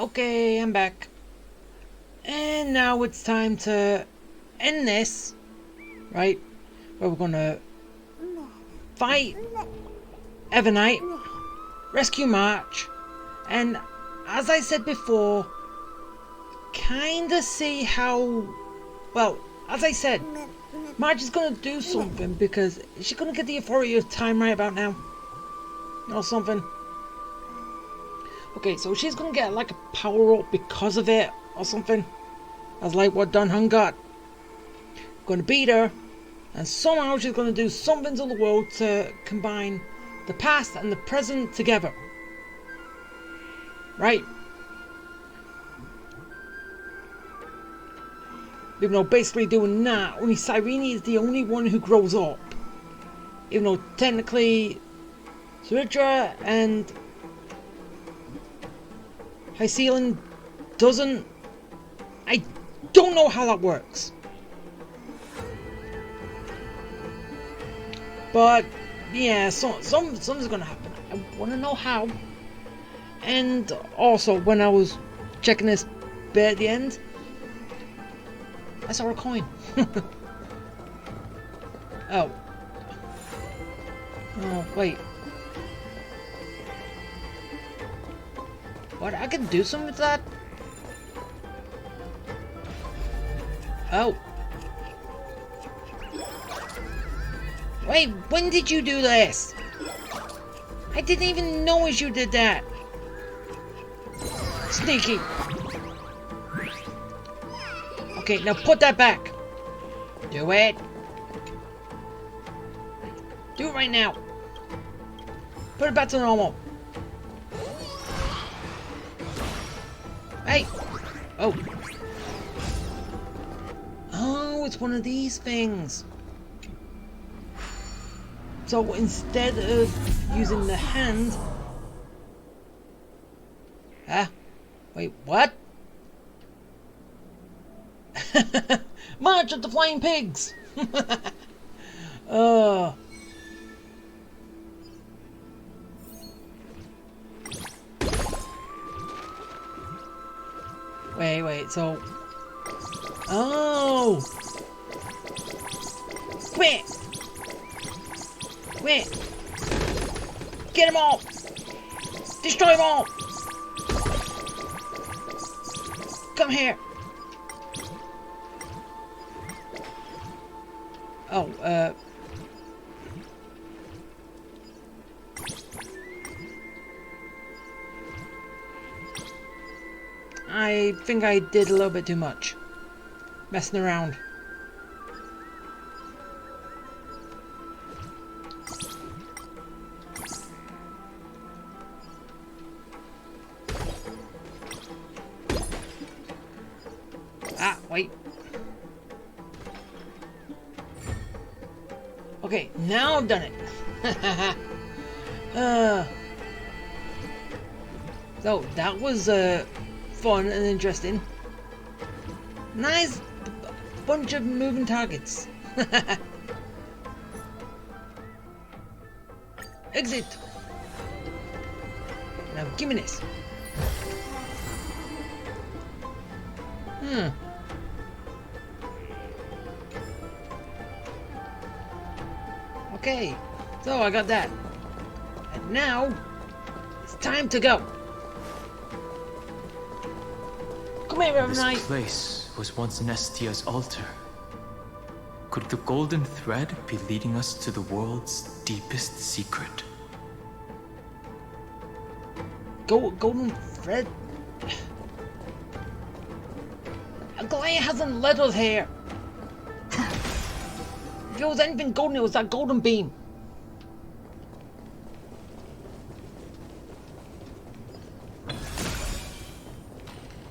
Okay, I'm back. And now it's time to end this, right? Where we're gonna fight Evernight, rescue March, and as I said before, kinda see how, well, as I said, March is gonna do something because she's gonna get the authority of time right about now. Or something. Okay, so she's gonna get like a power up because of it or something. As like what Don Hun got. Gonna beat her, and somehow she's gonna do something to the world to combine the past and the present together. Right? Even though basically doing that, only Cyrene is the only one who grows up. Even though technically Suitra and Hycelen doesn't. I don't know how that works. But yeah, something's gonna happen. I wanna know how. And also when I was checking this bit at the end, I saw a coin. Oh. Oh, wait. What? I can do something with that? Oh. Wait, when did you do this? I didn't even notice you did that. Sneaky. Okay, now put that back. Do it. Do it right now. Put it back to normal. Hey. Oh. Oh, it's one of these things. So instead of using the hand... Huh? Wait, what? March of the Flying Pigs! Wait, so... Oh! Quit! Quit! Get them all! Destroy them all! Come here! Oh, I think I did a little bit too much. Messing around. Ah, wait. Okay, now I've done it. So that was fun and interesting. Nice bunch of moving targets. Exit. Now give me this. Okay, so I got that. And now, it's time to go. Come here, Reverend Knight. This place was once Nestia's altar. Could the golden thread be leading us to the world's deepest secret? Golden thread? Aglaia hasn't led us here. If it was anything golden, it was that golden beam.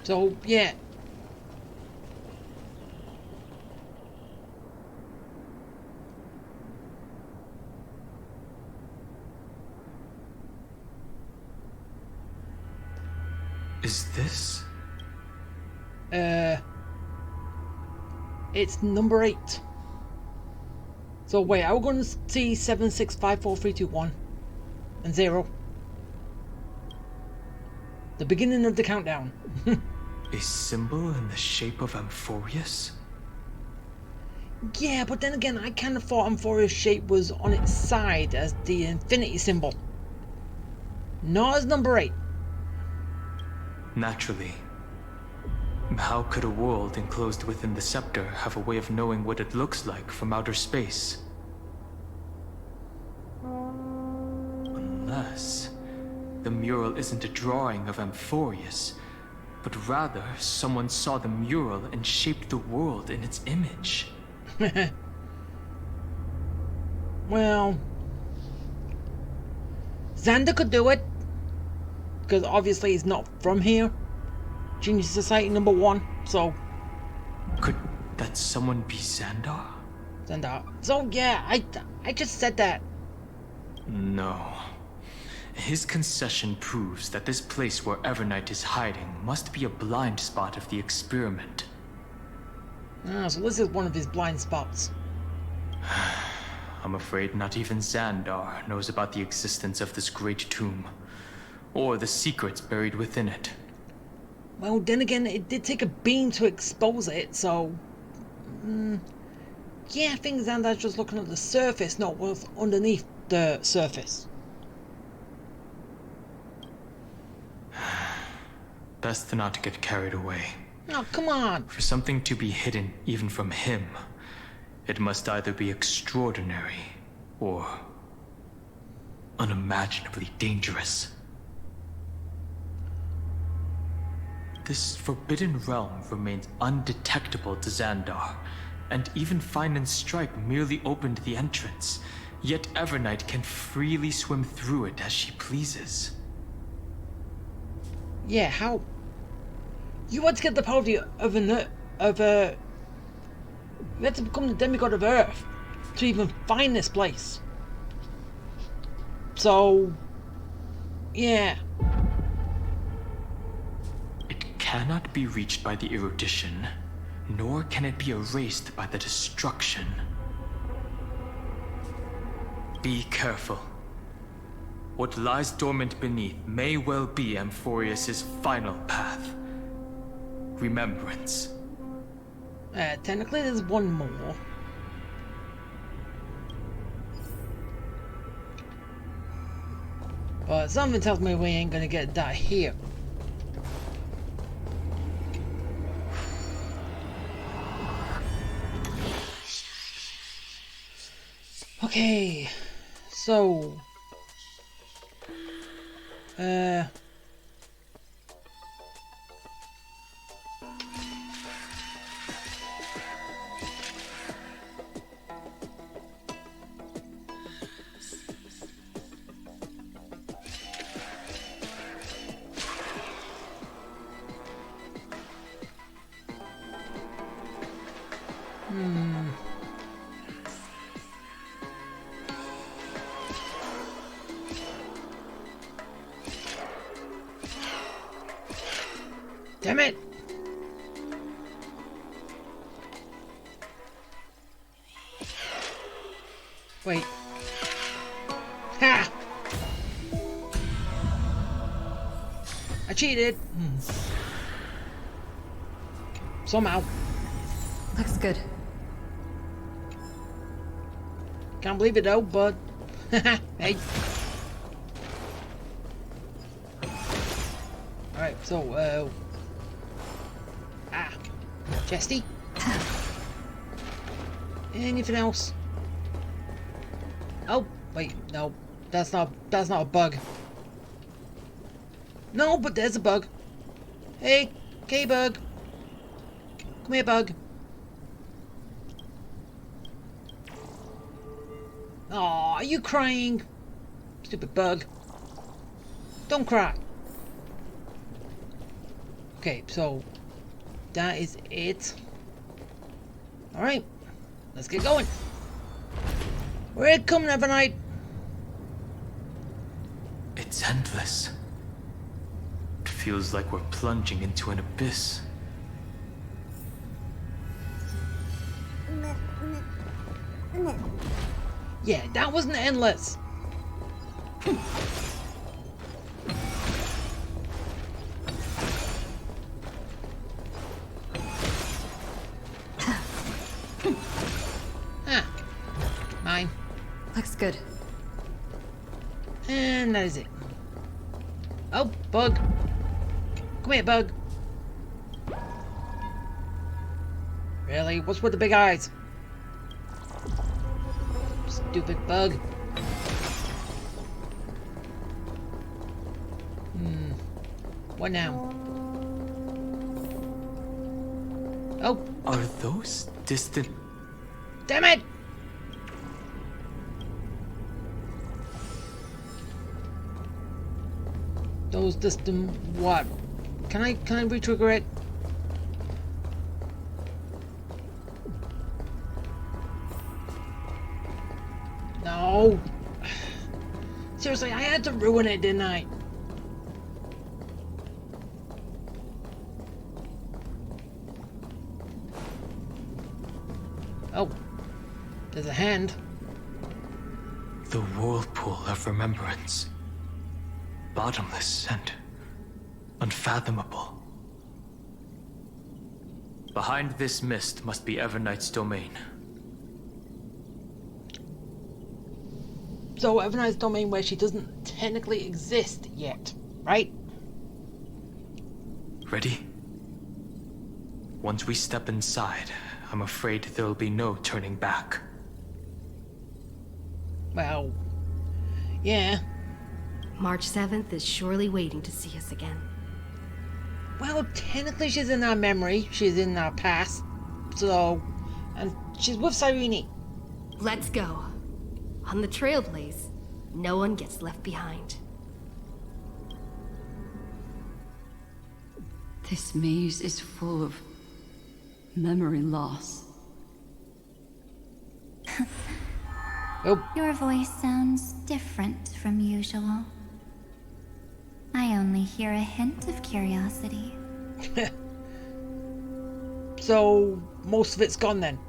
So, yeah. Is this? It's number 8. So wait, are we going to see 7, 6, 5, 4, 3, 2, 1 and 0? The beginning of the countdown. A symbol in the shape of Amphorius? Yeah, but then again, I kind of thought Amphorius' shape was on its side as the infinity symbol. Not as number 8. Naturally. How could a world enclosed within the scepter have a way of knowing what it looks like from outer space? Unless the mural isn't a drawing of Amphorius, but rather someone saw the mural and shaped the world in its image. Well, Xander could do it, because obviously he's not from here. Genius Society number 1, so... Could that someone be Xandar? Xander. So yeah, I just said that. No. His concession proves that this place where Evernight is hiding must be a blind spot of the experiment. Ah, so this is one of his blind spots. I'm afraid not even Xandar knows about the existence of this great tomb, or the secrets buried within it. Well, then again, it did take a beam to expose it, so... yeah, I think Xandar's just looking at the surface, not what's underneath the surface. Best to not get carried away. Oh, come on! For something to be hidden even from him, it must either be extraordinary or unimaginably dangerous. This forbidden realm remains undetectable to Xandar, and even Fine and Stripe merely opened the entrance, yet Evernight can freely swim through it as she pleases. Yeah, how... You had to get the power of you had to become the demigod of Earth to even find this place. So... yeah. It cannot be reached by the erudition, nor can it be erased by the destruction. Be careful. What lies dormant beneath may well be Amphorius' final path. Remembrance. Technically there's one more. But something tells me we ain't gonna get that here. Okay, so... Damn it! Wait. Ha! I cheated! Somehow. Looks good. Can't believe it though, but... hey. Alright, so, Chesty? Anything else? Oh, wait, no. That's not a bug. No, but there's a bug. Hey, K-Bug. Come here, bug. Aw, are you crying? Stupid bug. Don't cry. Okay, so that is it. Alright, let's get going. We're coming, Evernight. It's endless. It feels like we're plunging into an abyss. Yeah, that wasn't endless. good. And that is it. Oh, bug. Come here, bug. Really? What's with the big eyes? Stupid bug. What now? Oh, Are those distant? damn it! Those distant what? Can I re-trigger it? No. Seriously, I had to ruin it, didn't I? Oh, there's a hand. The whirlpool of remembrance. Bottomless and unfathomable. Behind this mist must be Everknight's domain. So Everknight's domain where she doesn't technically exist yet, right? Ready? Once we step inside, I'm afraid there'll be no turning back. Well, yeah. March 7th is surely waiting to see us again. Well, technically she's in our memory. She's in our past. So, and she's with Cyrene. Let's go. On the Trailblaze, no one gets left behind. This maze is full of memory loss. Oh, Your voice sounds different from usual. I only hear a hint of curiosity. so most of it's gone then.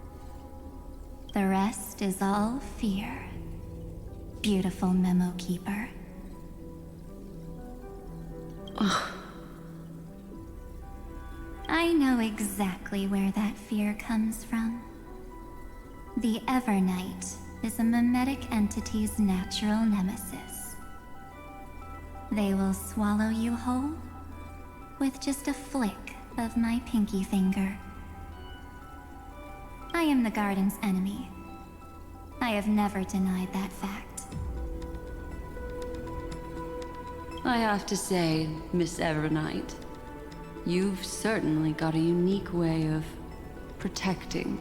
The rest is all fear. Beautiful memo keeper. I know exactly where that fear comes from. The Evernight is a mimetic entity's natural nemesis. They will swallow you whole with just a flick of my pinky finger. I am the garden's enemy. I have never denied that fact. I have to say, Miss Evernight, you've certainly got a unique way of protecting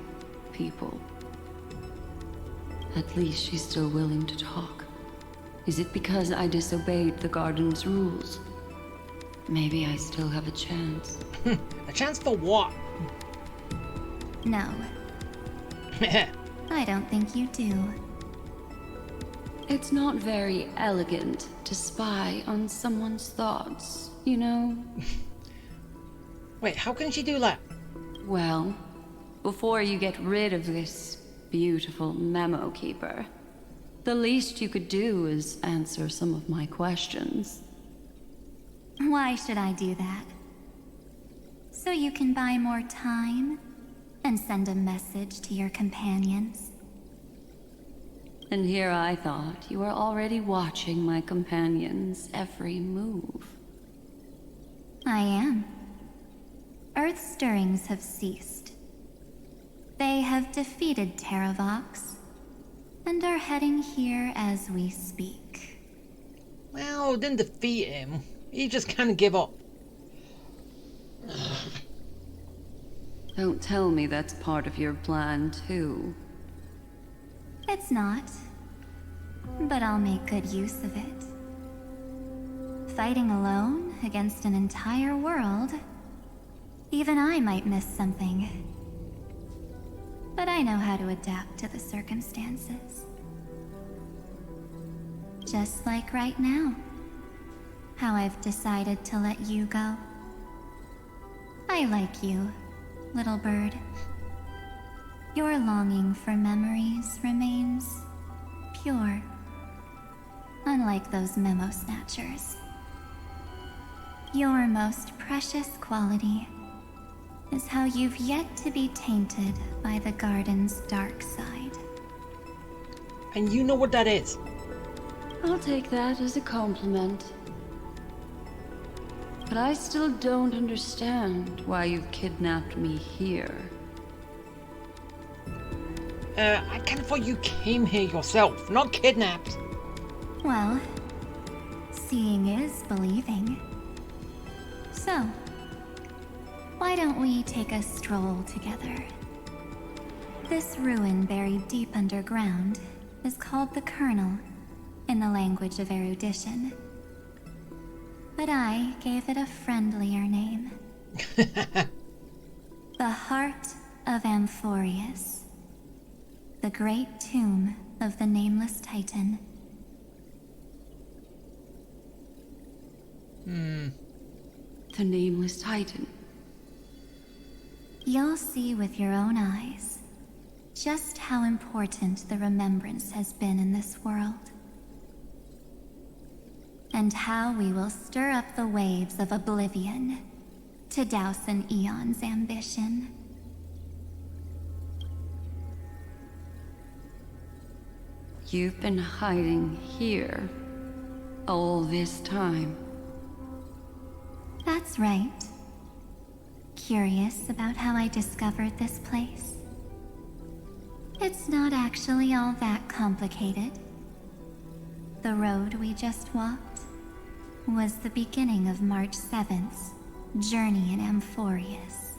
people. At least she's still willing to talk. Is it because I disobeyed the garden's rules? Maybe I still have a chance. A chance for what? No, I don't think you do. It's not very elegant to spy on someone's thoughts, you know? Wait, how can she do that? Well, before you get rid of this beautiful memo keeper, the least you could do is answer some of my questions. Why should I do that? So you can buy more time and send a message to your companions? And here I thought you were already watching my companion's every move. I am. Earth's stirrings have ceased. They have defeated Terravox and are heading here as we speak. Well, didn't defeat him. He just kind of gave up. Don't tell me that's part of your plan, too. It's not, but I'll make good use of it. Fighting alone against an entire world, even I might miss something. But I know how to adapt to the circumstances. Just like right now, how I've decided to let you go. I like you, little bird. Your longing for memories remains pure, unlike those memo snatchers. Your most precious quality is how you've yet to be tainted by the garden's dark side. And you know what that is. I'll take that as a compliment. But I still don't understand why you've kidnapped me here. I kind of thought you came here yourself, not kidnapped. Well, seeing is believing. So, why don't we take a stroll together? This ruin buried deep underground is called the Kernel in the language of erudition. But I gave it a friendlier name. The Heart of Amphorius. The great tomb of the nameless titan. The nameless titan. You'll see with your own eyes just how important the remembrance has been in this world. And how we will stir up the waves of oblivion to douse an eon's ambition. You've been hiding here all this time. That's right. Curious about how I discovered this place? It's not actually all that complicated. The road we just walked was the beginning of March 7th's journey in Amphorius.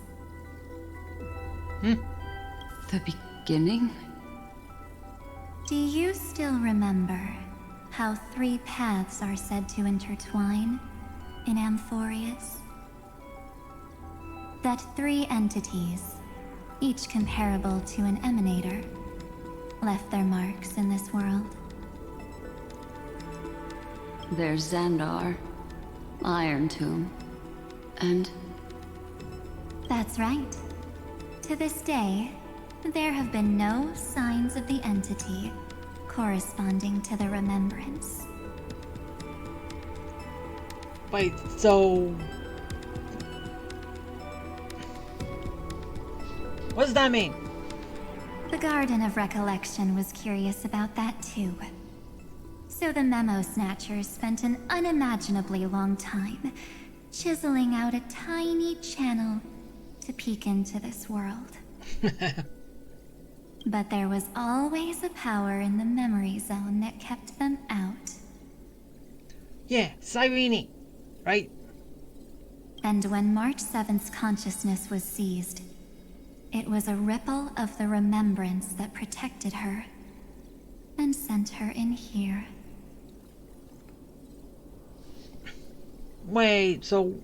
The beginning? Do you still remember how 3 paths are said to intertwine in Amphorius? That 3 entities, each comparable to an emanator, left their marks in this world. There's Xandar, Iron Tomb, and... That's right. To this day, there have been no signs of the entity corresponding to the remembrance. Wait, so... what does that mean? The Garden of Recollection was curious about that too. So the Memo Snatchers spent an unimaginably long time chiseling out a tiny channel to peek into this world. But there was always a power in the memory zone that kept them out. Yeah, Cyrene, right? And when March 7th's consciousness was seized, it was a ripple of the remembrance that protected her and sent her in here. Wait, so...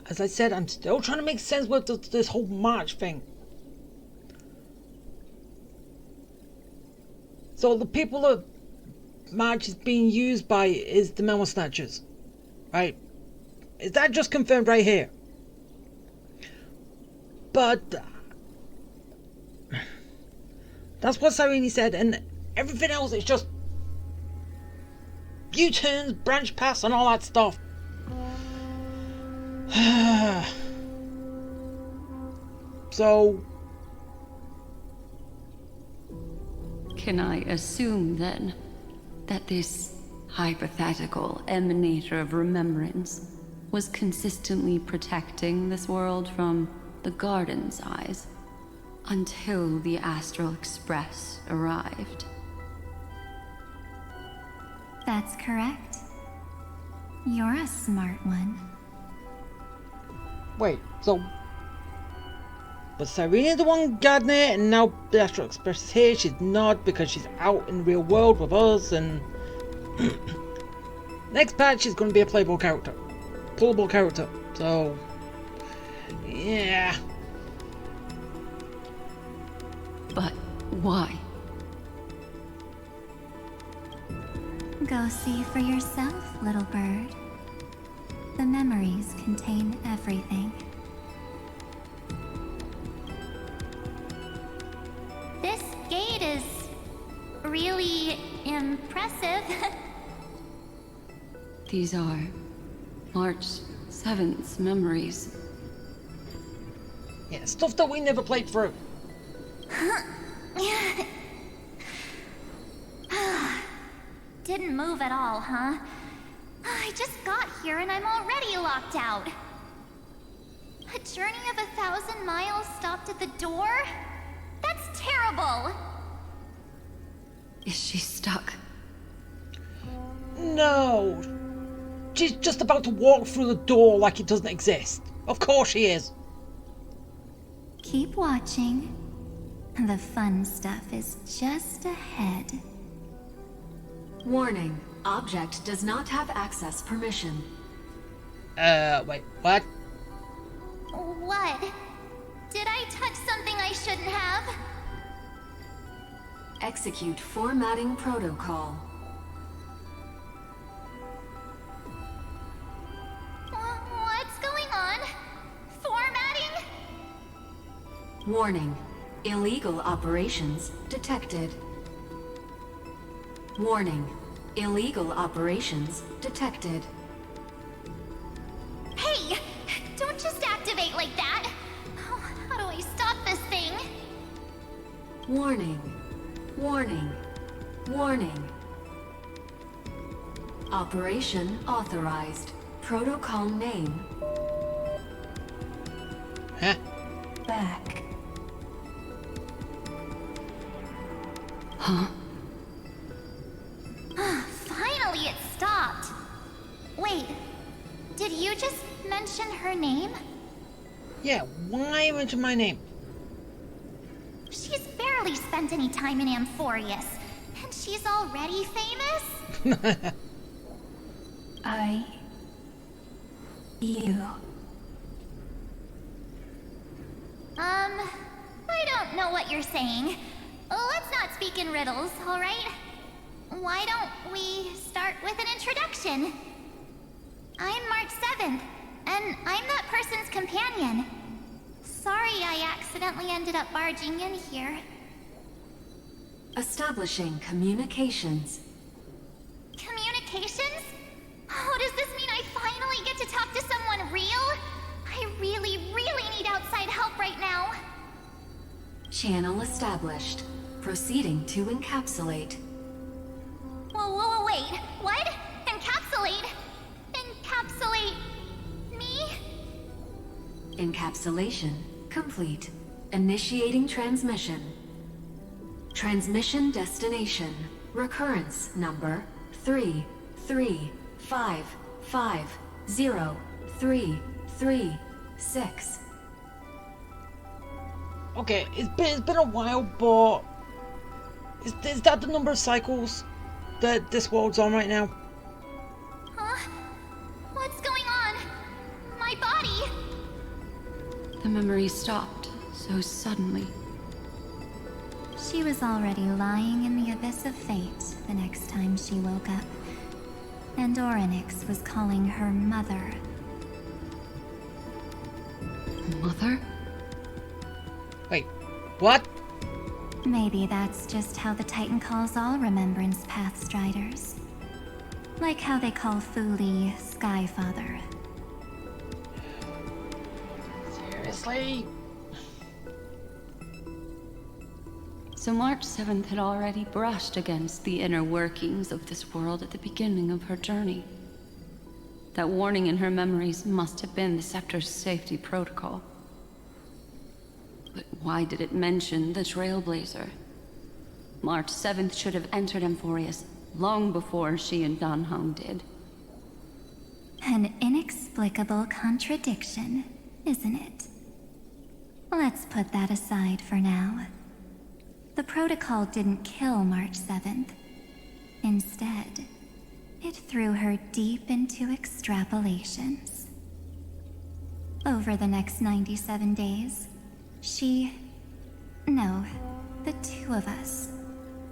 as I said, I'm still trying to make sense with this whole March thing. So the people that March is being used by is the Memo Snatchers, right? Is that just confirmed right here? But that's what Cyrene said, and everything else is just U-turns, branch paths, and all that stuff. So, Can I assume then that this hypothetical emanator of remembrance was consistently protecting this world from the Garden's eyes until the Astral Express arrived? That's correct. You're a smart one. wait, so... was Cyrene the one guarding it, and now the Astral Express is here? She's not, because she's out in the real world with us, and... next patch she's going to be a playable character. Playable character, so... yeah... But why? Go see for yourself, little bird. The memories contain everything. This gate is really impressive. These are March 7th's memories. yeah, stuff that we never played through. didn't move at all, huh? I just got here and I'm already locked out. A journey of 1,000 miles stopped at the door? That's terrible! Is she stuck? No! She's just about to walk through the door like it doesn't exist. Of course she is. Keep watching. The fun stuff is just ahead. Warning. Object does not have access permission. Wait, what? What? Did I touch something I shouldn't have? Execute formatting protocol. What's going on? Formatting? Warning. Illegal operations detected. Warning. Illegal operations detected. Hey! Don't just activate like that! How do I stop this thing? Warning. Warning. Warning. Operation authorized. Protocol name. Huh? Back. Huh? Finally, it stopped. Wait, did you just mention her name? Yeah, why mention my name? She's barely spent any time in Amphorius, and she's already famous? You. I don't know what you're saying. Let's not speak in riddles, alright? Why don't we start with an introduction? I'm March 7th, and I'm that person's companion. Sorry I accidentally ended up barging in here. Establishing communications. Communications? Oh, does this mean I finally get to talk to someone real? I really need outside help right now. Channel established. Proceeding to encapsulate. Whoa, wait. What? Encapsulate? Encapsulate me? Encapsulation complete. Initiating transmission. Transmission destination. Recurrence number 335503336. Okay, it's been a while, but is that the number of cycles that this world's on right now? Huh? What's going on? My body? The memory stopped so suddenly. She was already lying in the abyss of fate the next time she woke up. And Orynyx was calling her mother. Mother? Wait, what? Maybe that's just how the Titan calls all Remembrance Pathstriders. Like how they call Thule Skyfather. Seriously? So March 7th had already brushed against the inner workings of this world at the beginning of her journey. That warning in her memories must have been the Scepter's safety protocol. But why did it mention the Trailblazer? March 7th should have entered Amphorius long before she and Danhong did. An inexplicable contradiction, isn't it? Let's put that aside for now. The protocol didn't kill March 7th. Instead, it threw her deep into extrapolations. Over the next 97 days, the two of us,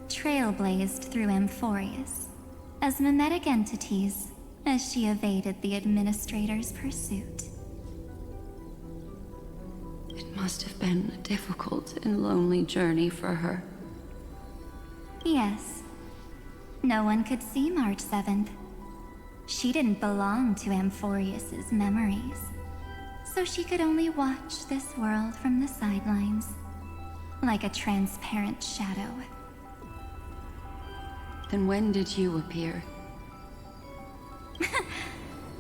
trailblazed through Amphorius as mimetic entities as she evaded the Administrator's pursuit. It must have been a difficult and lonely journey for her. Yes. No one could see March 7th. She didn't belong to Amphorius's memories, so she could only watch this world from the sidelines, like a transparent shadow. Then when did you appear?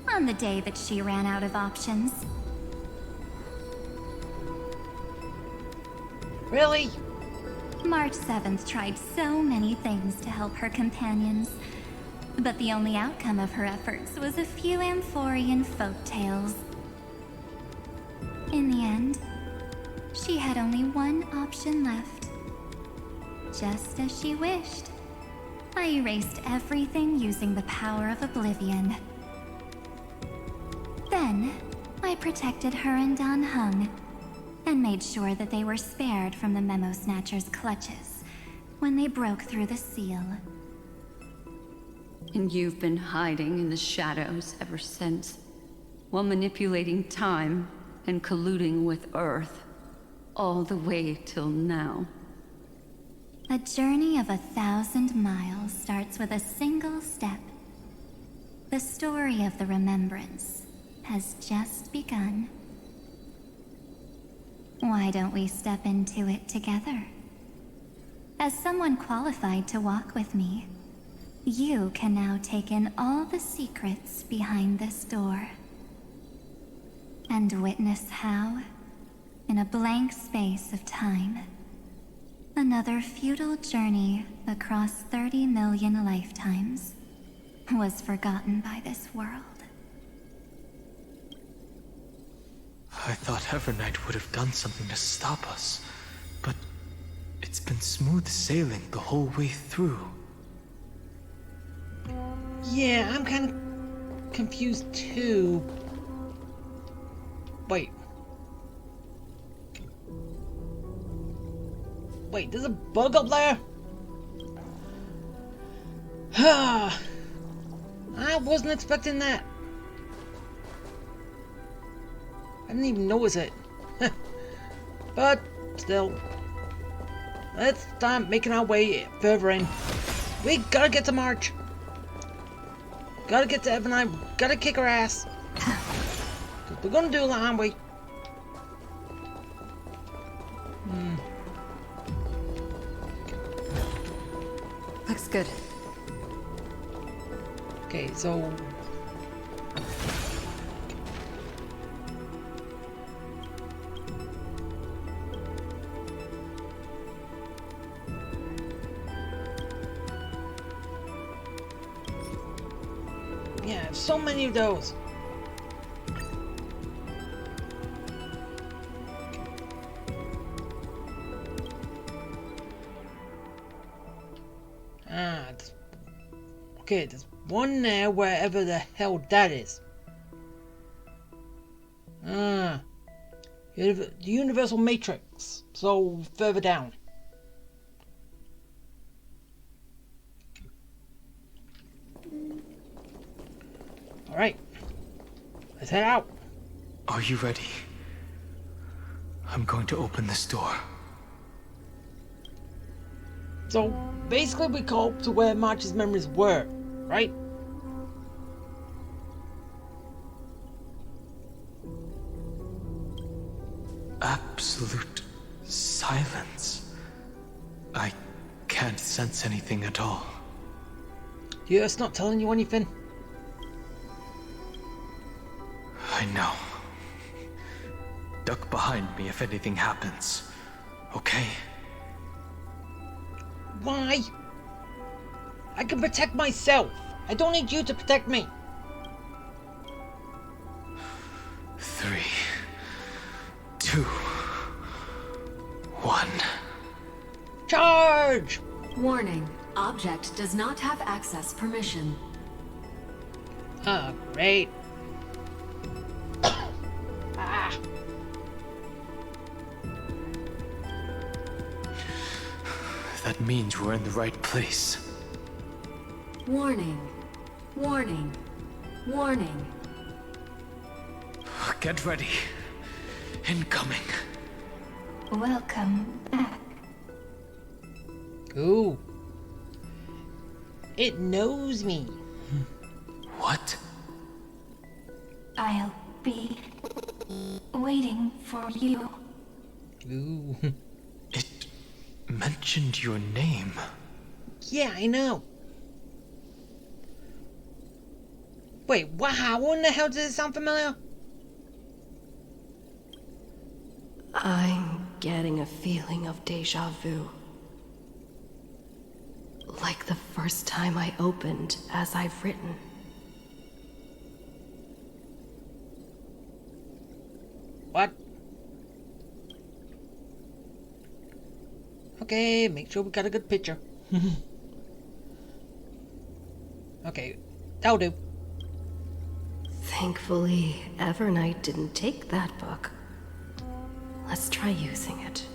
On the day that she ran out of options. Really? March 7th tried so many things to help her companions, but the only outcome of her efforts was a few Amphorian folktales. In the end, she had only one option left. Just as she wished, I erased everything using the power of oblivion. Then, I protected her and Dan Heng, and made sure that they were spared from the Memo Snatcher's clutches when they broke through the seal. And you've been hiding in the shadows ever since, while manipulating time and colluding with Earth, all the way till now. A journey of 1,000 miles starts with a single step. The story of the Remembrance has just begun. Why don't we step into it together? As someone qualified to walk with me, you can now take in all the secrets behind this door. And witness how, in a blank space of time, another futile journey across 30 million lifetimes was forgotten by this world. I thought Evernight would have done something to stop us, but it's been smooth sailing the whole way through. Yeah, I'm kind of confused too. Wait. Wait, there's a bug up there? I wasn't expecting that. I didn't even notice it. But still, let's start making our way further in. We gotta get to March. Gotta get to Ebonite. Gotta kick her ass. 'Cause we're gonna do that, aren't we? Looks good. Okay, so yeah, so many of those. Okay, there's one there wherever the hell that is. The Universal Matrix. So further down. Alright. Let's head out. Are you ready? I'm going to open this door. So basically we go up to where March's memories were, right? Absolute silence. I can't sense anything at all. Yeah, it's not telling you anything. I know. Duck behind me if anything happens. Okay? Why? I can protect myself. I don't need you to protect me. 3, 2, 1. Charge! Warning. Object does not have access permission. Oh, great. Ah. That means we're in the right place. Warning. Warning. Warning. Get ready. Incoming. Welcome back. Ooh. It knows me. What? I'll be waiting for you. Ooh. It mentioned your name. Yeah, I know. Wait, wow, in the hell does it sound familiar? I'm getting a feeling of deja vu. Like the first time I opened as I've written. What? Okay, make sure we got a good picture. Okay, that'll do. Thankfully, Evernight didn't take that book. Let's try using it.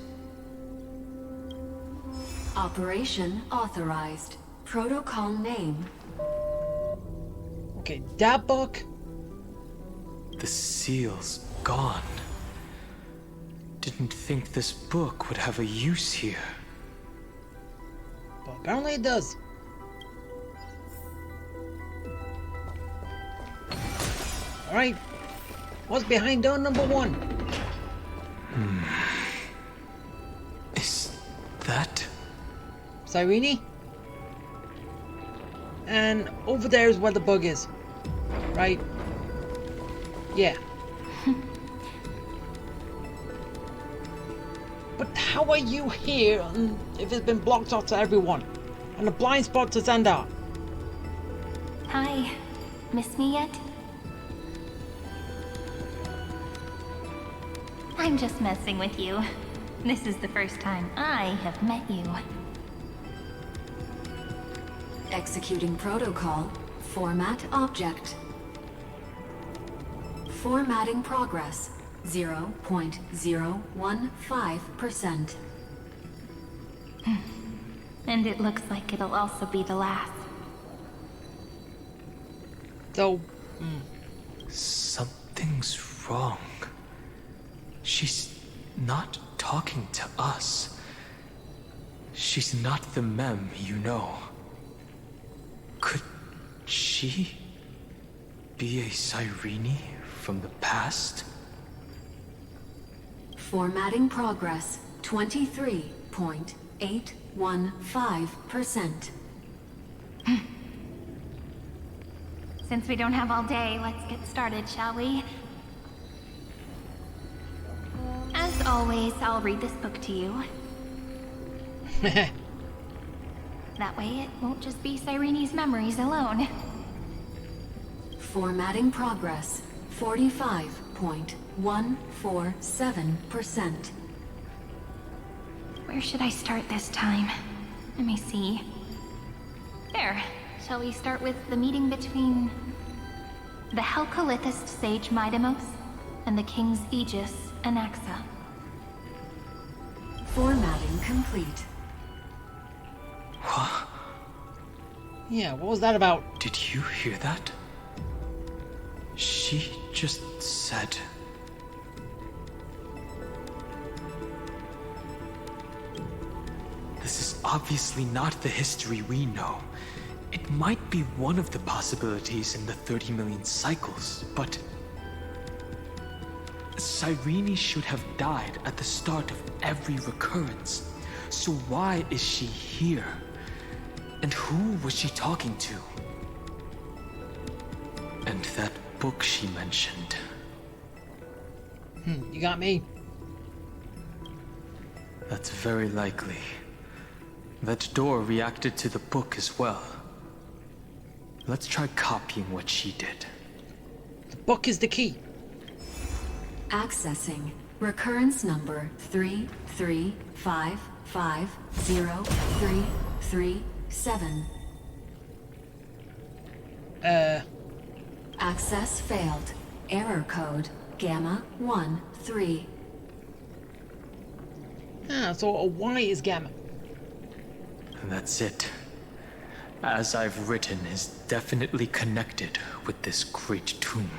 Operation authorized. Protocol name. Okay, that book. The seal's gone. Didn't think this book would have a use here. But apparently it does. Alright. What's behind door number 1? Is that... Cyrene? And over there is where the bug is. Right? Yeah. But how are you here if it's been blocked off to everyone? And a blind spot to Xandar? Hi. Miss me yet? I'm just messing with you. This is the first time I have met you. Executing protocol. Format object. Formatting progress. 0.015%. And it looks like it'll also be the last. So, Something's wrong. She's not talking to us. She's not the mem you know. Could she be a Cyrene from the past? Formatting progress. 23.815%. Since we don't have all day, let's get started, shall we? As always, I'll read this book to you. That way it won't just be Cyrene's memories alone. Formatting progress. 45.147%. Where should I start this time? Let me see. There. Shall we start with the meeting between the Helcolithist sage Midamos and the King's Aegis, Anaxa? Formatting complete. What? yeah, what was that about? Did you hear that? She just said... This is obviously not the history we know. It might be one of the possibilities in the 30 million cycles, but... Cyrene should have died at the start of every recurrence. So why is she here? And who was she talking to? And that book she mentioned. You got me. That's very likely. That door reacted to the book as well. Let's try copying what she did. The book is the key. Accessing. Recurrence number 335503337. Access failed. Error code Gamma 13. Ah, so a Y is gamma. That's it. As I've written is definitely connected with this great tomb.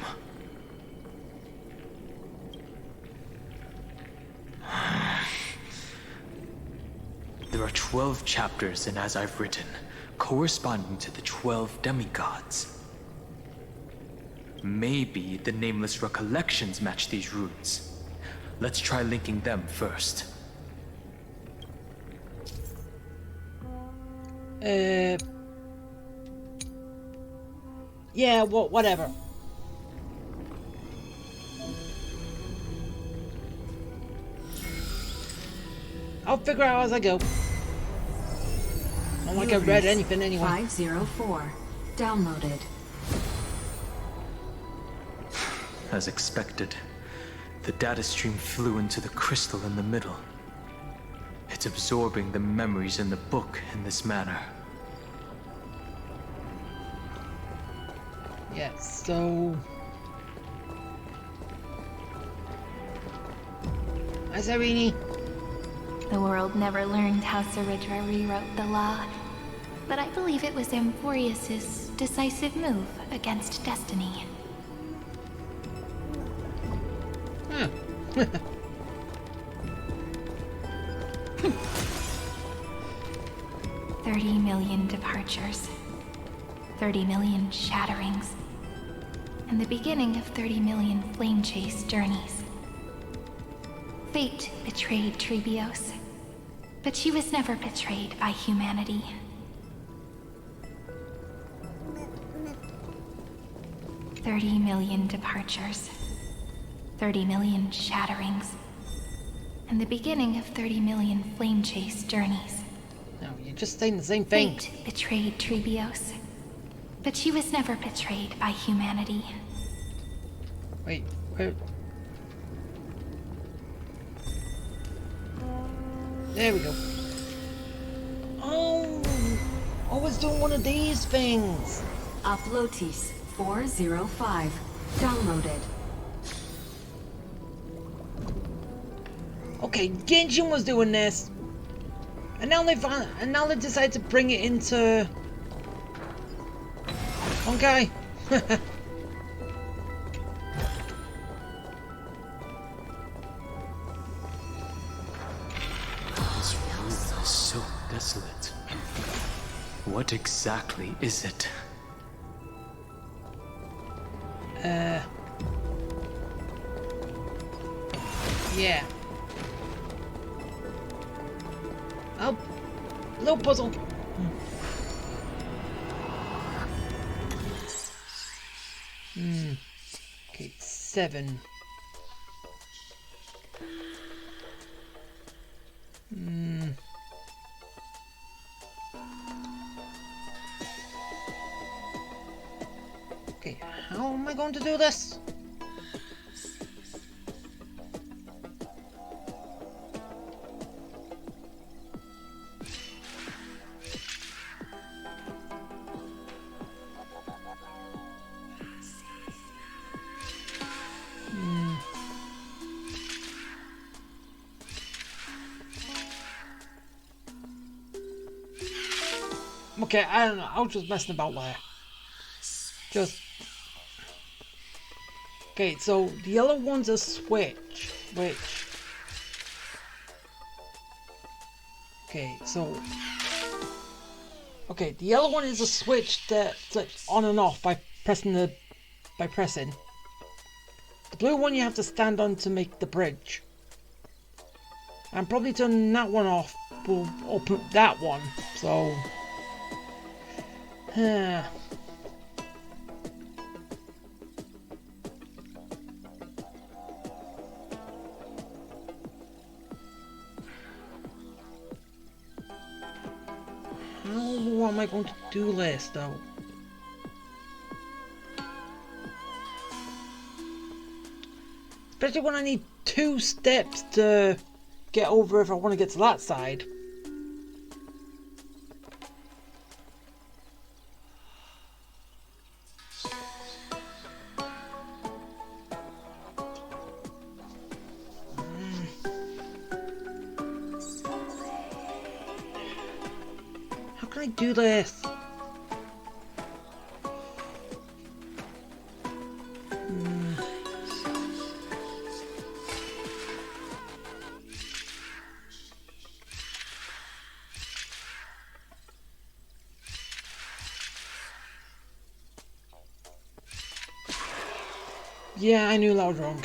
There are 12 chapters in As I've Written, corresponding to the 12 demigods. Maybe the nameless recollections match these runes. Let's try linking them first. Yeah, whatever. I'll figure out as I go. Not like I read anything anyway. 504. Downloaded. As expected, the data stream flew into the crystal in the middle. It's absorbing the memories in the book in this manner. Yeah, so... Hi, Irene. The world never learned how Saridra rewrote the law, but I believe it was Amphorius's decisive move against destiny. Huh. 30 million departures, 30 million shatterings, and the beginning of 30 million flame chase journeys. Fate betrayed Trebios, but she was never betrayed by humanity. $30 million departures, 30 million shatterings, and the beginning of 30 million flame chase journeys. No, you're just saying the same thing. Fate betrayed Trebios, but she was never betrayed by humanity. Wait, where? There we go. Oh, I was doing one of these things. Uplotis 405. Downloaded. Okay, Genshin was doing this, and now they decided to bring it into Honkai. This room is so desolate. What exactly is it? Yeah. Oh, little puzzle. Okay, 7. Okay, how am I going to do this? Okay, I don't know. I was just messing about there. Just. Okay, so the yellow one's a switch, which. Okay, so. Okay, the yellow one is a switch that flips on and off by pressing. The blue one you have to stand on to make the bridge. And probably turning that one off will open that one, so. How am I going to do this though? Especially when I need 2 steps to get over if I want to get to that side. How can I do this? Yeah, I knew that was wrong.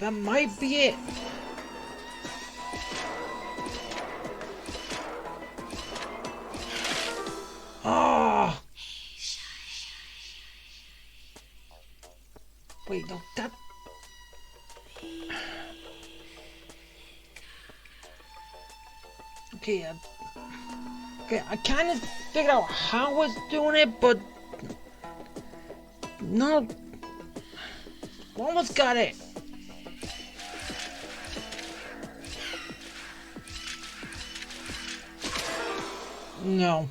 That might be it. Ah! Wait, no, that... Okay, I kind of figured out how I was doing it, but... No... Almost got it. No.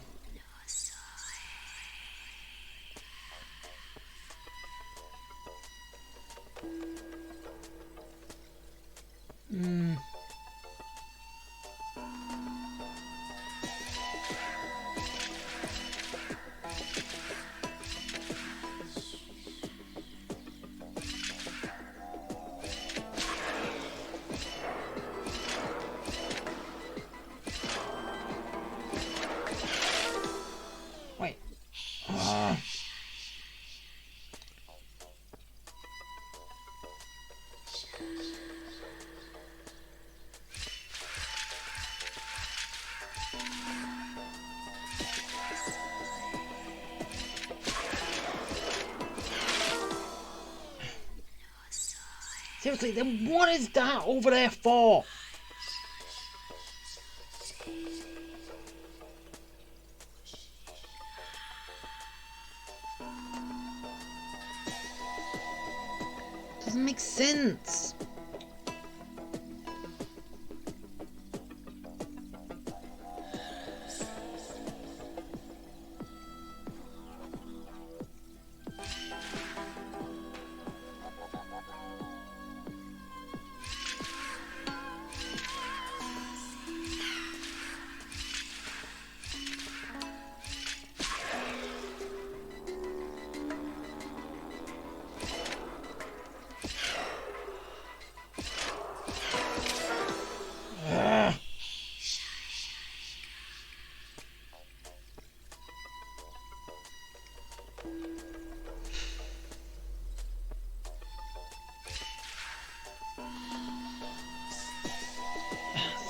Wait. Seriously, then what is that over there for? Doesn't make sense.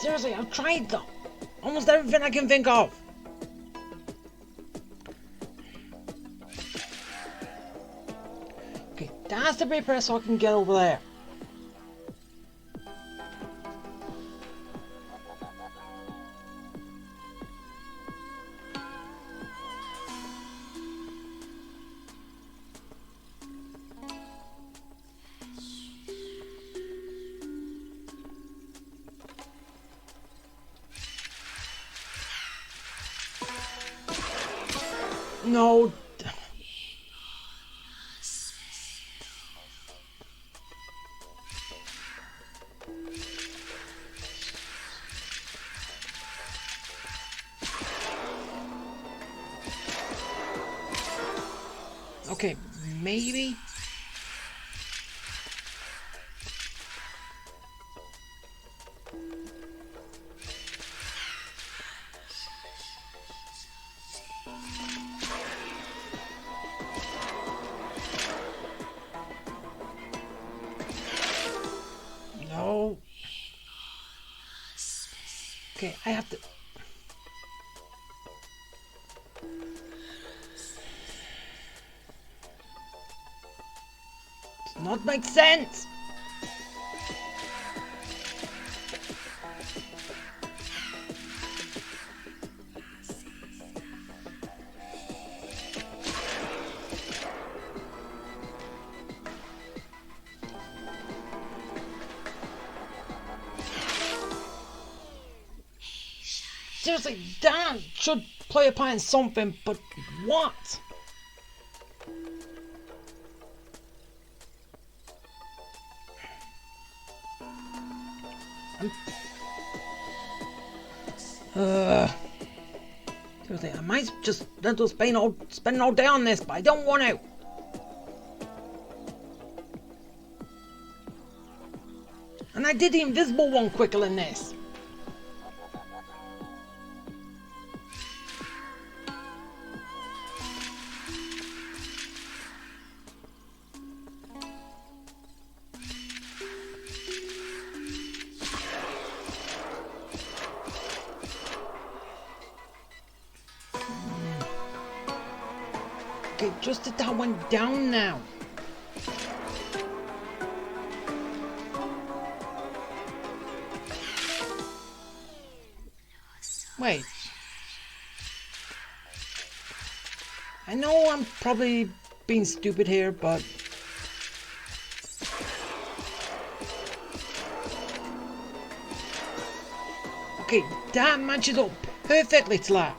Seriously, I've tried almost everything I can think of. Okay, that's the paper so I can get over there. No. Okay, maybe. No. Okay, I have to. Does not make sense. Seriously, that should play a part in something, but what? Seriously, I might just let us spend all day on this, but I don't want to. And I did the invisible one quicker than this. Okay, just that that went down now. Wait. I know I'm probably being stupid here, but... Okay, that matches up perfectly to that.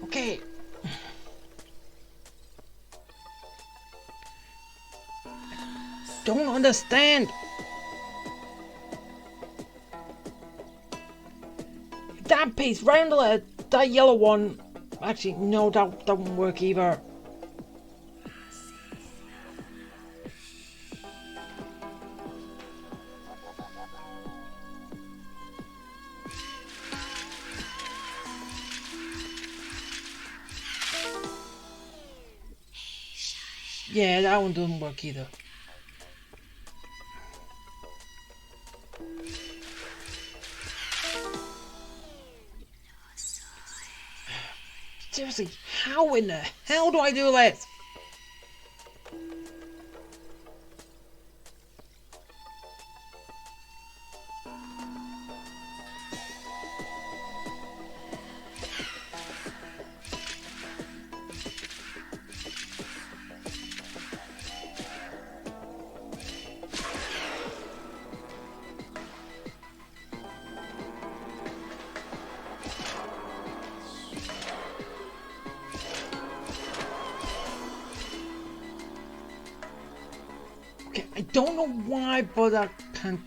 Okay. Don't understand. That piece, round that yellow one. Actually, no, that won't work either. Yeah, that one doesn't work either. Seriously, how in the hell do I do this? Okay, I don't know why, but I can't.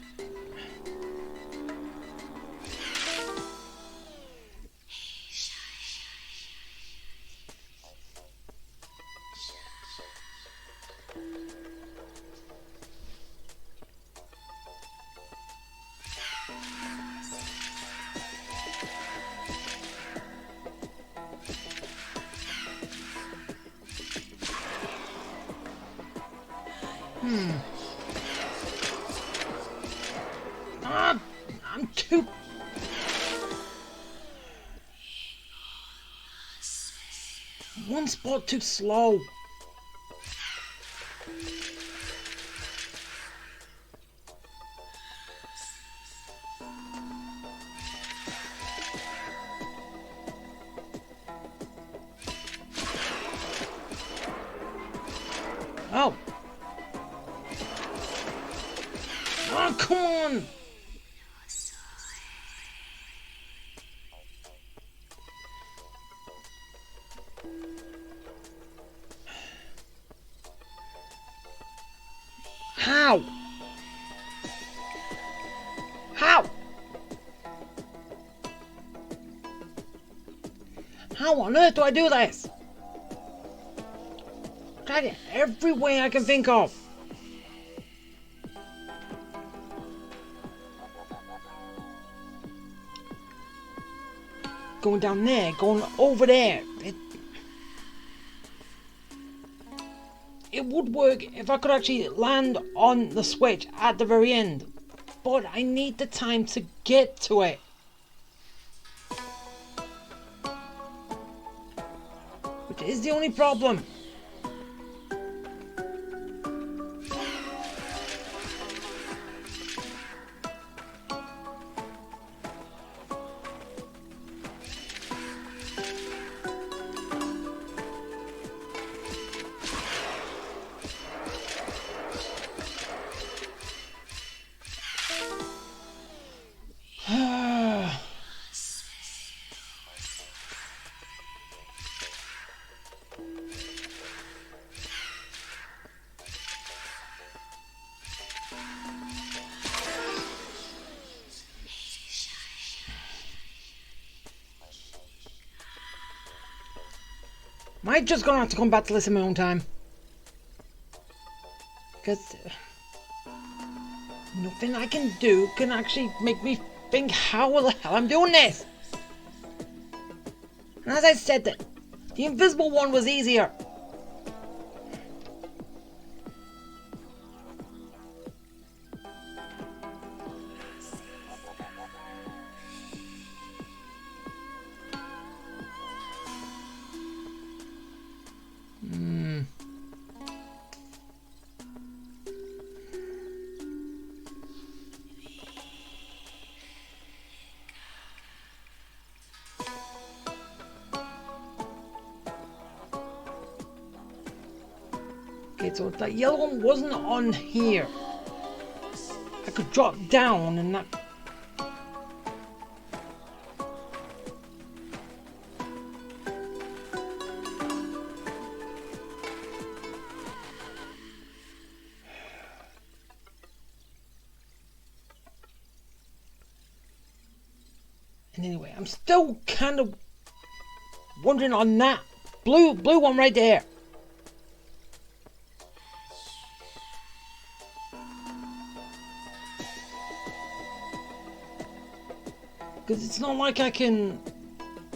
I'm too... One spot too slow. Oh. Oh, come on. How? How? How on earth do I do this? Tried it every way I can think of. Going down there, going over there. It would work if I could actually land on the switch at the very end. But I need the time to get to it. Which is the only problem. Am I just gonna have to come back to this in my own time? Because nothing I can do can actually make me think how the hell I'm doing this. And as I said, the invisible one was easier. Okay, so that yellow one wasn't on here. I could drop down and that... And anyway, I'm still kind of wondering on that blue one right there. Because it's not like I can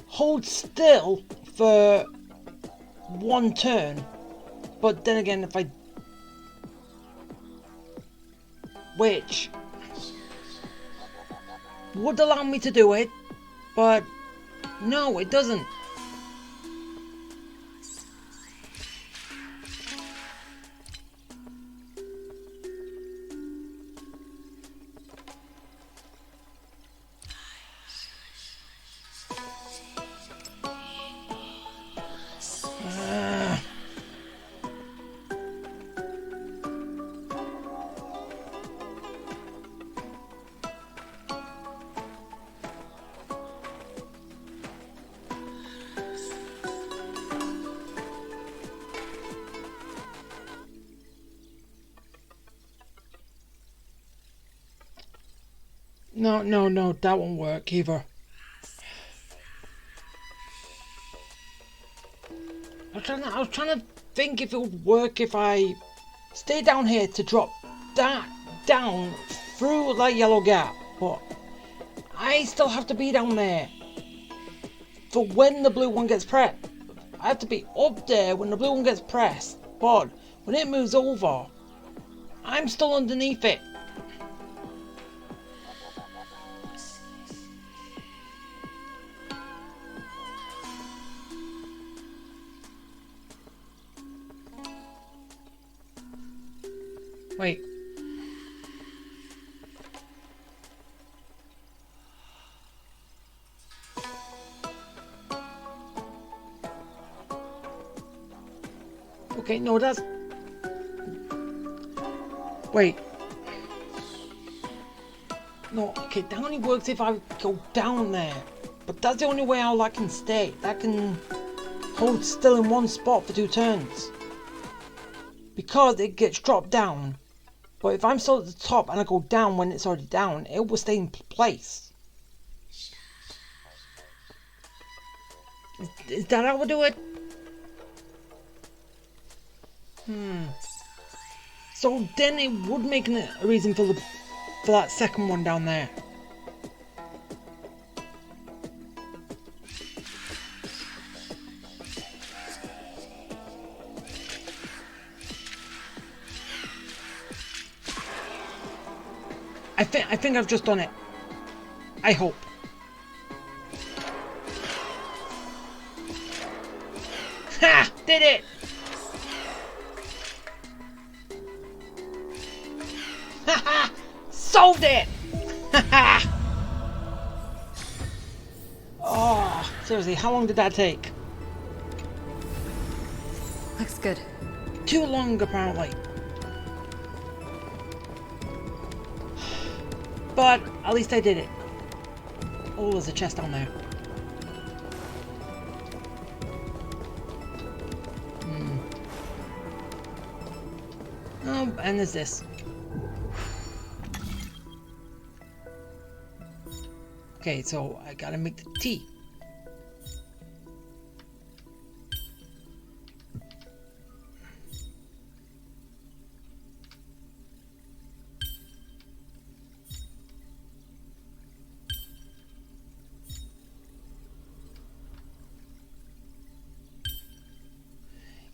hold still for one turn. But then again, if I... Which would allow me to do it, but no, it doesn't. No, that won't work either. I was trying to think if it would work if I stay down here to drop that down through that yellow gap, but I still have to be down there for when the blue one gets pressed. I have to be up there when the blue one gets pressed, but when it moves over, I'm still underneath it. Wait. Okay, no, that's... Wait. No, okay, that only works if I go down there. But that's the only way how that can stay. That can hold still in one spot for 2 turns. Because it gets dropped down. But if I'm still at the top and I go down when it's already down, it will stay in place. Is that how we do it? So then it would make a reason for that second one down there. I think I've just done it. I hope. Ha! Did it! Haha! Solved it! Haha! Oh, seriously, how long did that take? Looks good. Too long, apparently. But at least I did it. Oh, there's a chest down there. Oh, and there's this. Okay, so I gotta make the tea.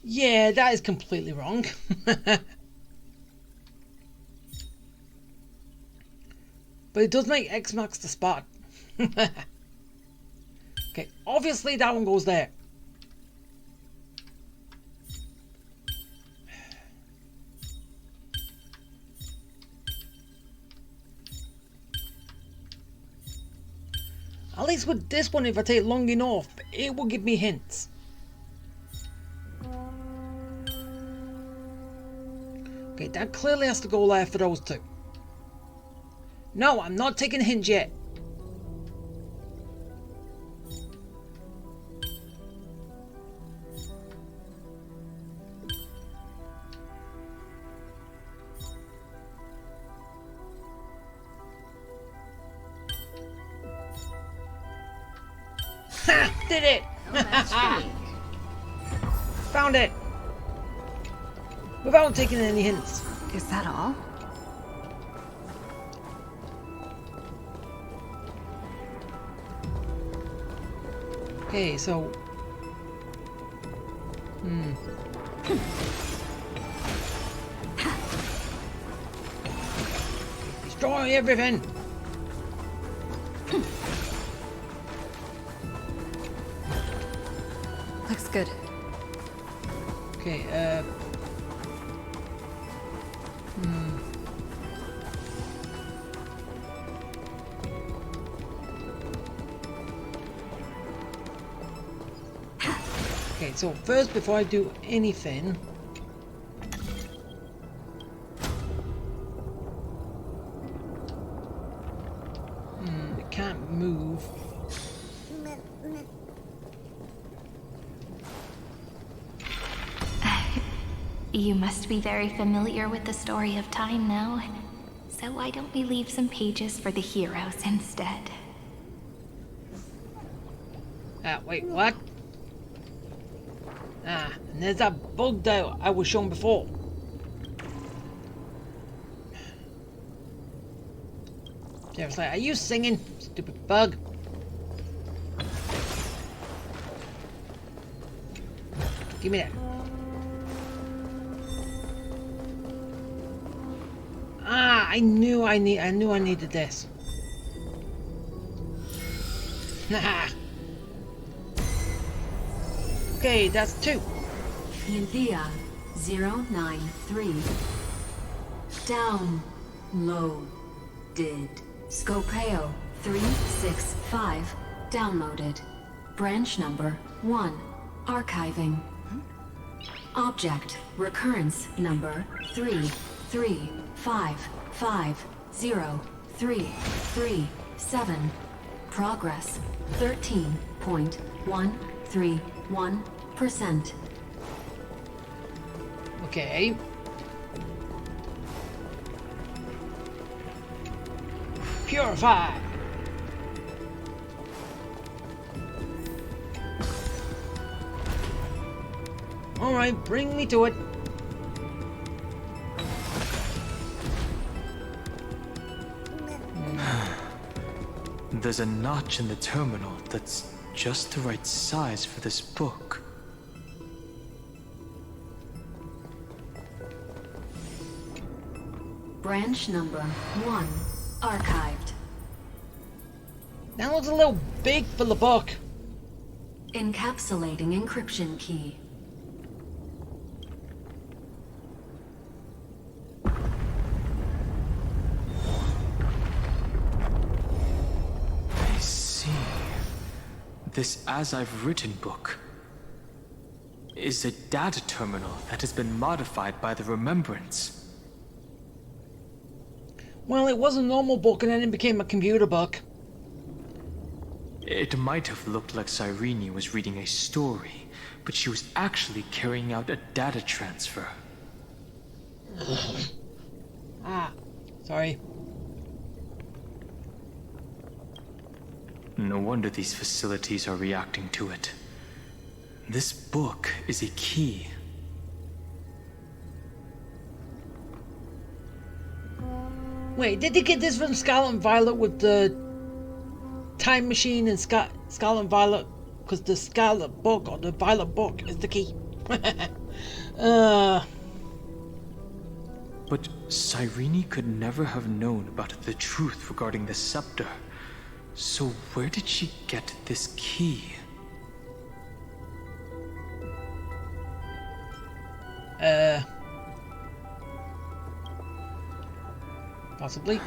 Yeah, that is completely wrong. But it does make X marks the spot. Okay, obviously that one goes there. At least with this one, if I take long enough, it will give me hints. Right, that clearly has to go there for those two. No, I'm not taking a hint yet. Ha! Did it! Found it! Without taking any hints. Is that all? Okay, so... Destroy everything! Looks good. Okay, Okay, so first, before I do anything... I can't move. You must be very familiar with the story of time now. So why don't we leave some pages for the heroes instead? Wait, what? And there's that bug that I was shown before. Seriously, are you singing, stupid bug? Give me that. I knew I needed this. Okay, that's 2. India 093. Downloaded. Scopeo 365. Downloaded. Branch number 1. Archiving. Object recurrence number 335503337. Progress 13.131%. Okay. Purify. All right, bring me to it. There's a notch in the terminal that's just the right size for this book. Branch number 1. Archived. That looks a little big for the book. Encapsulating encryption key. I see. This As I've Written book is a data terminal that has been modified by the Remembrance. Well, it was a normal book and then it became a computer book. It might have looked like Cyrene was reading a story, but she was actually carrying out a data transfer. Sorry. No wonder these facilities are reacting to it. This book is a key. Wait, did they get this from Scarlet and Violet with the time machine and Scarlet and Violet? Because the Scarlet book or the Violet book is the key. But Cyrene could never have known about the truth regarding the scepter. So where did she get this key? Possibly.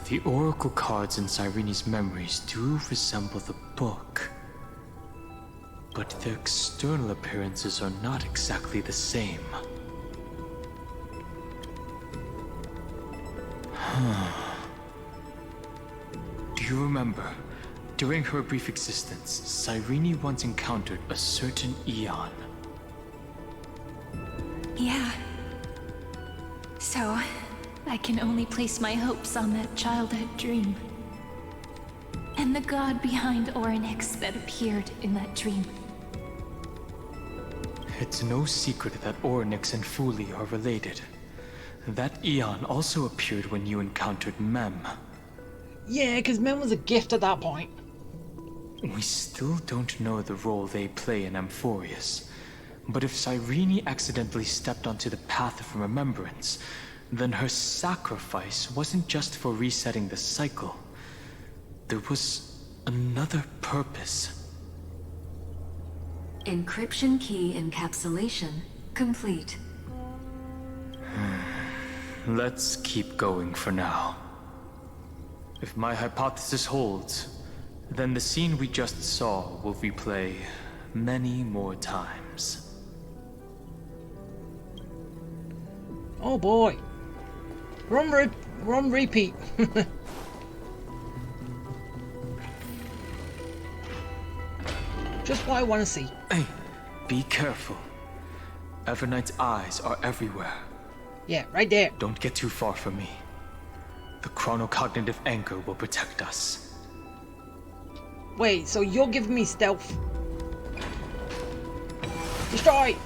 The oracle cards in Cyrene's memories do resemble the book, but their external appearances are not exactly the same. Do you remember? During her brief existence, Cyrene once encountered a certain Eon. Yeah. So, I can only place my hopes on that childhood dream. And the god behind Orynyx that appeared in that dream. It's no secret that Orynyx and Fuli are related. That Eon also appeared when you encountered Mem. Yeah, because Mem was a gift at that point. We still don't know the role they play in Amphorius. But if Cyrene accidentally stepped onto the path of remembrance, then her sacrifice wasn't just for resetting the cycle. There was another purpose. Encryption key encapsulation complete. Let's keep going for now. If my hypothesis holds, then the scene we just saw will replay many more times. Oh boy. We're on repeat. Just what I want to see. Hey, be careful. Evernight's eyes are everywhere. Yeah, right there. Don't get too far from me. The chronocognitive anchor will protect us. Wait, so you're giving me stealth? Destroy!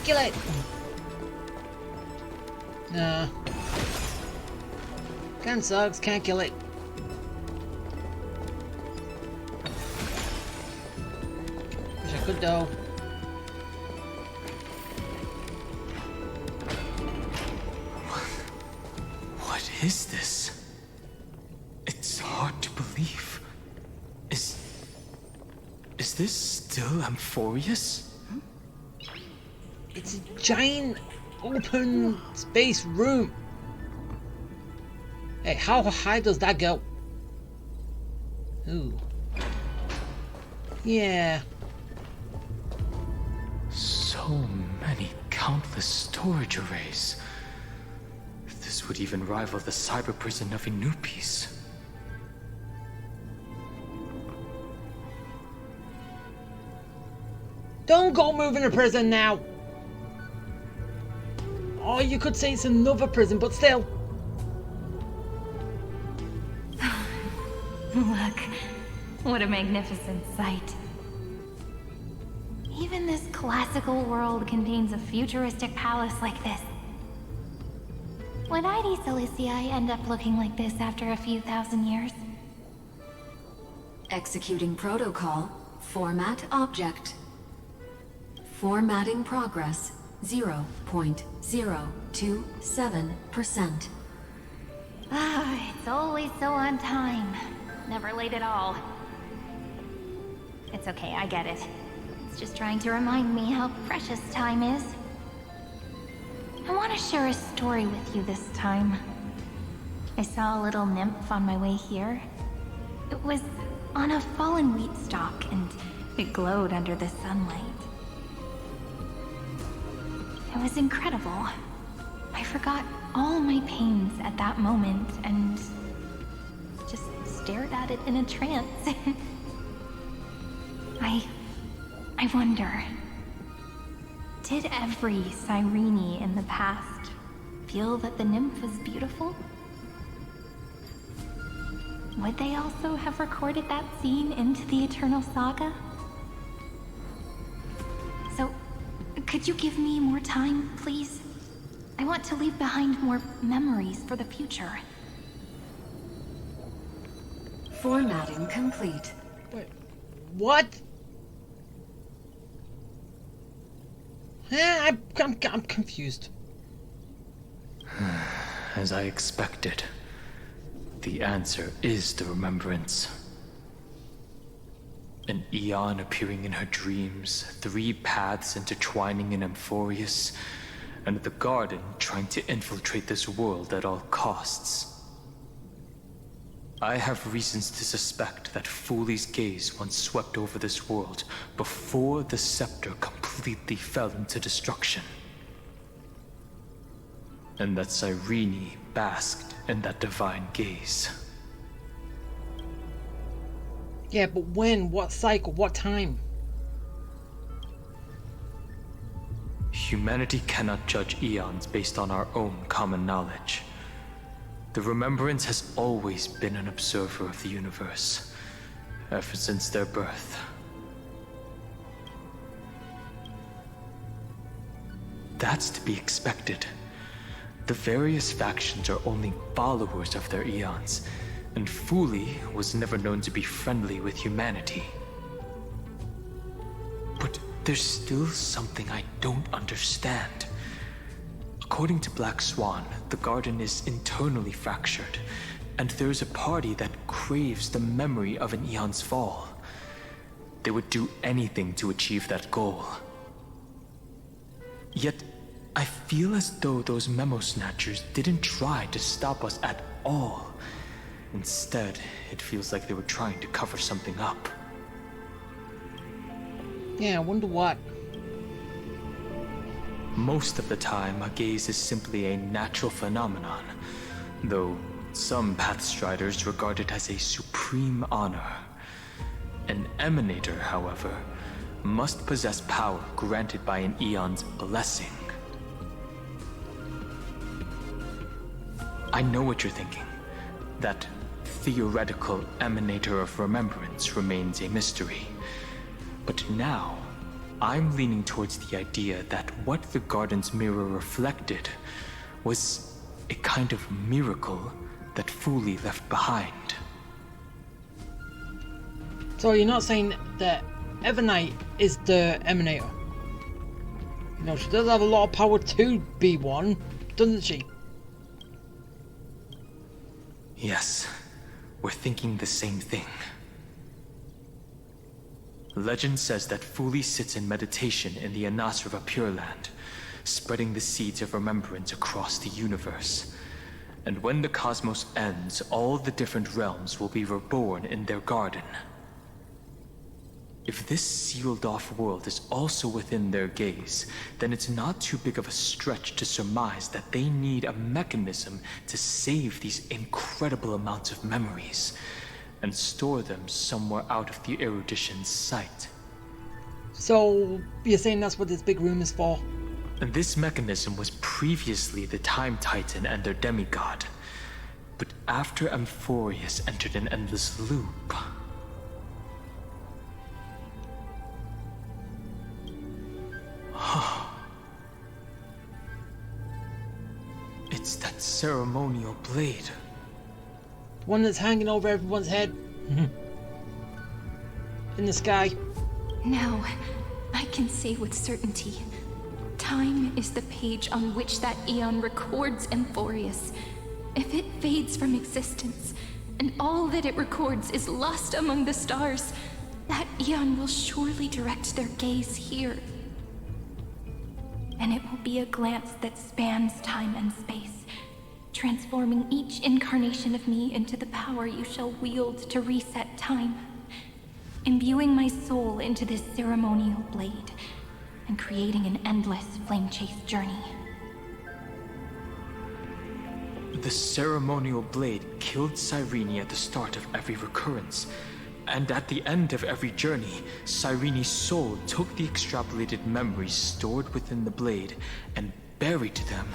Kill it! Nah. Kinda sucks, can't kill it. Wish I could though. What is this? It's hard to believe. Is this still Amphorius? It's a giant open space room. Hey, how high does that go? Ooh. Yeah. So many countless storage arrays. This would even rival the cyber prison of Inupis. Don't go moving to prison now. Oh, you could say it's another prison, but still. Look, what a magnificent sight. Even this classical world contains a futuristic palace like this. Would ID Silicii end up looking like this after a few thousand years? Executing protocol. Format object. Formatting progress 0.027%. Ah, it's always so on time. Never late at all. It's okay, I get it. It's just trying to remind me how precious time is. I want to share a story with you this time. I saw a little nymph on my way here. It was on a fallen wheat stalk, and it glowed under the sunlight. It was incredible. I forgot all my pains at that moment and just stared at it in a trance. I wonder, did every Cyrene in the past feel that the nymph was beautiful? Would they also have recorded that scene into the Eternal Saga? So, could you give me more time, please? I want to leave behind more memories for the future. Formatting complete. Wait, what? I'm confused. As I expected, the answer is the remembrance. An Eon appearing in her dreams, 3 paths intertwining in Amphorius, and the Garden trying to infiltrate this world at all costs. I have reasons to suspect that Fuli's gaze once swept over this world before the scepter completely fell into destruction. and that Cyrene basked in that divine gaze. Yeah, but when? What cycle? What time? Humanity cannot judge eons based on our own common knowledge. The Remembrance has always been an observer of the universe, ever since their birth. That's to be expected. The various factions are only followers of their eons, and Fuli was never known to be friendly with humanity. But there's still something I don't understand. According to Black Swan, the garden is internally fractured, and there's a party that craves the memory of an eon's fall. They would do anything to achieve that goal. Yet, I feel as though those memo snatchers didn't try to stop us at all. Instead, it feels like they were trying to cover something up. Yeah, I wonder what. Most of the time, a gaze is simply a natural phenomenon, though some Pathstriders regard it as a supreme honor. An Emanator, however, must possess power granted by an eon's blessing. I know what you're thinking. That theoretical Emanator of Remembrance remains a mystery. But now, I'm leaning towards the idea that what the garden's mirror reflected was a kind of miracle that Fuli left behind. So you're not saying that Evernight is the Emanator? You know, she does have a lot of power to be one, doesn't she? Yes, we're thinking the same thing. Legend says that Fuli sits in meditation in the Anasrava Pure Land, spreading the seeds of remembrance across the universe. And when the cosmos ends, all the different realms will be reborn in their garden. If this sealed-off world is also within their gaze, then it's not too big of a stretch to surmise that they need a mechanism to save these incredible amounts of memories and store them somewhere out of the erudition's sight. So you're saying that's what this big room is for? And this mechanism was previously the Time Titan and their demigod. But after Amphorius entered an endless loop... It's that ceremonial blade. The one that's hanging over everyone's head? In the sky? Now, I can say with certainty. Time is the page on which that eon records Amphorius. If it fades from existence, and all that it records is lost among the stars, that eon will surely direct their gaze here. And it will be a glance that spans time and space, transforming each incarnation of me into the power you shall wield to reset time, imbuing my soul into this ceremonial blade, and creating an endless flame-chase journey. The ceremonial blade killed Cyrene at the start of every recurrence, and at the end of every journey, Cyrene's soul took the extrapolated memories stored within the blade and buried them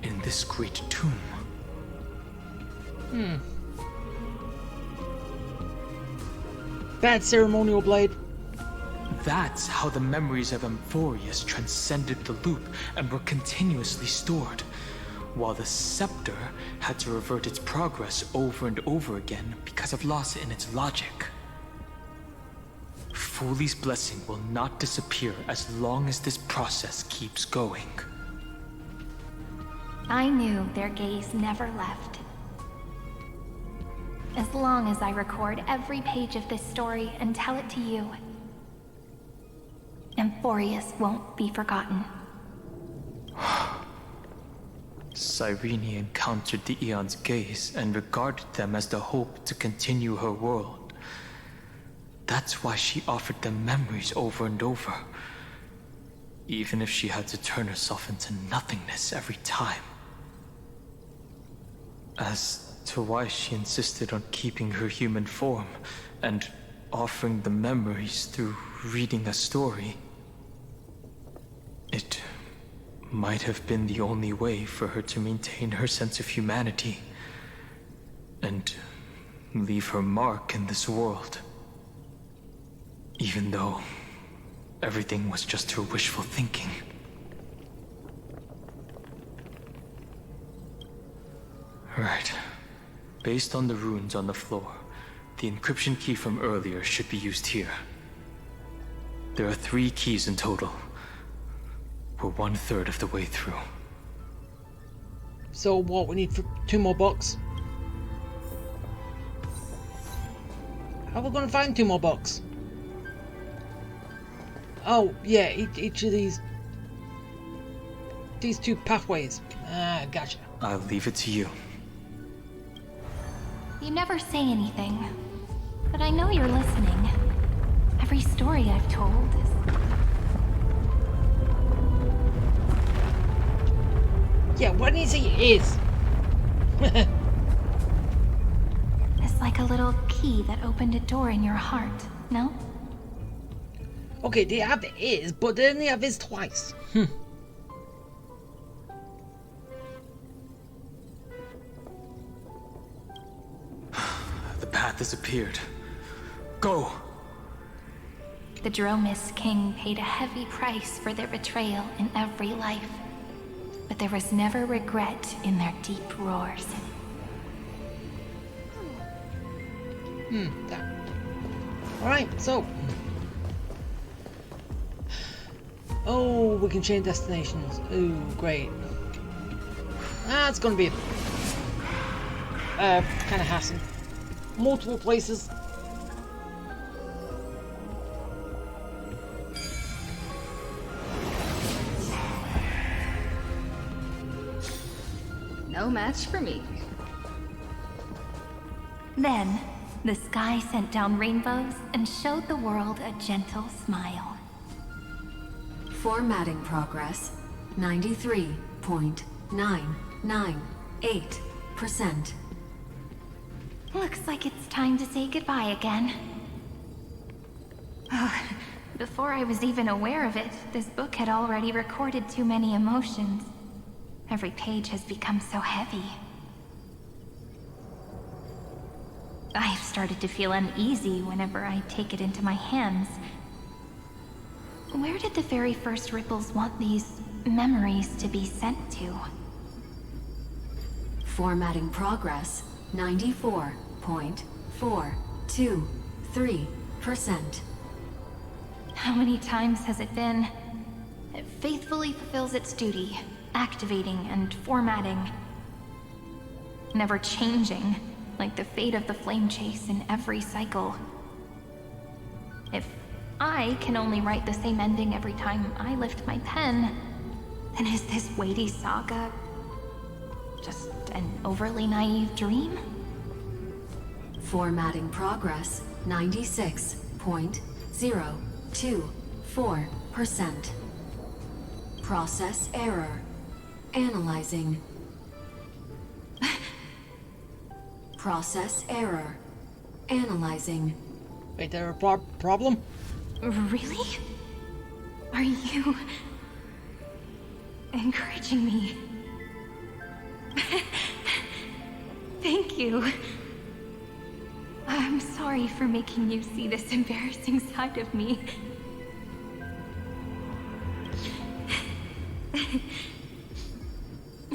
in this great tomb. Bad ceremonial blade. That's how the memories of Amphorius transcended the loop and were continuously stored, while the scepter had to revert its progress over and over again because of loss in its logic. Fuli's blessing will not disappear as long as this process keeps going. I knew their gaze never left. As long as I record every page of this story and tell it to you, Amphorius won't be forgotten. Cyrene encountered the Eon's gaze and regarded them as the hope to continue her world. That's why she offered them memories over and over, even if she had to turn herself into nothingness every time. As to why she insisted on keeping her human form and offering the memories through reading a story, it might have been the only way for her to maintain her sense of humanity and leave her mark in this world. Even though everything was just her wishful thinking. Right. Based on the runes on the floor, the encryption key from earlier should be used here. There are 3 keys in total. We're 1/3 of the way through. So what, we need 2 more books? How are we going to find 2 more books? Oh, yeah, each of these 2 pathways. Ah, gotcha. I'll leave it to you. You never say anything, but I know you're listening. Every story I've told is... Yeah, why didn't you say is? It's like a little key that opened a door in your heart, no? Okay, they have is, but they only have is twice. The path has appeared. Go! The Dromis King paid a heavy price for their betrayal in every life, but there was never regret in their deep roars. Alright, so... Oh, we can change destinations. Ooh, great. It's gonna be kind of hassle. Multiple places. No match for me. Then, the sky sent down rainbows and showed the world a gentle smile. Formatting progress 93.998%. Looks like it's time to say goodbye again. Before I was even aware of it, this book had already recorded too many emotions. Every page has become so heavy. I've started to feel uneasy whenever I take it into my hands. Where did the very first ripples want these memories to be sent to? Formatting progress 94.423%. How many times has it been? It faithfully fulfills its duty, activating and formatting. Never changing, like the fate of the flame chase in every cycle. If I can only write the same ending every time I lift my pen, then is this weighty saga just an overly naive dream? Formatting progress 96.024%. Process error. Analyzing. Process error. Analyzing. Wait, there a problem? Really? Are you encouraging me? Thank you. I'm sorry for making you see this embarrassing side of me.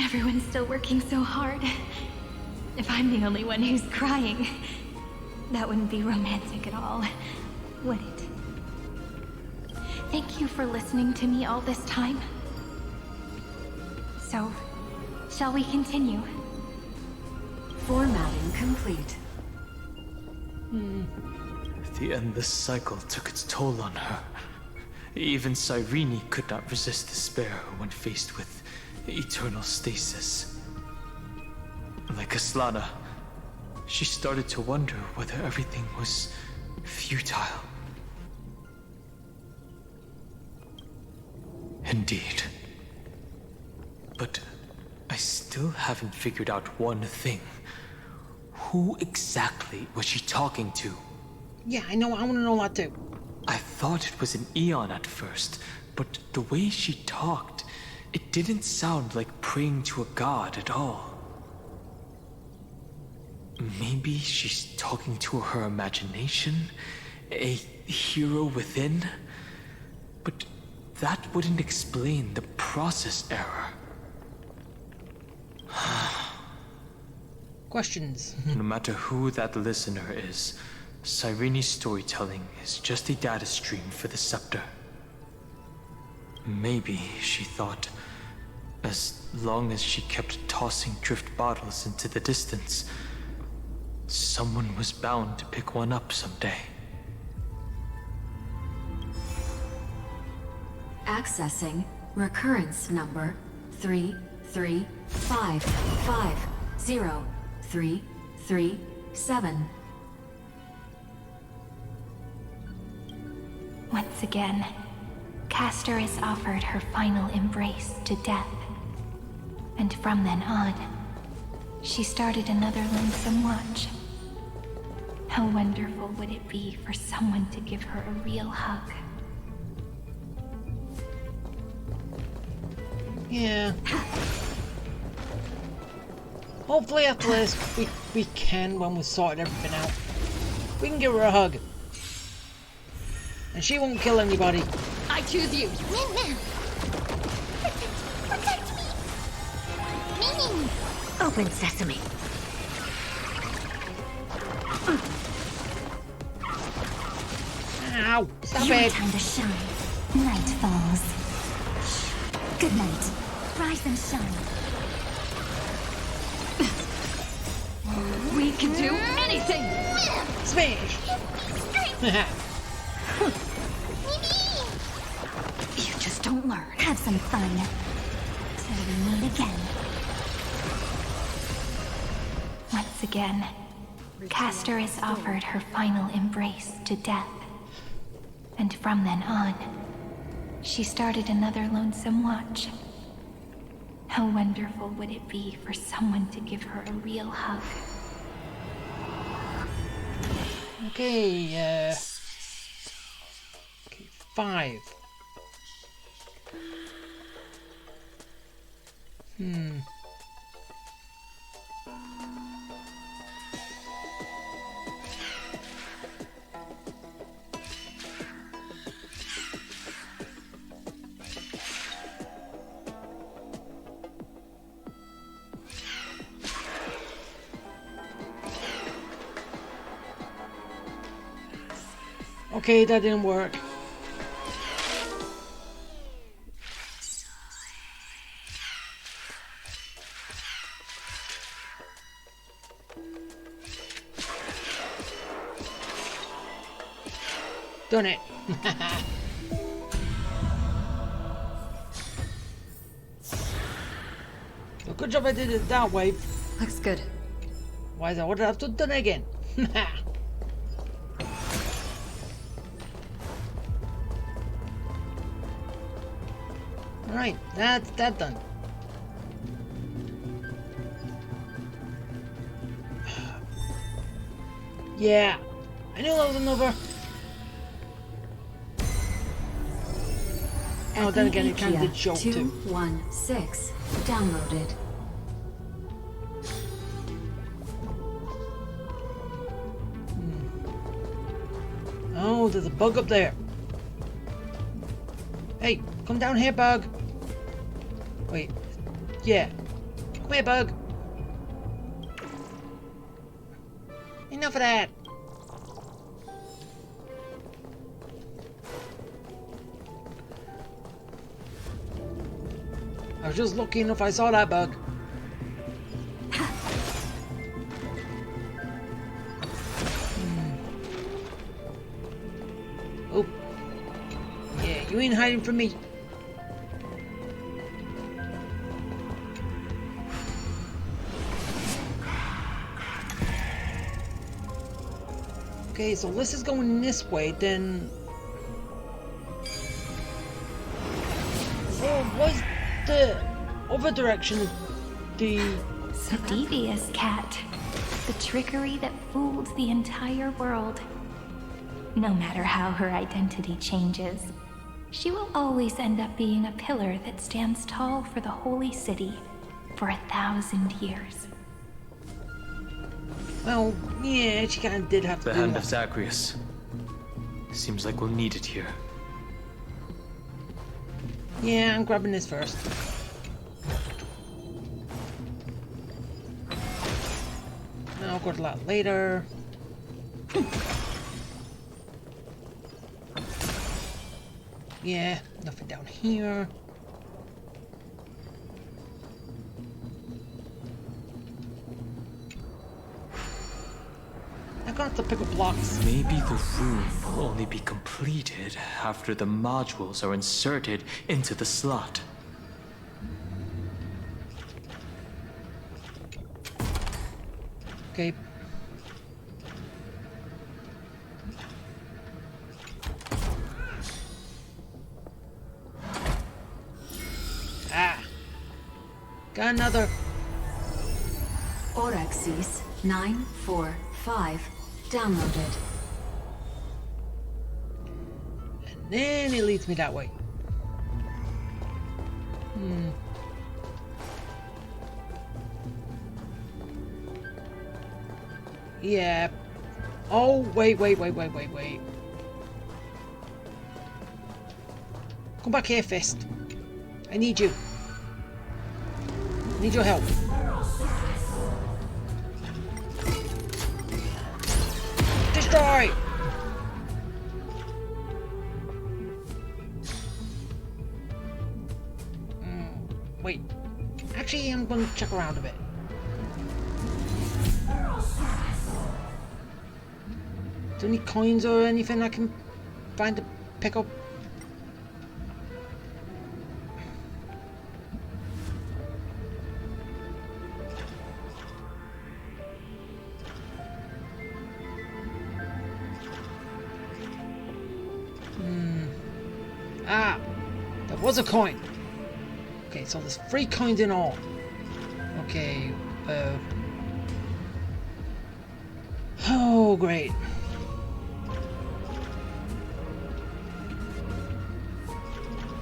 Everyone's still working so hard. If I'm the only one who's crying, that wouldn't be romantic at all, would it? Thank you for listening to me all this time. So, shall we continue? Formatting complete. The endless cycle took its toll on her. Even Cyrene could not resist despair when faced with eternal stasis. Like Aslana, she started to wonder whether everything was futile. Indeed. But I still haven't figured out one thing. Who exactly was she talking to? Yeah, I know. I want to know that too. I thought it was an Eon at first, but the way she talked, it didn't sound like praying to a god at all. Maybe she's talking to her imagination? A hero within? But that wouldn't explain the process error. Questions. No matter who that listener is, Cyrene's storytelling is just a data stream for the scepter. Maybe, she thought, as long as she kept tossing drift bottles into the distance, someone was bound to pick one up someday. Accessing recurrence number 335503337. Once again, Castor is offered her final embrace to death. And from then on, she started another lonesome watch. How wonderful would it be for someone to give her a real hug? Yeah. Hopefully after this, we can, when we've sorted everything out, we can give her a hug. And she won't kill anybody. I choose you. Open sesame. Ow! Stop Your it! time to shine. Night falls. Good night. Rise and shine. We can do anything. Smash! You just don't learn. Have some fun. Till we meet again. Once again, Castor is offered her final embrace to death. And from then on, she started another lonesome watch. How wonderful would it be for someone to give her a real hug? Okay, 5. Okay, that didn't work. Done it. Well, good job I did it that way. Looks good. Why I would have to done it again. Alright, that's that done. Yeah, I knew that was another. Oh, then again, it kind of did joke too. 216 downloaded. Oh, there's a bug up there. Hey, come down here, bug. Wait. Yeah. Come here, bug. Enough of that. I was just looking if I saw that bug. Oh. Yeah, you ain't hiding from me. Okay, so this is going this way, then... Oh, was the other direction The So devious, Cat. The trickery that fooled the entire world. No matter how her identity changes, she will always end up being a pillar that stands tall for the holy city for 1,000 years. well, yeah, she kind of did have to The do hand that. of Zagreus. Seems like we'll need it here. Yeah, I'm grabbing this first. I'll go to that later. Yeah, nothing down here. I'm gonna have to pick up blocks. Maybe the room will only be completed after the modules are inserted into the slot. Okay. Ah. Got another. Oraxis 945 downloaded. And then it leads me that way. Yeah. Oh, wait. Come back here, Fist. I need you. I need your help. Destroy! Wait. Actually, I'm going to check around a bit. Is there any coins or anything I can find to pick up? Ah, there was a coin. Okay, so there's 3 coins in all. Okay, oh, great.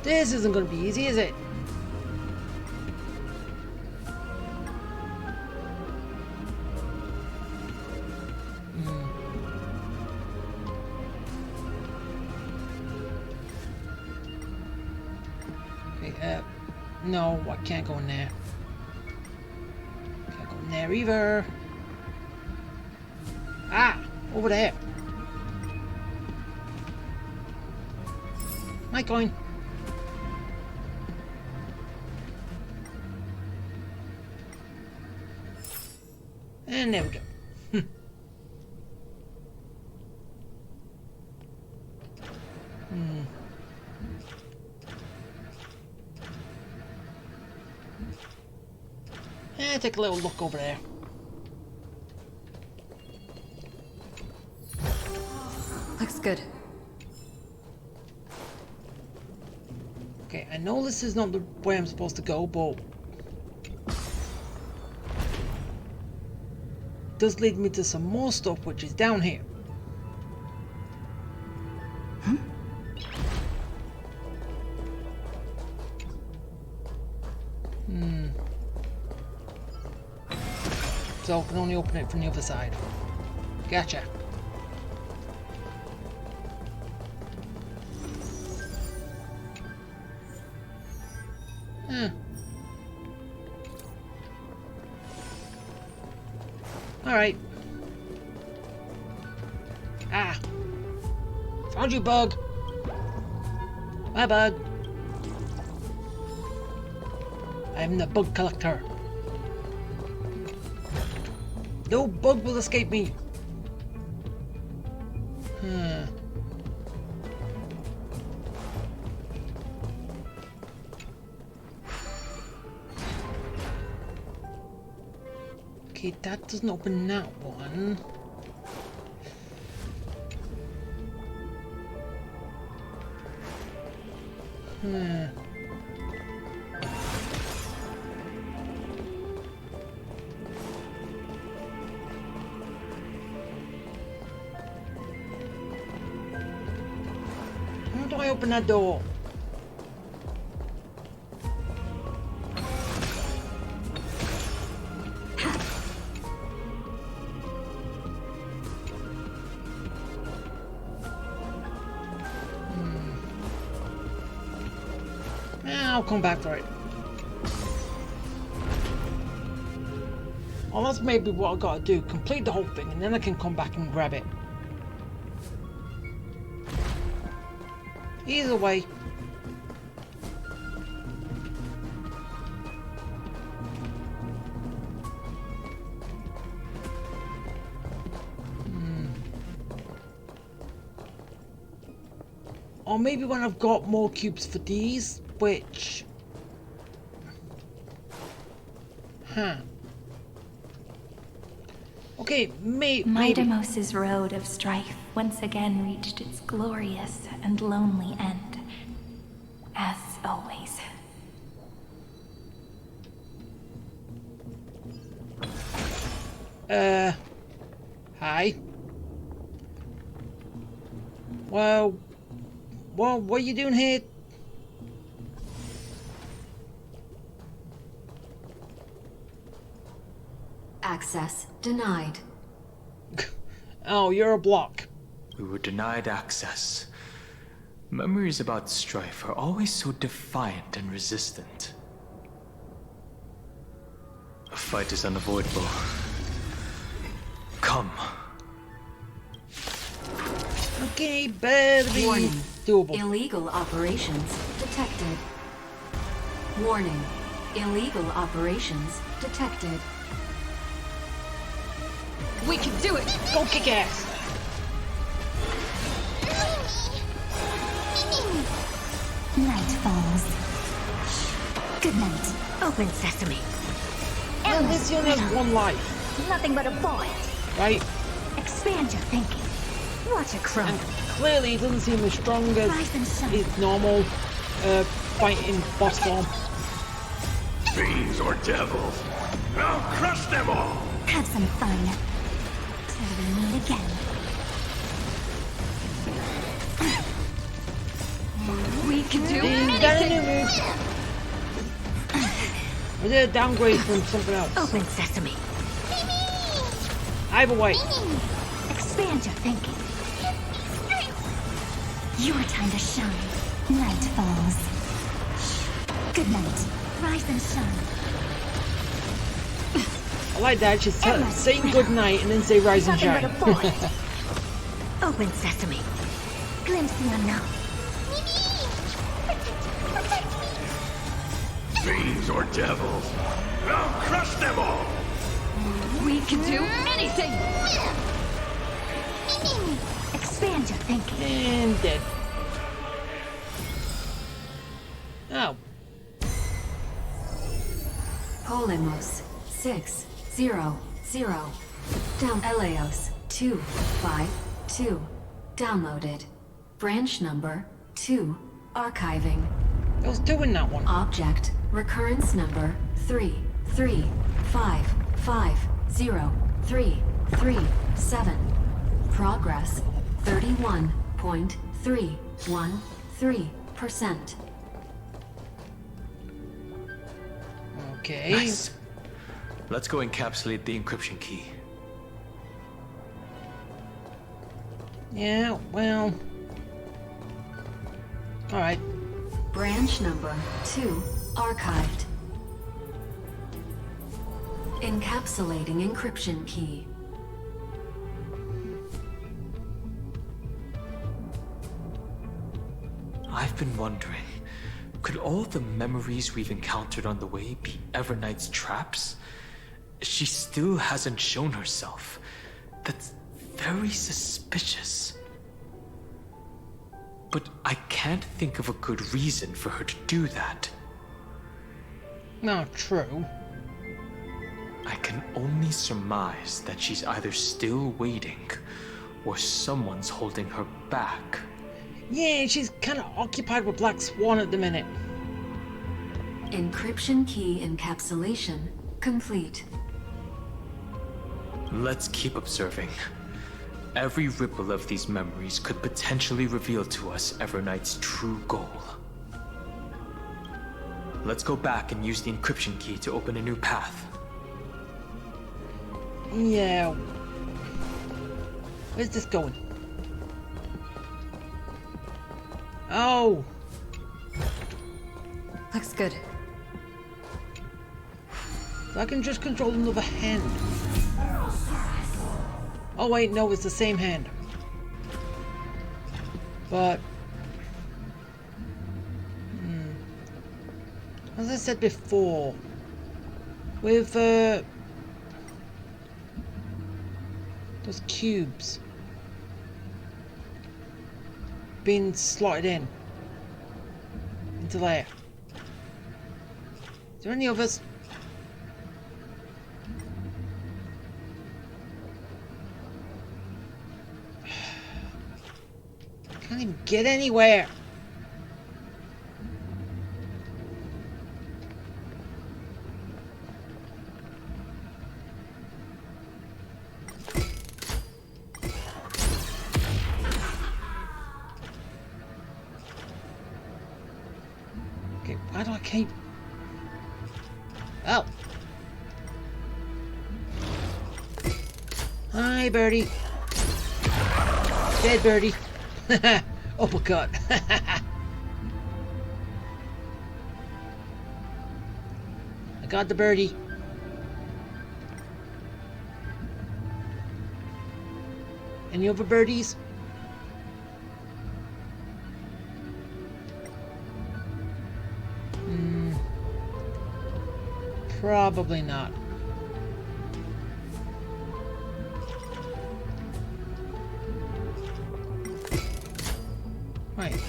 This isn't going to be easy, is it? Okay, no, I can't go in there. Can't go in there either. Ah, over there. My coin. And there we go. Take a little look over there. Looks good. Okay, I know this is not the way I'm supposed to go, but it does lead me to some more stuff which is down here. So I can only open it from the other side. Gotcha. Alright. Ah. Found you, bug. Bye, bug. I'm the bug collector. No bug will escape me. Okay, that doesn't open that one. do I open that door? I'll come back for it. Well, that's maybe what I gotta do. Complete the whole thing and then I can come back and grab it. Either way. Or maybe when I've got more cubes for these, which... Huh. Okay, maybe... Midamos's road of strife once again reached its glorious and lonely end. As always. Hi. Well, what are you doing here? Access denied. Oh, you're a block. We were denied access. Memories about strife are always so defiant and resistant. A fight is unavoidable. Come. Okay, better be Warning. doable. Illegal operations detected. Warning. Illegal operations detected. We can do it! Go kick ass! Night falls. Good night. Open sesame. Well, this unit has one life, Nothing but a bullet. right? Expand your thinking. Watch it crumble. And clearly he doesn't seem as strong as Rise and shine. his normal fighting boss form. Fiends or devils, I'll crush them all! Have some fun. Till we meet again. We can do He's got a new move. Or did a downgrade from something else? Open sesame. Either way. Expand your thinking. Your time to shine. Night falls. Good night. Rise and shine. I like that. She's saying good night and then say rise and Nothing shine. but a bullet. Open sesame. Glimpse the unknown. Fiends or devils, I'll crush them all! We can do anything! Expand your thinking. And dead. Oh. Polemos 600. Down Eleos 252. Downloaded. Branch number 2. Archiving. I was doing that one. Object recurrence number 335503337. Progress 31.313%. Okay. Nice. Let's go encapsulate the encryption key. Yeah, well. Alright. Branch number 2 archived. Encapsulating encryption key. I've been wondering, could all the memories we've encountered on the way be Everknight's traps? She still hasn't shown herself. That's very suspicious. But I can't think of a good reason for her to do that. Not true. I can only surmise that she's either still waiting, or someone's holding her back. Yeah, she's kind of occupied with Black Swan at the minute. Encryption key encapsulation complete. Let's keep observing. every ripple of these memories could potentially reveal to us Everknight's true goal. Let's go back and use the encryption key to open a new path. Yeah. Where's this going? Oh! Looks good. So I can just control another hand. Oh wait, no, it's the same hand. But... as I said before, with those cubes being slotted into there. Is there any others? Can't even get anywhere. Why do I keep... Oh. Hi, birdie. Dead birdie. Uppercut. I got the birdie. Any other birdies? Probably not. Right.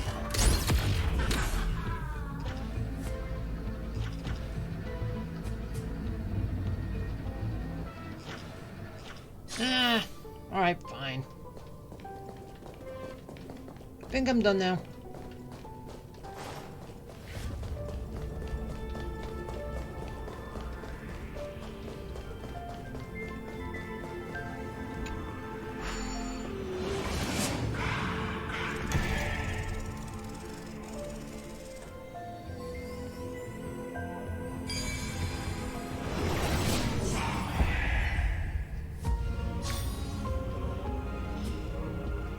Alright, fine. I think I'm done now.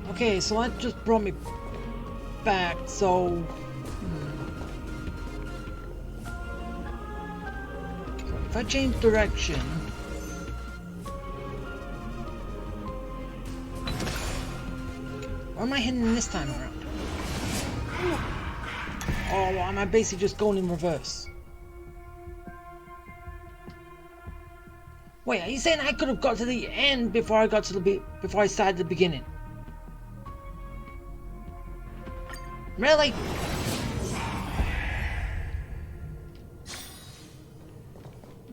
Okay, so that just brought me back, so... So if I change direction... Where am I heading this time around? Oh, am I basically just going in reverse? Wait, are you saying I could have got to the end before I got to before I started the beginning? Really?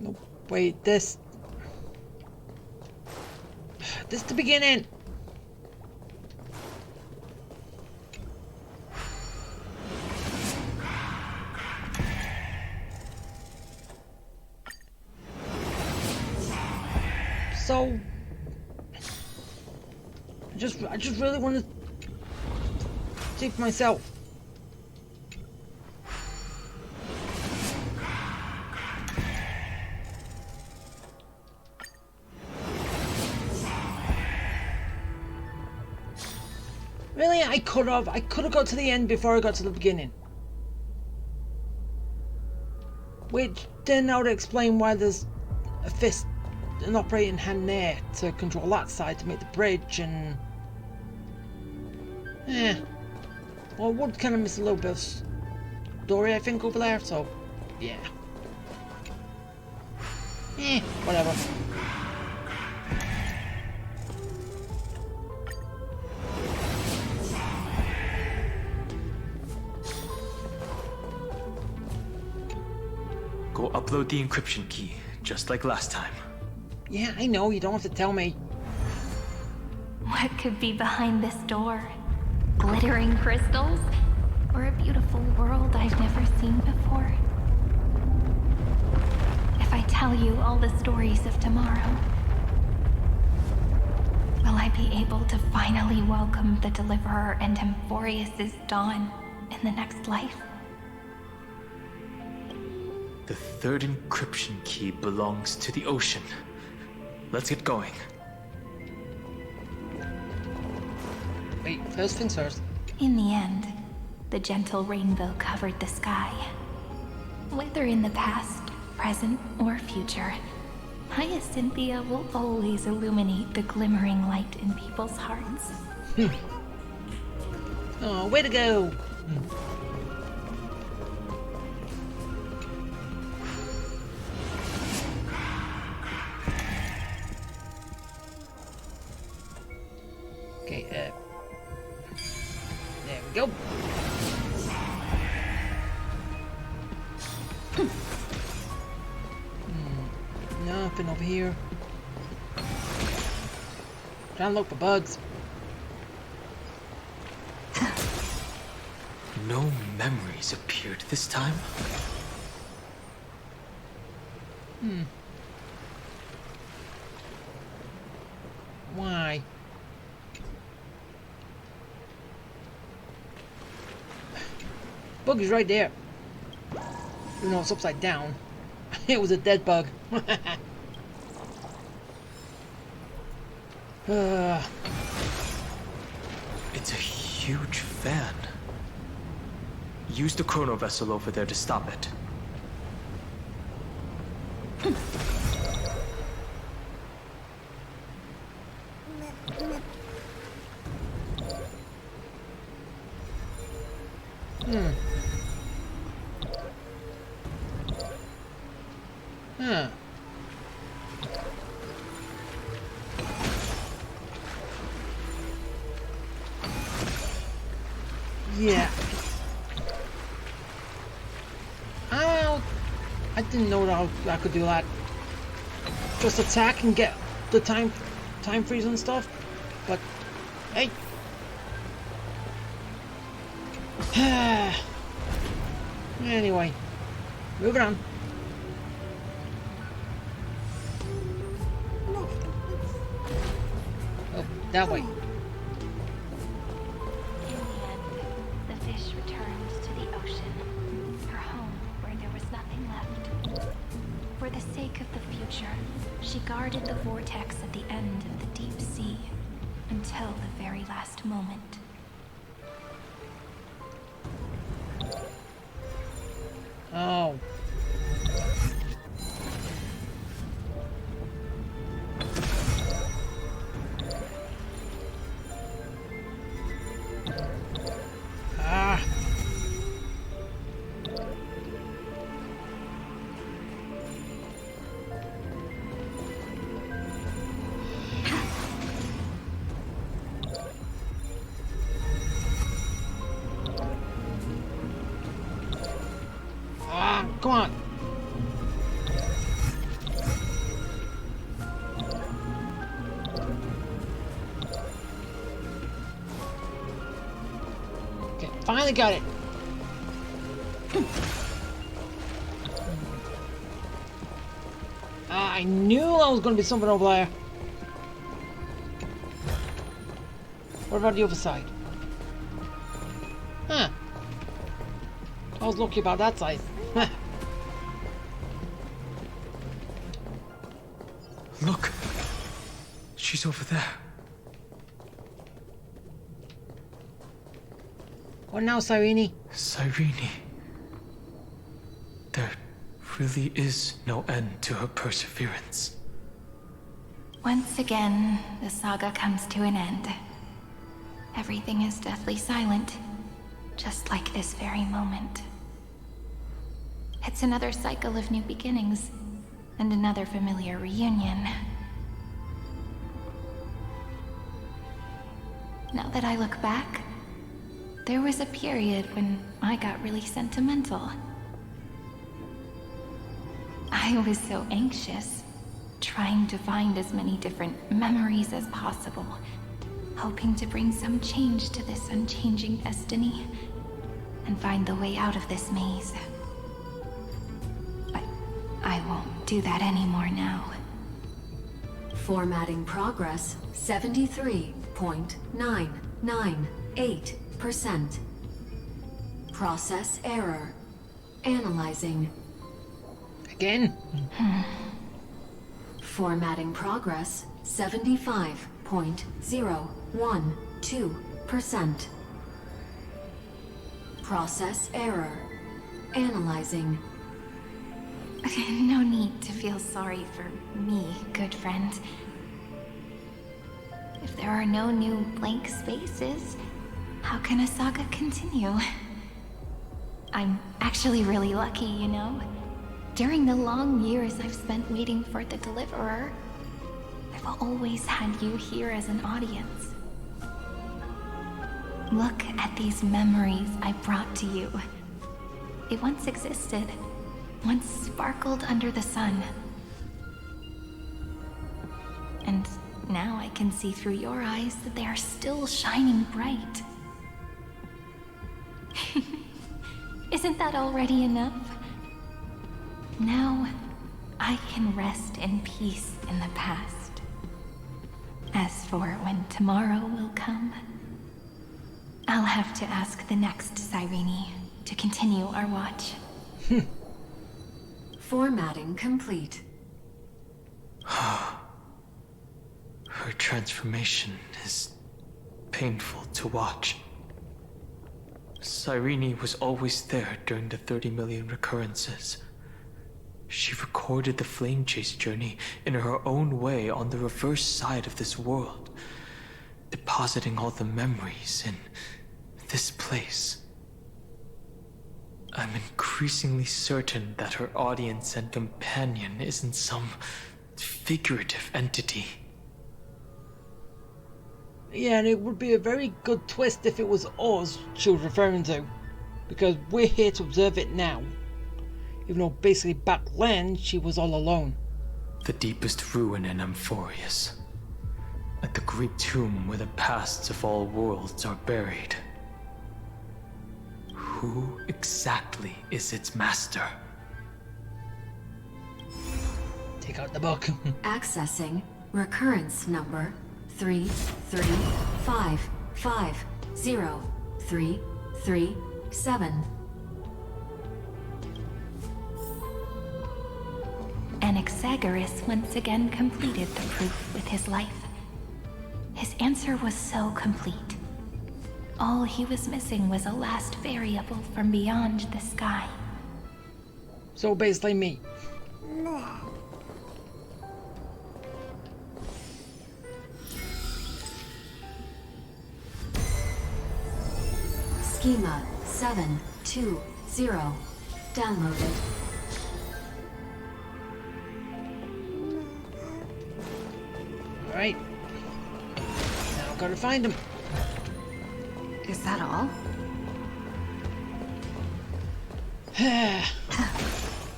No, wait, this is the beginning. So I just really want to see for myself. Really, I could have got to the end before I got to the beginning. Which then I would explain why there's a fist, an operating hand there to control that side to make the bridge and... Well, I would kind of miss a little bit of story, I think, over there, so... Yeah. Whatever. Go upload the encryption key, just like last time. Yeah, I know, you don't have to tell me. What could be behind this door? Glittering crystals? Or a beautiful world I've never seen before? If I tell you all the stories of tomorrow, Will I be able to finally welcome the Deliverer and Emphorius' dawn in the next life? The third encryption key belongs to the ocean. Let's get going. Wait, first things first. In the end, the gentle rainbow covered the sky. Whether in the past, present, or future, Hyacinthia will always illuminate the glimmering light in people's hearts. Oh, way to go! Okay, there we go. Nothing over here. Trying to look for bugs. No memories appeared this time. Why? Bug is right there. Even though it's upside down. It was a dead bug. It's a huge fan. Use the chrono vessel over there to stop it. Huh. Yeah. Oh, I didn't know that I could do that. Just attack and get the time freeze and stuff. But hey. Anyway, moving on. Oh, that way. In the end, the fish returned to the ocean, her home where there was nothing left. For the sake of the future, she guarded the vortex at the end of the deep sea until the very last moment. Oh. Ah. Come on. Okay, finally got it. I knew there was going to be something over there. What about the other side? Huh. I was lucky about that side. Look! She's over there. What now, Cyrene? Cyrene. There really is no end to her perseverance. Once again, the saga comes to an end. Everything is deathly silent, just like this very moment. It's another cycle of new beginnings, and another familiar reunion. Now that I look back, there was a period when I got really sentimental. I was so anxious, trying to find as many different memories as possible, hoping to bring some change to this unchanging destiny, and find the way out of this maze. But I won't do that anymore now. Formatting progress 73.998%. Process error. Analyzing. Again? Formatting progress 75.012%. Process error. Analyzing. No need to feel sorry for me, good friend. If there are no new blank spaces, how can a saga continue? I'm actually really lucky, you know? During the long years I've spent waiting for the Deliverer, I've always had you here as an audience. Look at these memories I brought to you. It once existed, once sparkled under the sun. And now I can see through your eyes that they are still shining bright. Isn't that already enough? Now, I can rest in peace in the past. As for when tomorrow will come, I'll have to ask the next Cyrene to continue our watch. Formatting complete. Her transformation is painful to watch. Cyrene was always there during the 30 million recurrences. She recorded the Flame Chase journey in her own way on the reverse side of this world, depositing all the memories in this place. I'm increasingly certain that her audience and companion isn't some figurative entity. Yeah, and it would be a very good twist if it was us she was referring to, because we're here to observe it now, even though basically back then she was all alone. The deepest ruin in Amphorius, at the great tomb where the pasts of all worlds are buried. Who exactly is its master? Take out the book. Accessing recurrence number 335503337. Anaxagoras once again completed the proof with his life. His answer was so complete. All he was missing was a last variable from beyond the sky. So basically me. Schema 720 downloaded. Alright. Now I've got to find him. Is that all?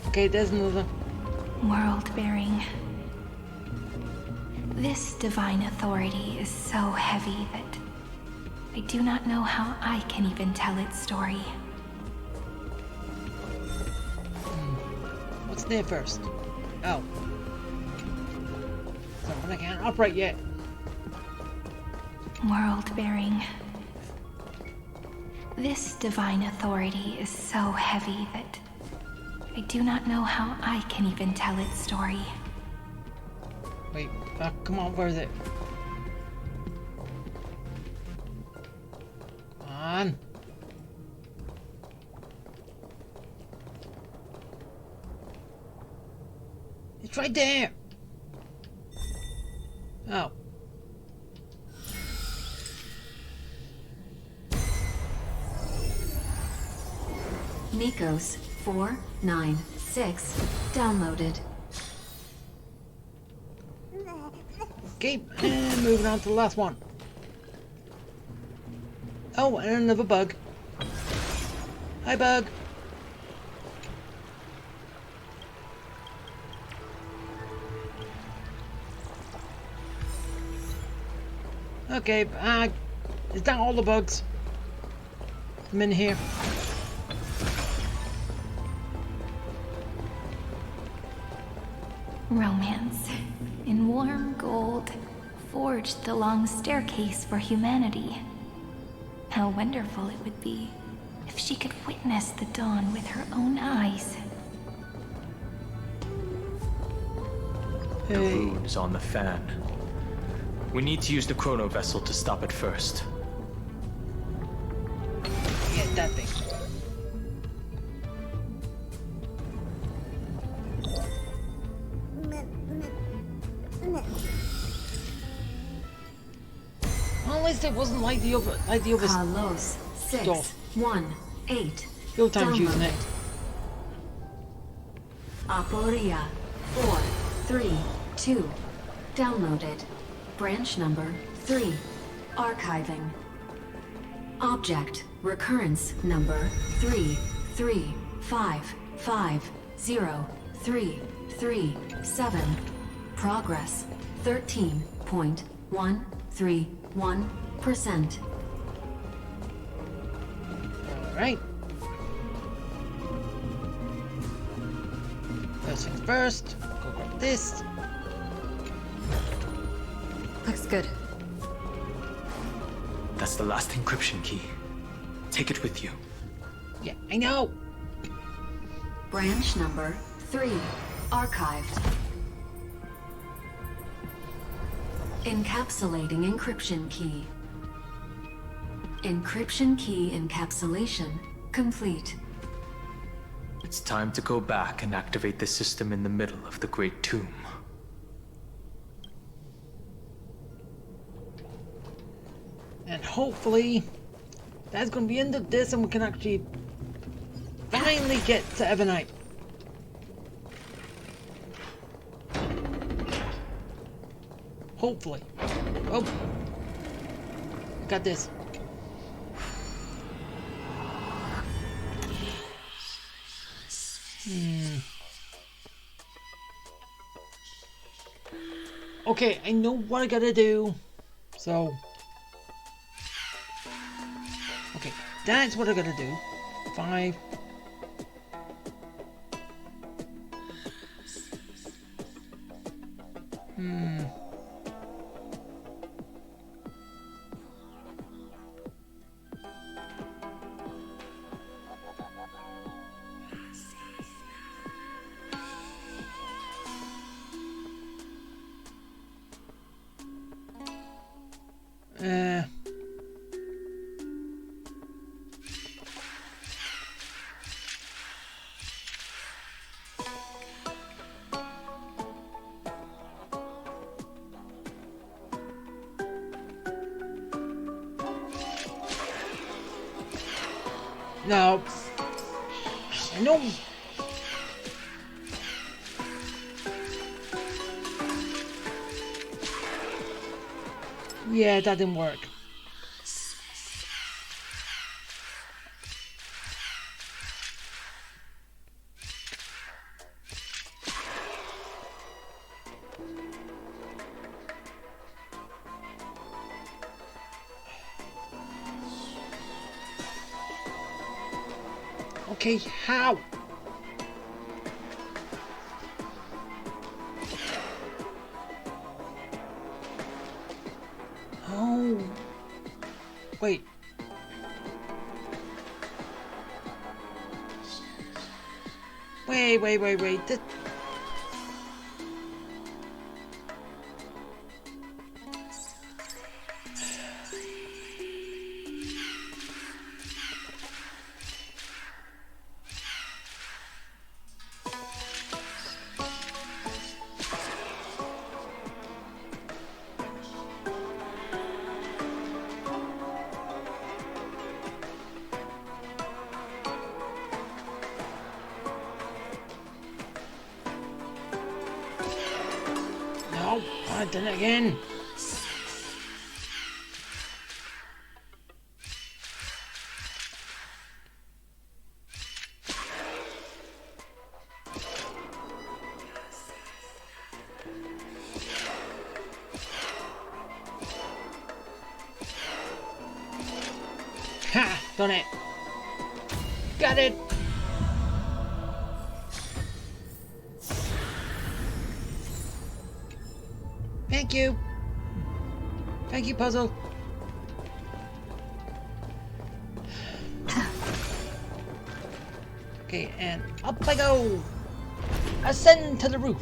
Okay, there's another. World-bearing. This divine authority is so heavy that I do not know how I can even tell its story. What's there first? Oh. Something I can't operate yet. World-bearing. This divine authority is so heavy that I do not know how I can even tell its story. Wait, come on, where is it? Come on. It's right there. Oh. Nikos 496 downloaded. Okay, and moving on to the last one. Oh, and another bug. Hi, bug. Okay, is that all the bugs? I'm in here. Romance in in warm gold, forged the long staircase for humanity. How wonderful it would be if she could witness the dawn with her own eyes. The rune is on the fan. We need to use the chrono vessel to stop it first. Yeah, that thing. Well, at least it wasn't like the other Carlos stuff. 618. Your time's using it. Aporia 432. Downloaded. Branch number 3. Archiving. Object recurrence number 335503337. Progress 13.131%. Alright. First things first, go grab this. Looks good. That's the last encryption key. Take it with you. Yeah, I know. Branch number 3. Archived. Encapsulating encryption key. Encryption key encapsulation complete. It's time to go back and activate the system in the middle of the Great Tomb. And hopefully that's going to be the end of this and we can actually finally get to Evernight. Hopefully. Oh. Got this. Okay, I know what I gotta do. So. Okay, that's what I gotta do. 5. No. I know. Yeah, that didn't work. Okay, how? Oh. Wait. Wait. No, I've done it again. Ha! Done it. Got it. Thank you. Thank you, puzzle. Okay, and up I go. Ascend to the roof.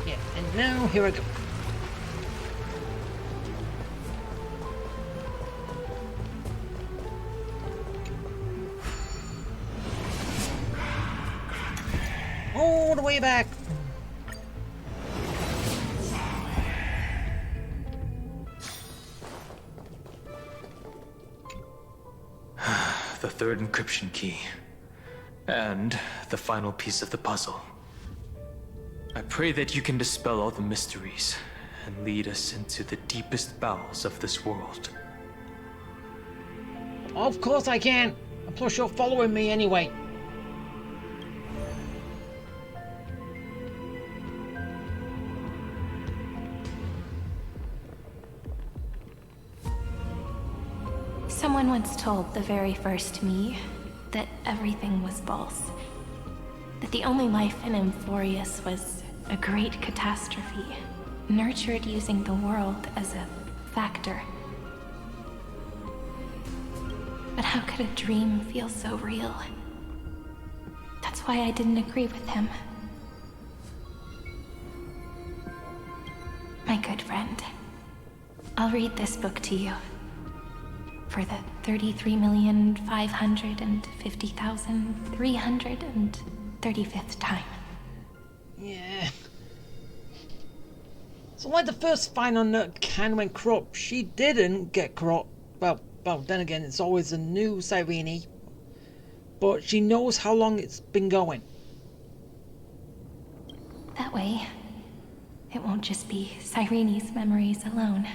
Yeah, and now here I go. All the way back. The third encryption key. And the final piece of the puzzle. I pray that you can dispel all the mysteries and lead us into the deepest bowels of this world. Of course I can. And plus you're following me anyway. Someone once told the very first me that everything was false. That the only life in Emphorius was a great catastrophe, nurtured using the world as a factor. But how could a dream feel so real? That's why I didn't agree with him. My good friend, I'll read this book to you. For the 33,550,335th time. Yeah. So like the first final nut can went corrupt, she didn't get corrupt. Well, then again, it's always a new Cyrene. But she knows how long it's been going. That way, it won't just be Cyrene's memories alone.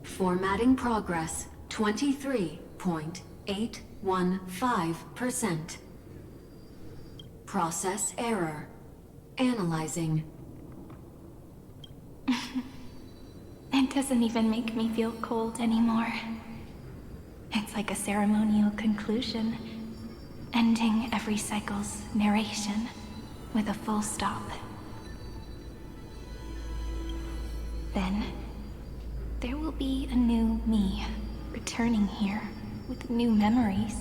Formatting progress 23.815%. Process error. Analyzing. It doesn't even make me feel cold anymore. It's like a ceremonial conclusion, ending every cycle's narration with a full stop. Then, there will be a new me, returning here with new memories.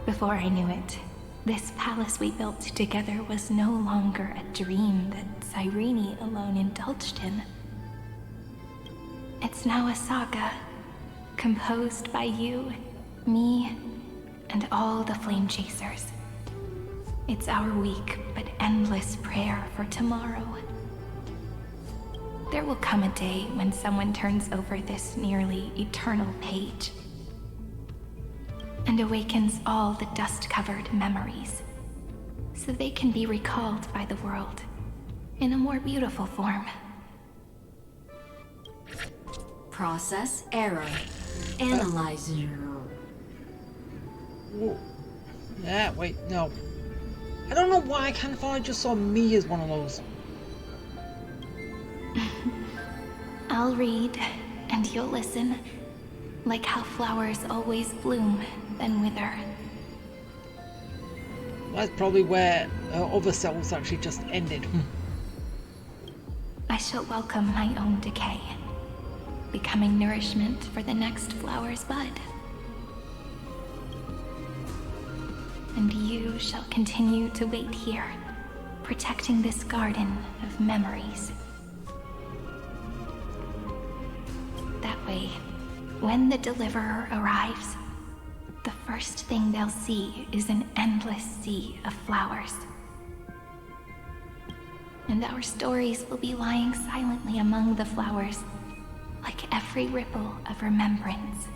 Before I knew it, this palace we built together was no longer a dream that Cyrene alone indulged in. It's now a saga, composed by you, me, and all the Flame Chasers. It's our weak but endless prayer for tomorrow. There will come a day when someone turns over this nearly eternal page and awakens all the dust-covered memories, so they can be recalled by the world in a more beautiful form. Process error. Analyzing. Yeah, wait, no. I don't know why I kind of thought I just saw me as one of those. I'll read, and you'll listen, like how flowers always bloom, then wither. That's probably where other cells actually just ended. I shall welcome my own decay, becoming nourishment for the next flower's bud. And you shall continue to wait here, protecting this garden of memories. That way, when the Deliverer arrives, the first thing they'll see is an endless sea of flowers. And our stories will be lying silently among the flowers, like every ripple of remembrance.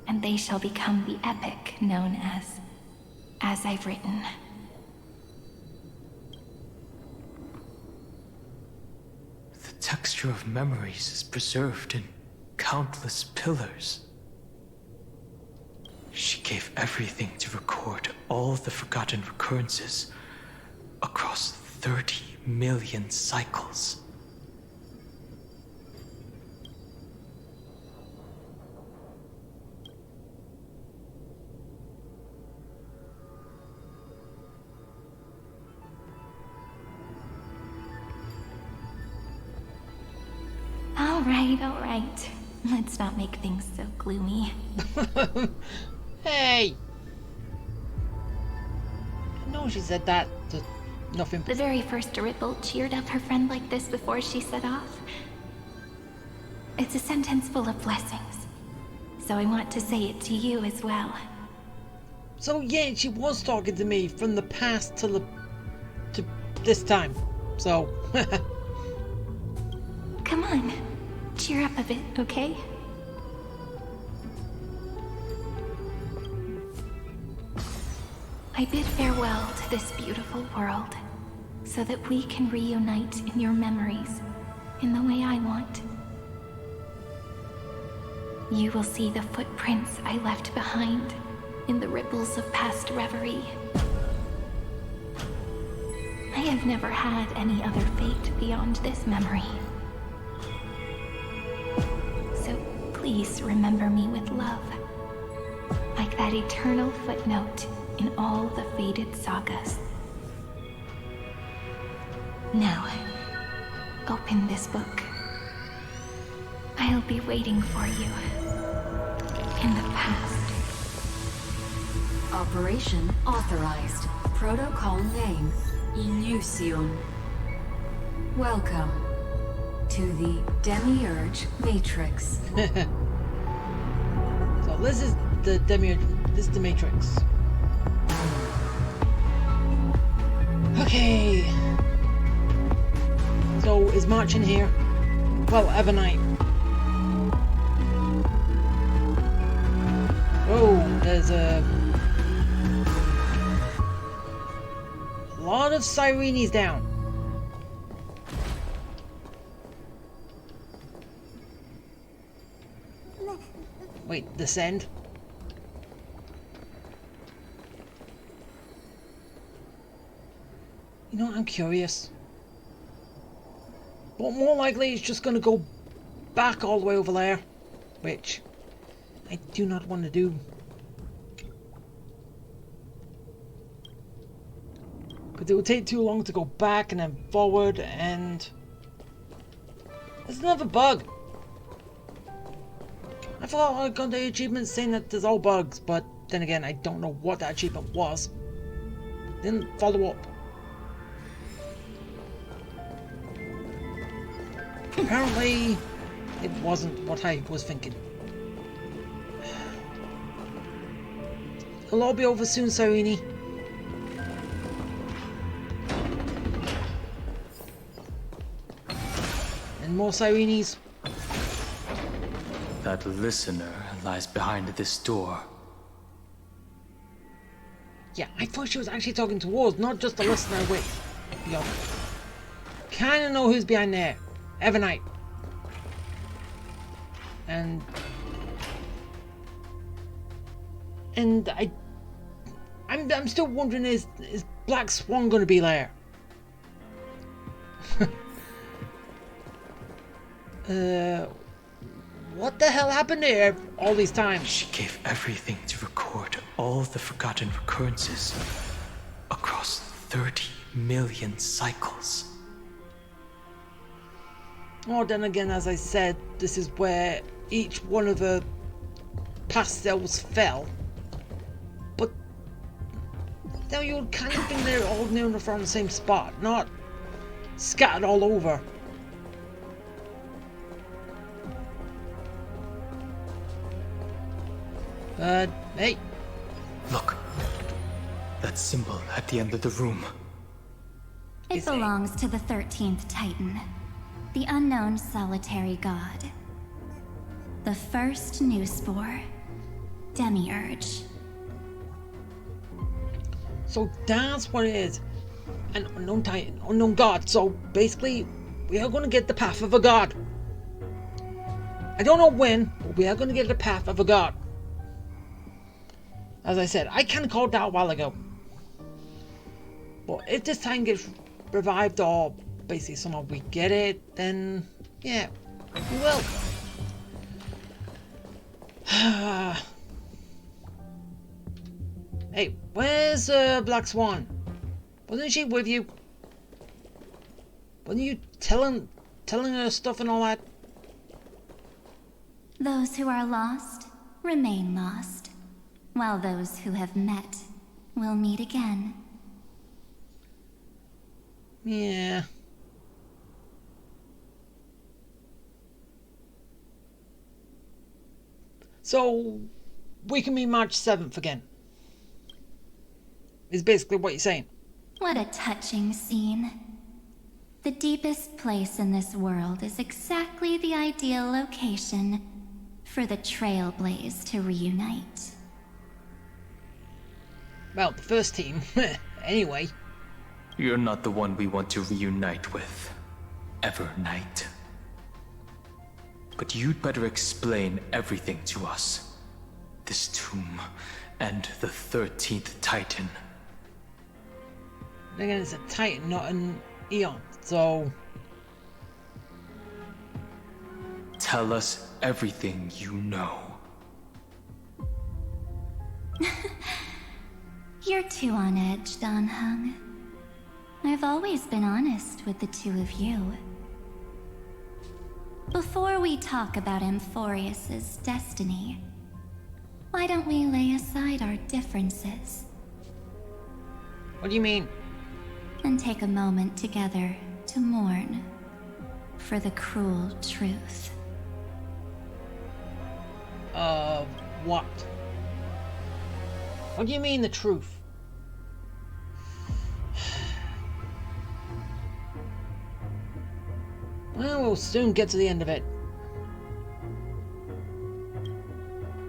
And they shall become the epic known as I've written. The texture of memories is preserved in countless pillars. She gave everything to record all the forgotten recurrences across 30 million cycles. Alright. Let's not make things so gloomy. Hey! No, she said that to nothing. The very first Ripple cheered up her friend like this before she set off. It's a sentence full of blessings, so I want to say it to you as well. So yeah, she was talking to me from the past to this time. So Come on, cheer up a bit, okay? I bid farewell to this beautiful world, so that we can reunite in your memories, in the way I want. You will see the footprints I left behind in the ripples of past reverie. I have never had any other fate beyond this memory. So please remember me with love, like that eternal footnote in all the faded sagas. Now, open this book. I'll be waiting for you in the past. Operation authorized. Protocol name, Illusion. Welcome to the Demiurge Matrix. so this is the Demiurge. This is the Matrix. Okay. So is March in here? Well, Evernight. Oh, there's a lot of Sirenes down. Wait, descend? You know, I'm curious. But more likely it's just gonna go back all the way over there. Which I do not want to do. Because it would take too long to go back and then forward, and there's another bug. I thought I got the achievement saying that there's all bugs, but then again, I don't know what that achievement was. Didn't follow up. Apparently, it wasn't what I was thinking. It'll all be over soon, Sirene. And more Sirenes. That listener lies behind this door. Yeah, I thought she was actually talking towards, not just a listener with. Yo. Kinda know who's behind there. Evernight. And I'm still wondering, is Black Swan gonna be there? What the hell happened here all these times? She gave everything to record all the forgotten recurrences across 30 million cycles. Oh, then again, as I said, this is where each one of the pastels fell. But now you would kind of think they're all near enough around the same spot, not scattered all over. But hey, look, that symbol at the end of the room. It belongs to the 13th Titan, the unknown solitary god. The first new spore, Demiurge. So that's what it is. An unknown titan, unknown god. So basically, we are going to get the path of a god. I don't know when, but we are going to get the path of a god. As I said, I kind of called that a while ago. But if this time gets revived or basically somehow we get it, then yeah, we will. Hey, where's Black Swan? Wasn't she with you? Wasn't you telling her stuff and all that? Those who are lost remain lost, while those who have met will meet again. Yeah. So, we can meet March 7th again. Is basically what you're saying. What a touching scene. The deepest place in this world is exactly the ideal location for the Trailblaze to reunite. Well, the first team. Anyway. You're not the one we want to reunite with, Evernight. But you'd better explain everything to us. This tomb, and the 13th Titan. Again, it's a Titan, not an Eon, so... Tell us everything you know. You're too on edge, Don Hung. I've always been honest with the two of you. Before we talk about Amphorius's destiny, why don't we lay aside our differences? What do you mean? And take a moment together to mourn for the cruel truth. What? What do you mean, the truth? Well, we'll soon get to the end of it.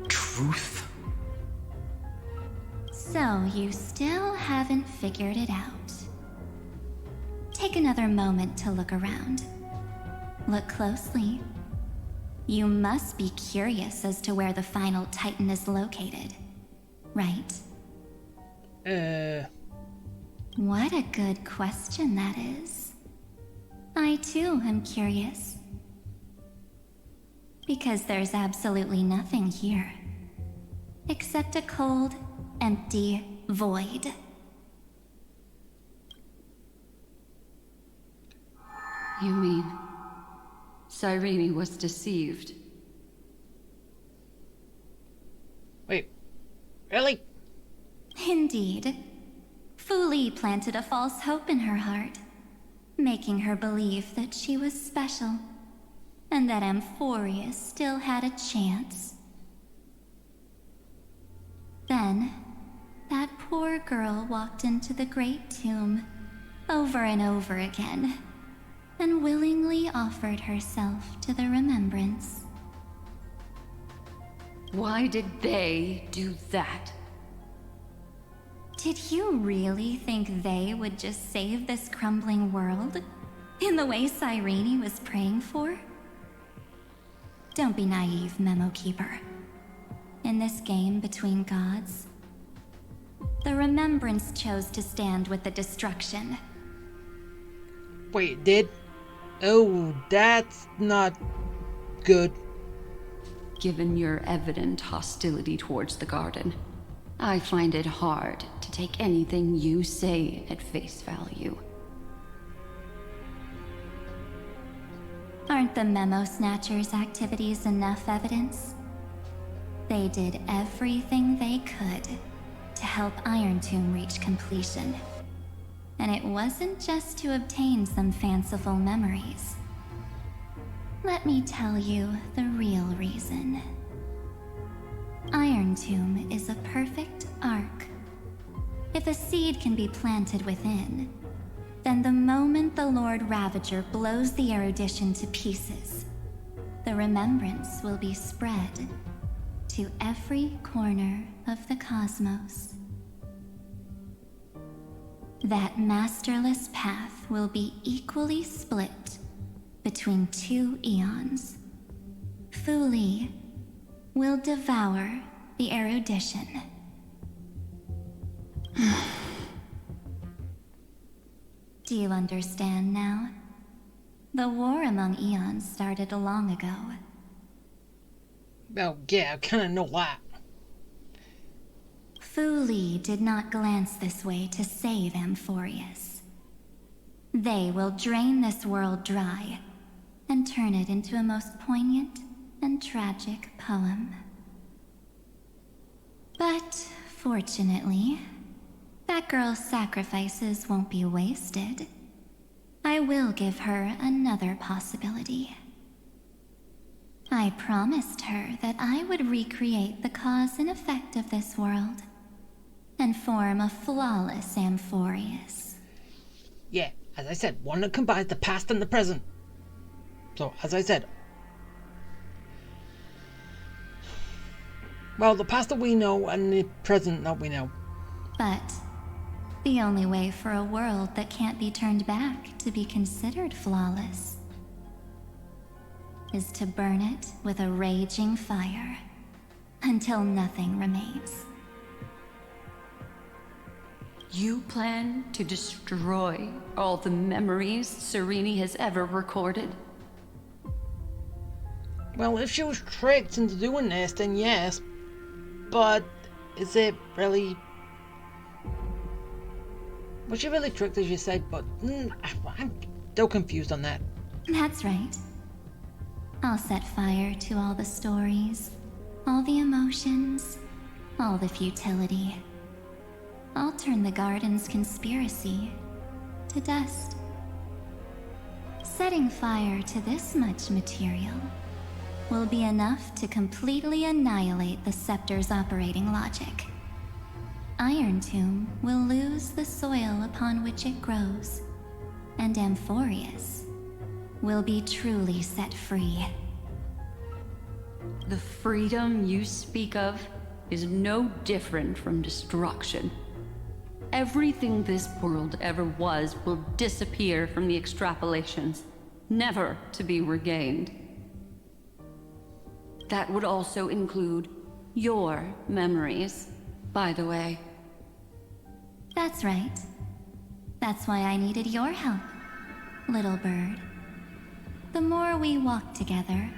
Truth? So, you still haven't figured it out. Take another moment to look around. Look closely. You must be curious as to where the final Titan is located, right? What a good question that is. I too am curious. Because there's absolutely nothing here. Except a cold, empty void. You mean Cyrene was deceived? Wait, really? Indeed. Fu Li planted a false hope in her heart, making her believe that she was special, and that Amphorius still had a chance. Then, that poor girl walked into the Great Tomb, over and over again, and willingly offered herself to the remembrance. Why did they do that? Did you really think they would just save this crumbling world? In the way Cyrene was praying for? Don't be naive, Memo Keeper. In this game between gods, the Remembrance chose to stand with the destruction. Wait, it did? Oh, that's not good. Given your evident hostility towards the garden, I find it hard to take anything you say at face value. Aren't the Memo Snatchers' activities enough evidence? They did everything they could to help Iron Tomb reach completion. And it wasn't just to obtain some fanciful memories. Let me tell you the real reason. Iron Tomb is a perfect arc. If a seed can be planted within, then the moment the Lord Ravager blows the erudition to pieces, the remembrance will be spread to every corner of the cosmos. That masterless path will be equally split between two eons. Fu Li will devour the erudition. Do you understand now? The war among eons started long ago. Oh, yeah, I kinda know that. Fu Li did not glance this way to save Amphorius. They will drain this world dry and turn it into a most poignant and tragic poem. But, fortunately, that girl's sacrifices won't be wasted. I will give her another possibility. I promised her that I would recreate the cause and effect of this world and form a flawless Amphorius. Yeah, as I said, one that combines the past and the present. So, as I said, well, the past that we know and the present that we know. But the only way for a world that can't be turned back to be considered flawless is to burn it with a raging fire until nothing remains. You plan to destroy all the memories Serene has ever recorded? Well, if she was tricked into doing this, then yes. But is it really... Was she really tricked, as you said? But I'm still confused on that. That's right. I'll set fire to all the stories, all the emotions, all the futility. I'll turn the garden's conspiracy to dust. Setting fire to this much material will be enough to completely annihilate the scepter's operating logic. Iron Tomb will lose the soil upon which it grows, and Amphorius will be truly set free. The freedom you speak of is no different from destruction. Everything this world ever was will disappear from the extrapolations, never to be regained. That would also include your memories, by the way. That's right. That's why I needed your help, little bird. The more we walked together,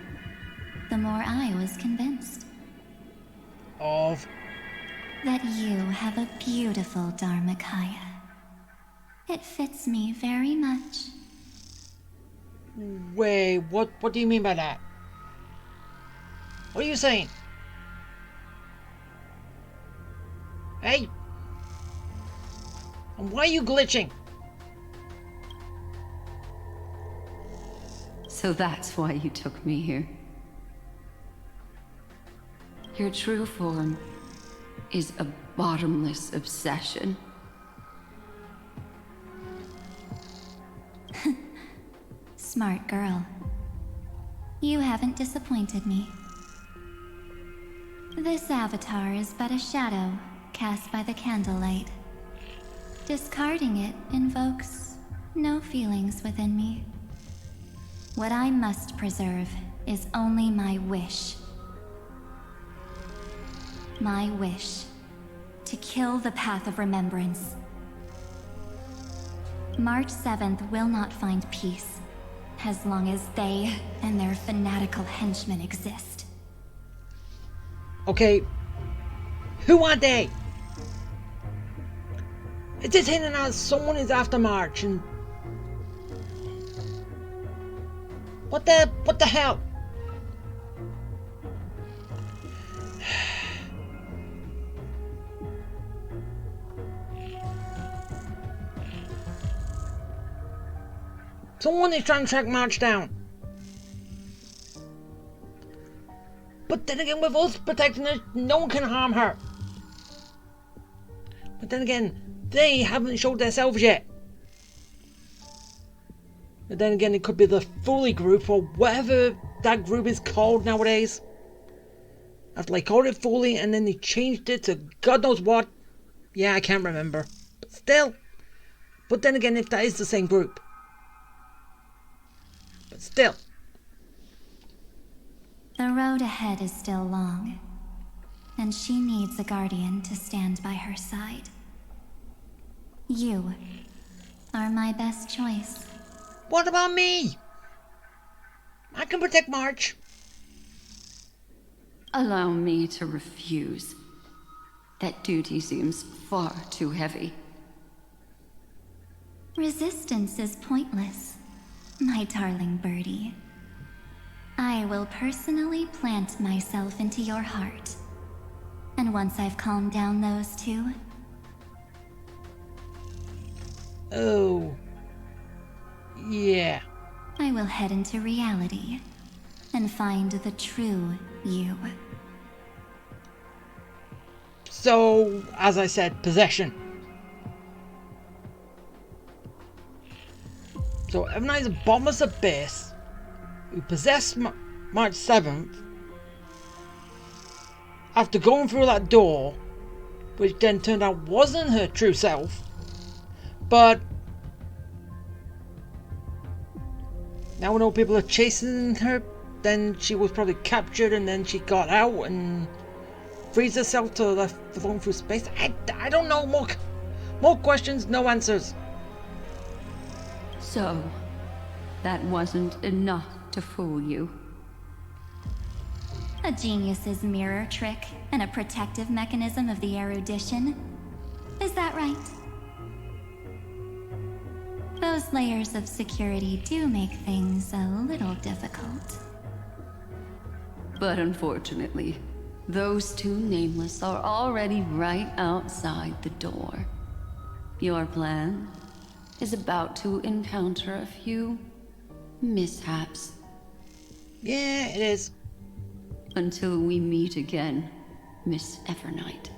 the more I was convinced. Of? That you have a beautiful Dharmakaya. It fits me very much. Wait, what do you mean by that? What are you saying? Hey! And why are you glitching? So that's why you took me here. Your true form is a bottomless obsession. Smart girl. You haven't disappointed me. This avatar is but a shadow cast by the candlelight. Discarding it invokes no feelings within me. What I must preserve is only my wish. My wish to kill the path of remembrance. March 7th will not find peace as long as they and their fanatical henchmen exist. Okay. Who are they? It's just hinting out someone is after March and... What the hell? Someone is trying to track March down. But then again, with us protecting her, no one can harm her. But then again, they haven't showed themselves yet. But then again, it could be the Foley group or whatever that group is called nowadays. After they called it Foley and then they changed it to God knows what. Yeah, I can't remember. But still. But then again, if that is the same group. But still. The road ahead is still long, and she needs a guardian to stand by her side. You are my best choice. What about me? I can protect March. Allow me to refuse. That duty seems far too heavy. Resistance is pointless, my darling birdie. I will personally plant myself into your heart. And once I've calmed down those two... Oh. Yeah. I will head into reality and find the true you. So, as I said, possession. So, Evanite's a bottomless abyss who possessed March 7th after going through that door, which then turned out wasn't her true self, but now we know people are chasing her. Then she was probably captured and then she got out and frees herself to the flown through space. I don't know. More questions, no answers. So, that wasn't enough to fool you. A genius's mirror trick and a protective mechanism of the erudition. Is that right? Those layers of security do make things a little difficult. But unfortunately, those two nameless are already right outside the door. Your plan is about to encounter a few mishaps. Yeah, it is. Until we meet again, Miss Evernight.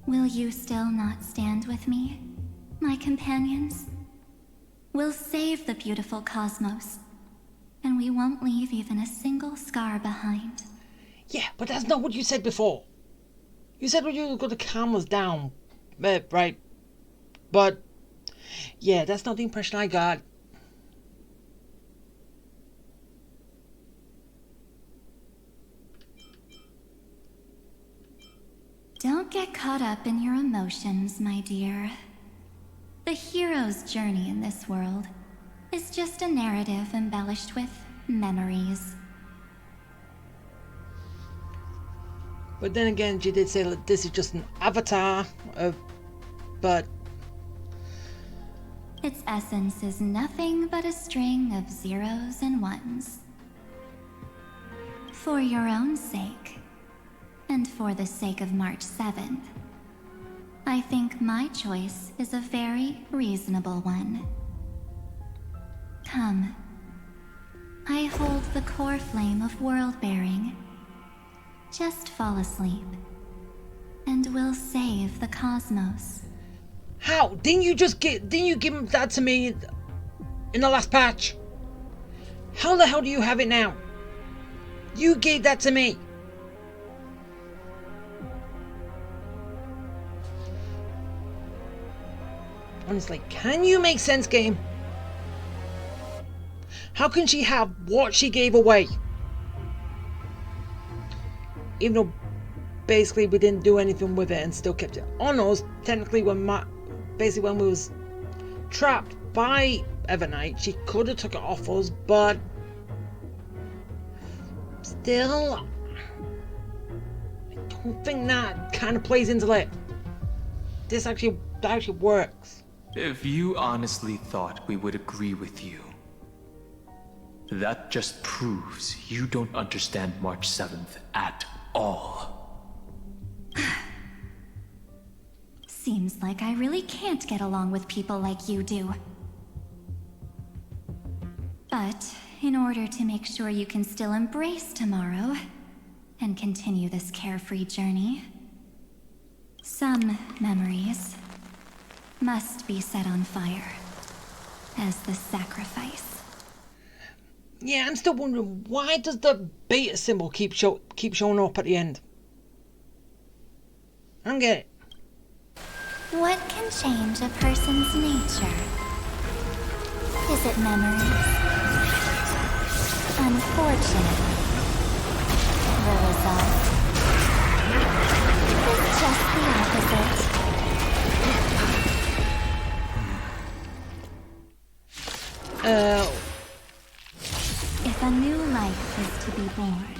Will you still not stand with me, my companions? We'll save the beautiful cosmos, and we won't leave even a single scar behind. Yeah, but that's not what you said before. You said when you were going to calm us down, right? But, yeah, that's not the impression I got. Don't get caught up in your emotions, my dear. The hero's journey in this world is just a narrative embellished with memories. But then again, she did say that this is just an avatar of... But... Its essence is nothing but a string of zeros and ones. For your own sake, and for the sake of March 7th, I think my choice is a very reasonable one. Come. I hold the core flame of world-bearing. Just fall asleep, and we'll save the cosmos. How? Didn't you give that to me in the last patch? How the hell do you have it now? You gave that to me. Honestly, can you make sense, game? How can she have what she gave away? Even though basically we didn't do anything with it and still kept it on us. Technically, when we was trapped by Evernight, she could have took it off us, but still, I don't think that kind of plays into it. That actually works. If you honestly thought we would agree with you, that just proves you don't understand March 7th at all. Seems like I really can't get along with people like you do. But in order to make sure you can still embrace tomorrow and continue this carefree journey, some memories must be set on fire as the sacrifice. Yeah, I'm still wondering, why does the beta symbol keep showing up at the end? I don't get it. What can change a person's nature? Is it memories? Unfortunately, the result is just the opposite. If a new life is to be born,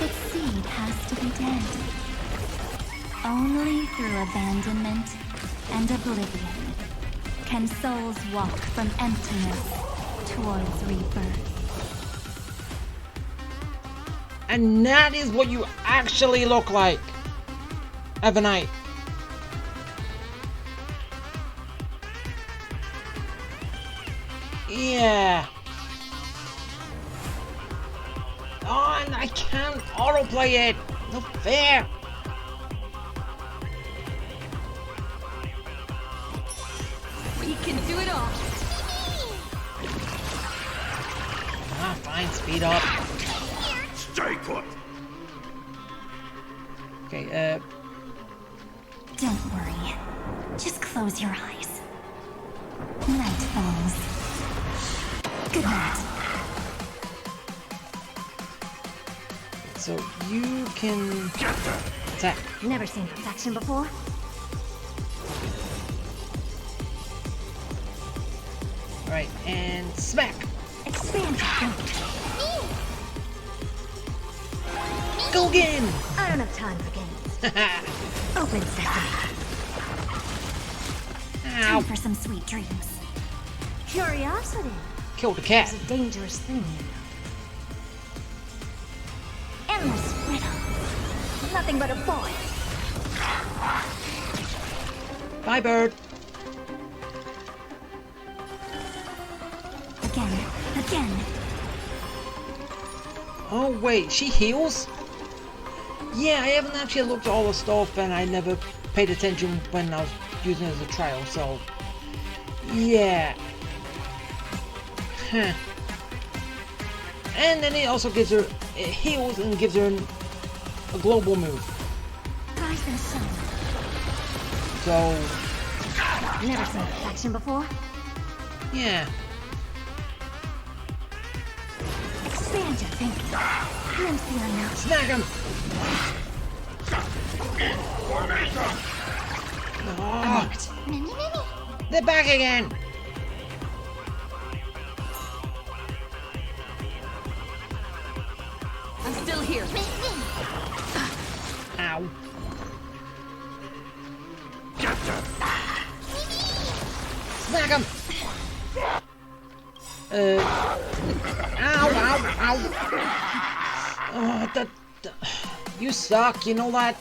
its seed has to be dead. Only through abandonment and oblivion can souls walk from emptiness towards rebirth. And that is what you actually look like, Evernight. Yeah. Oh, and I can't autoplay it. No fair. We can do it all. Ah, fine, speed up. Stay put. Okay, Don't worry. Just close your eyes. Night falls. Good night. so you can attack. Never seen perfection before. Right, and smack. Expand your thinking. Go again. I don't have time for games. Open sesame. Time Ow. for some sweet dreams. Curiosity Kill the cat. is a dangerous thing, you know. Endless riddle. Nothing but a boy. Bye, bird. Again. Oh, wait, she heals? Yeah, I haven't actually looked at all the stuff and I never paid attention when I was using it as a trial, so... Yeah. Huh. And then it also gives her... It heals and gives her a global move. Rise and shine. So... Never seen perfection before. Yeah. Expand your thinking. Glimpse the unknown. Snag him! Oh, they're back again! I'm still here. Ow. Snag him! Ow, ow, ow! Oh, that... You suck, you know that?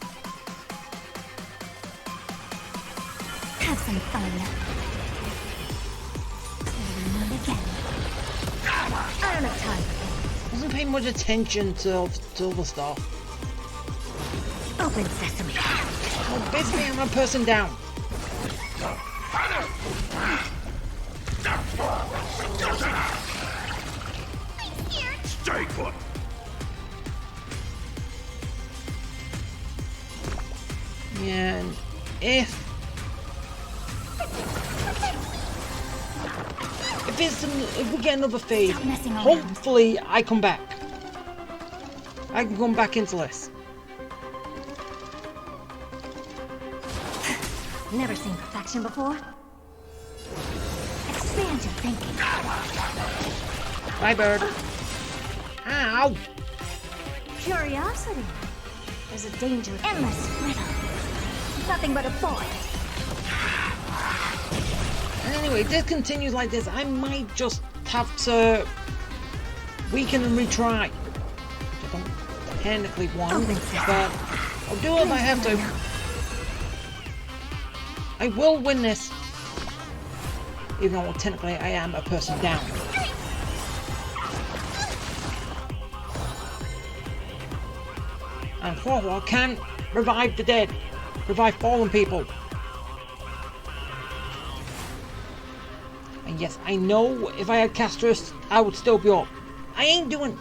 Have some fun. Again. I don't have time for Wasn't paying much attention to the stuff. games. Open sesame. Oh, basically I'm a person down. Stay put. Yeah, and if we get another fade, Stop messing around. hopefully I come back. I can come back into this. Never seen perfection before. Expand your thinking. Bye, bird. Ow! Curiosity is a dangerous endless riddle. Nothing but a boy. Anyway, if this continues like this, I might just have to weaken and retry. Which I don't technically want, but I'll do it if I have to. I will win this. Even though technically I am a person down. And Horror can revive the dead. Revive fallen people. And yes, I know if I had Castrus, I would still be up. I ain't doing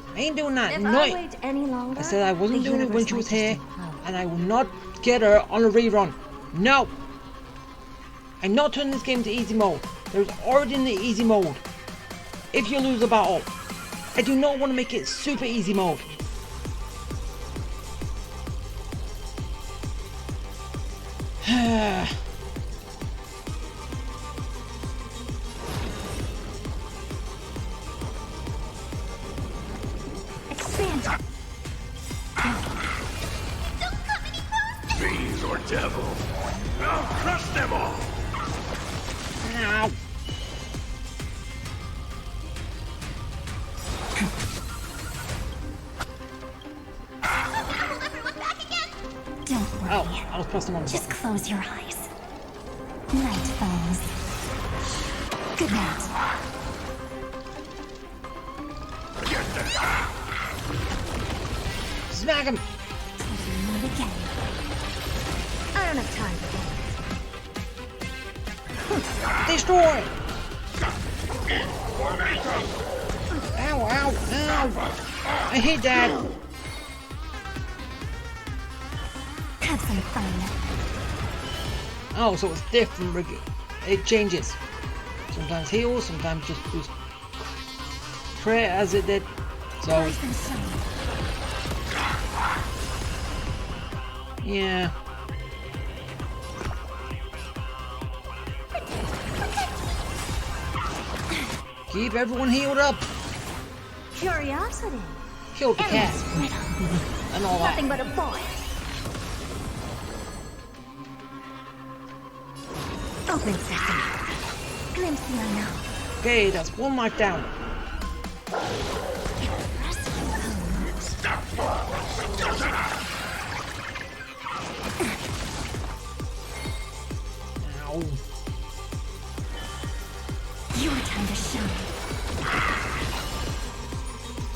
that. If No, I wait any longer, I said I wasn't the doing it when universe she was might here, just implode. and I will not get her on a rerun. No! I'm not turning this game to easy mode. There's already in the easy mode. If you lose a battle, I do not want to make it super easy mode. Expand your Fiends or devils. I'll crush them all. Ow! Don't worry. Oh, I was pressing the wrong Just button. close your eyes. Night falls. Good night. Smack him! Not again. I don't have time for that. Destroy! Ow, ow, ow! I hate that! Have some fun. Oh, so it's different. It changes. Sometimes heal, sometimes just boost crit as it did. So, Rise and shine. yeah. Keep everyone healed up. Curiosity. Kill the cat. Endless riddle. And all that. Nothing but a boy. Open sesame. Glimpse the unknown. Okay, that's one mark down. Ow. Your time to shine.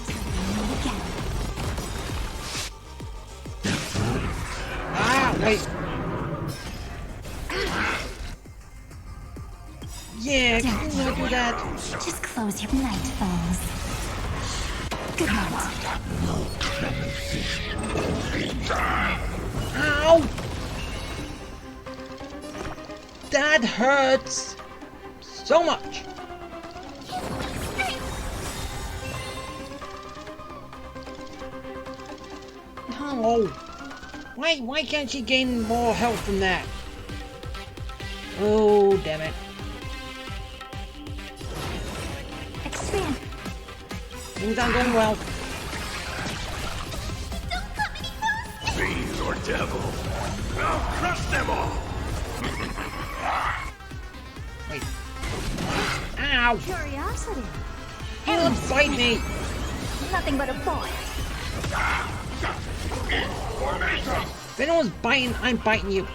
Till we meet again. Ah, wait. Yeah, can you not do that? Just close your night falls. Good night. Ow! That hurts so much. No. Why can't she gain more health from that? Oh, damn it. Expand. Things aren't going well. Fiends or devils. I'll crush them all. Wait. Ow! Curiosity. Don't fight me! Nothing but a boy. If anyone's biting, I'm biting you.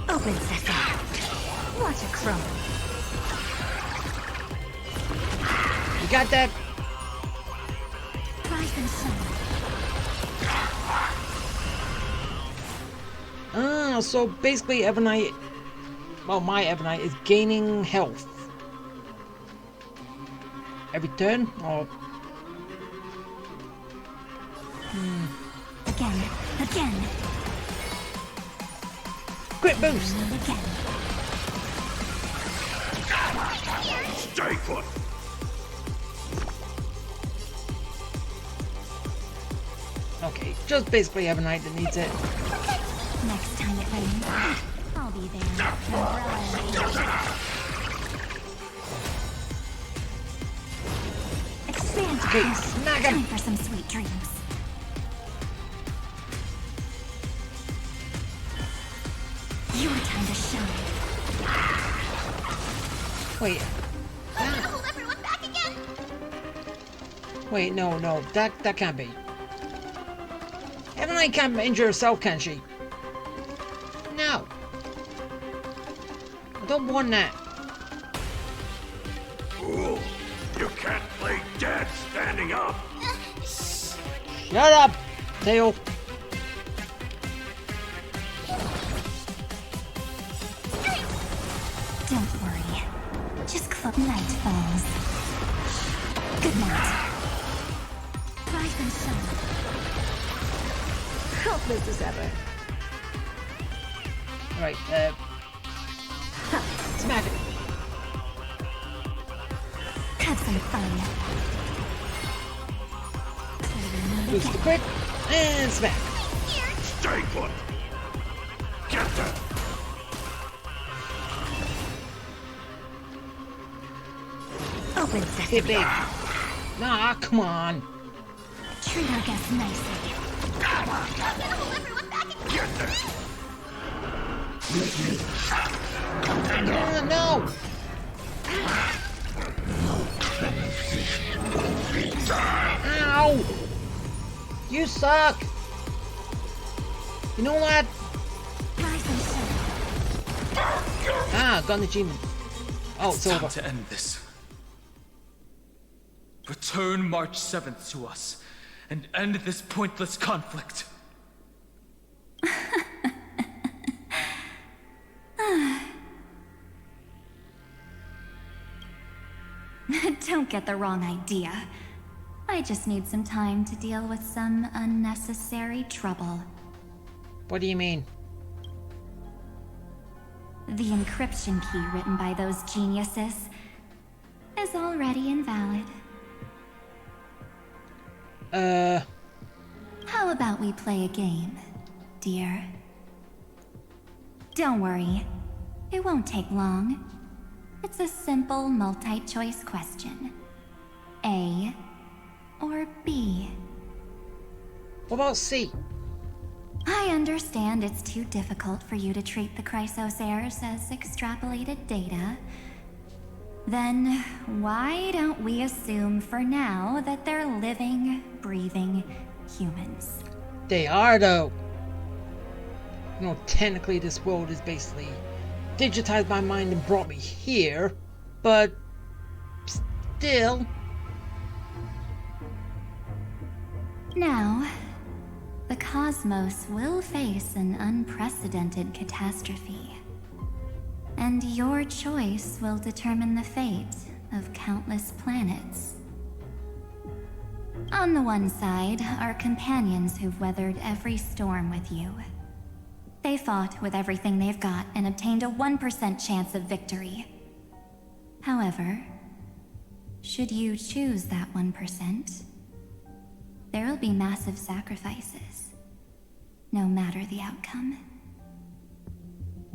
Open sesame. Watch it crumble. You got that? Rise and shine. Ah, so basically Evernight, well, my Evernight is gaining health. Every turn? Or... Again. Again. Quick boost! And again. Stay put. Okay, just basically Evernight that needs it. Next time it rains, I'll be there. Umbrella in hand. Expand. Okay, smack him! Time for some sweet dreams. Your time to shine. Wait. Hold everyone back again. Wait, no, that can't be. Evernight can't injure herself, can she? No. I don't want that. Ooh, you can't play dead standing up. Shut up, Tail. Don't worry. Just close. Night falls. Good night. Rise and shine. Hopeless as ever. Right, smack it. Have some fun. Boost the crit, and smack. Stay put. Get them. Open Hit sesame. big. Nah, come on. Treat our guests nicely. Get them. No. Ow! You suck! You know what? Ah, got an achievement. Oh, it's Time over. to end this. Return March 7th to us, and end this pointless conflict. Don't get the wrong idea. I just need some time to deal with some unnecessary trouble. What do you mean? The encryption key written by those geniuses is already invalid. How about we play a game, dear? Don't worry. It won't take long. It's a simple multi-choice question. A or B? What about C? I understand it's too difficult for you to treat the Chrysos heirs as extrapolated data. Then why don't we assume for now that they're living, breathing humans? They are, though. You know, technically this world is basically digitized my mind and brought me here, but still. Now, the cosmos will face an unprecedented catastrophe. And your choice will determine the fate of countless planets. On the one side are companions who've weathered every storm with you. They fought with everything they've got and obtained a 1% chance of victory. However, should you choose that 1%, there will be massive sacrifices, no matter the outcome.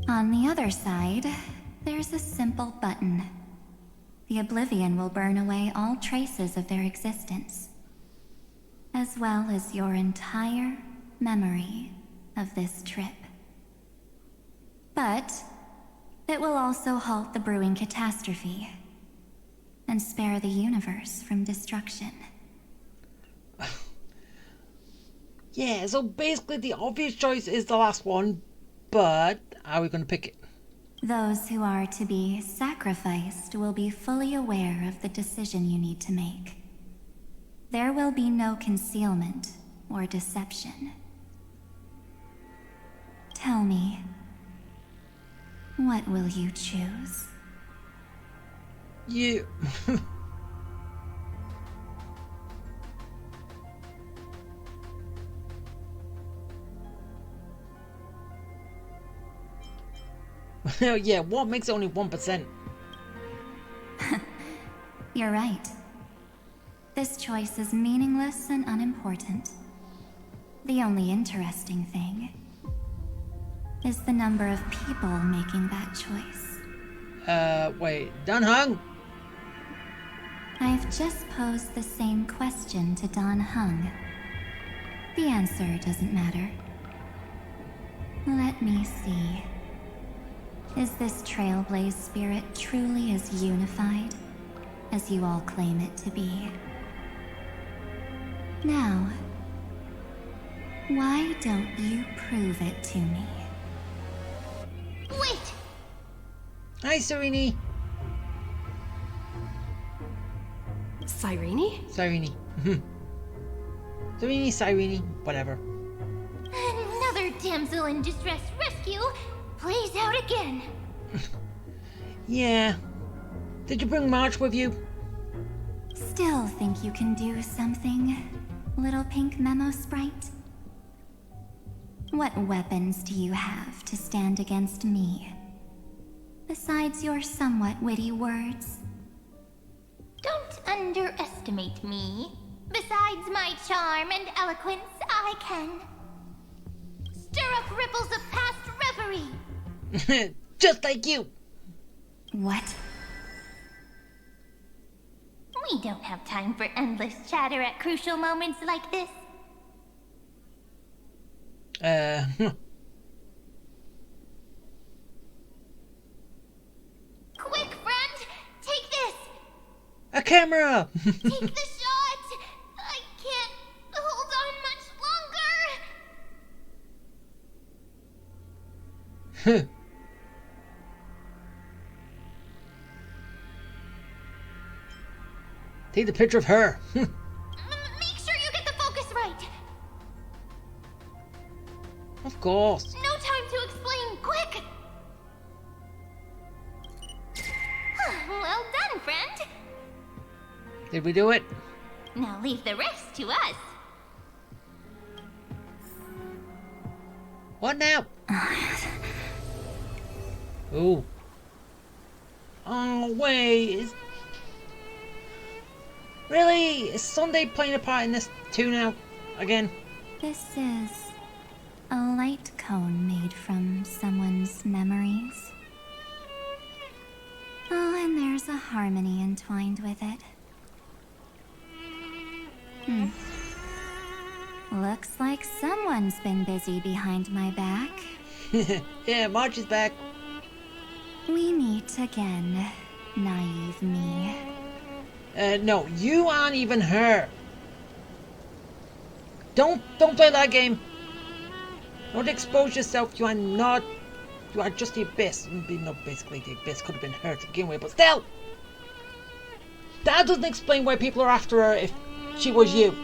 On the other side, there's a simple button. The Oblivion will burn away all traces of their existence, as well as your entire memory of this trip. But it will also halt the brewing catastrophe and spare the universe from destruction. Yeah, so basically the obvious choice is the last one, but how are we going to pick it? Those who are to be sacrificed will be fully aware of the decision you need to make. There will be no concealment or deception. Tell me, what will you choose? You... Yeah, what makes it only 1%? You're right. This choice is meaningless and unimportant. The only interesting thing is the number of people making that choice. Wait, Dun Hung? I've just posed the same question to Don Hung. The answer doesn't matter. Let me see. Is this Trailblaze spirit truly as unified as you all claim it to be? Now, why don't you prove it to me? Wait! Hi, Serene. Cyrene? Cyrene. Serene, Cyrene, whatever. Another damsel in distress rescue plays out again. Yeah. Did you bring March with you? Still think you can do something, little pink memo sprite? What weapons do you have to stand against me? Besides your somewhat witty words? Don't underestimate me. Besides my charm and eloquence, I can stir up ripples of past reverie. Just like you. What? We don't have time for endless chatter at crucial moments like this. Quick, friend! Take camera! Take the shot! I can't hold on much longer! Take the picture of her. Make sure you get the focus right! Of course. No time to explain, quick! Well done, friend! Did we do it? Now leave the rest to us. What now? Oh. Oh, wait. Really? Is Sunday playing a part in this too now? Again? This is a light cone made from someone's memories. Oh, and there's a harmony entwined with it. Looks like someone's been busy behind my back. Yeah, March is back. We meet again, naive me. No, you aren't even her. Don't play that game. Don't expose yourself. You are not. You are just the Abyss. No, basically the Abyss could have been her to begin with, but still. That doesn't explain why people are after her if she was you.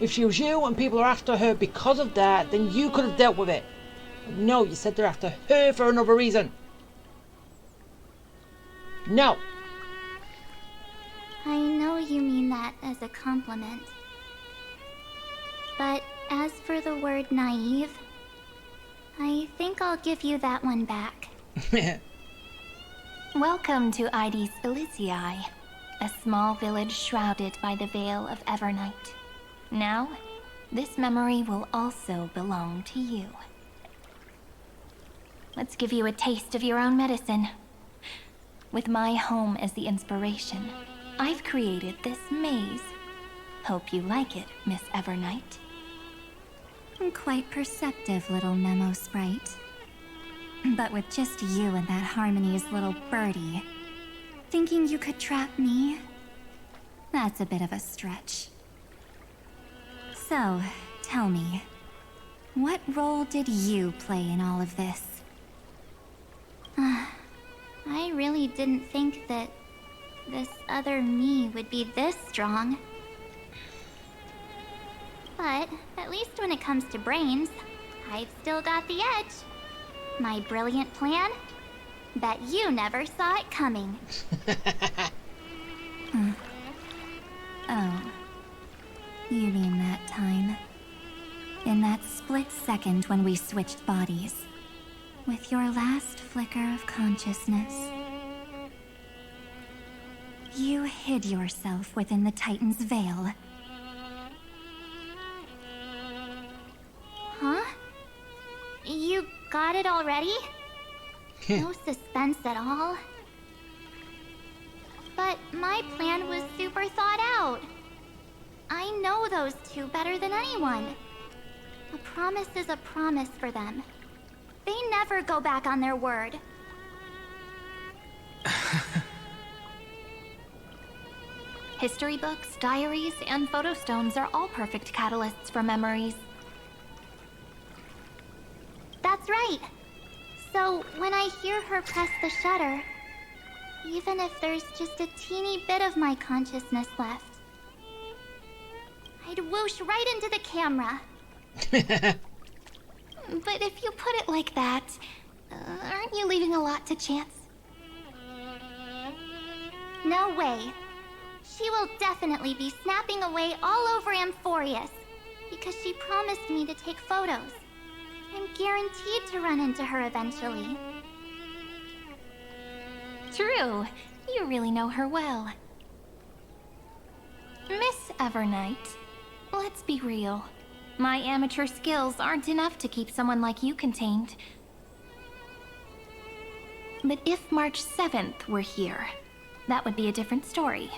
If she was you and people are after her because of that, then you could have dealt with it. No, you said they're after her for another reason. No. I know you mean that as a compliment. But as for the word naive, I think I'll give you that one back. Welcome to Ides Elysiae, a small village shrouded by the veil of Evernight. Now, this memory will also belong to you. Let's give you a taste of your own medicine. With my home as the inspiration, I've created this maze. Hope you like it, Miss Evernight. Quite perceptive little memo sprite. But with just you and that Harmony's little birdie, thinking you could trap me? That's a bit of a stretch. So, tell me, what role did you play in all of this? I really didn't think that this other me would be this strong. But at least when it comes to brains, I've still got the edge. My brilliant plan? Bet you never saw it coming. Oh. You mean that time. In that split second when we switched bodies. With your last flicker of consciousness. You hid yourself within the Titan's veil. Huh? You got it already? No suspense at all. But my plan was super thought out. I know those two better than anyone. A promise is a promise for them. They never go back on their word. History books, diaries, and photo stones are all perfect catalysts for memories. That's right. So when I hear her press the shutter, even if there's just a teeny bit of my consciousness left, I'd whoosh right into the camera. But if you put it like that, aren't you leaving a lot to chance? No way. She will definitely be snapping away all over Amphorius, because she promised me to take photos. I'm guaranteed to run into her eventually. True. You really know her well. Miss Evernight, let's be real. My amateur skills aren't enough to keep someone like you contained. But if March 7th were here, that would be a different story.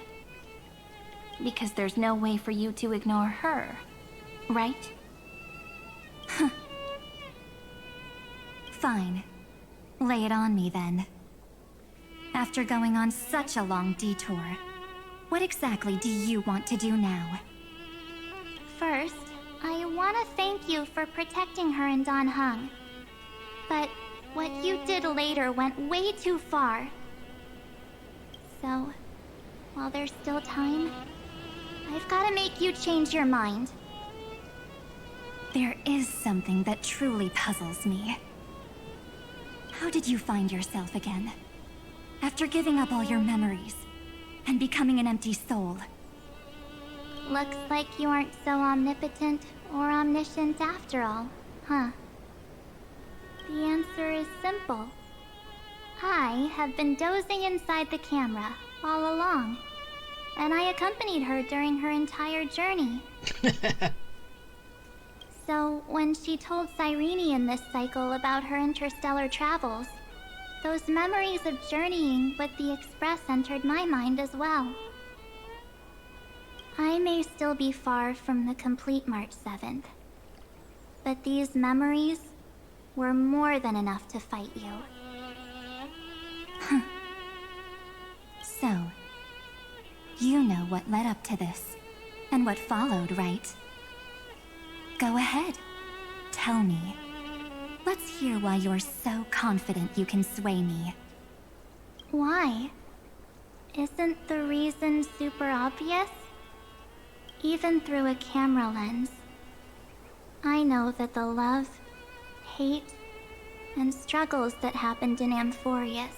Because there's no way for you to ignore her, right? Fine. Lay it on me then. After going on such a long detour, What exactly do you want to do now? First, I want to thank you for protecting her and Don Hung. But what you did later went way too far. So, while there's still time, I've got to make you change your mind. There is something that truly puzzles me. How did you find yourself again? After giving up all your memories and becoming an empty soul. Looks like you aren't so omnipotent or omniscient after all, huh? The answer is simple. I have been dozing inside the camera all along, and I accompanied her during her entire journey. So, when she told Cyrene in this cycle about her interstellar travels, those memories of journeying with the Express entered my mind as well. I may still be far from the complete March 7th, but these memories were more than enough to fight you. So, you know what led up to this, and what followed, right? Go ahead. Tell me. Let's hear why you're so confident you can sway me. Why? Isn't the reason super obvious? Even through a camera lens, I know that the love, hate, and struggles that happened in Amphorius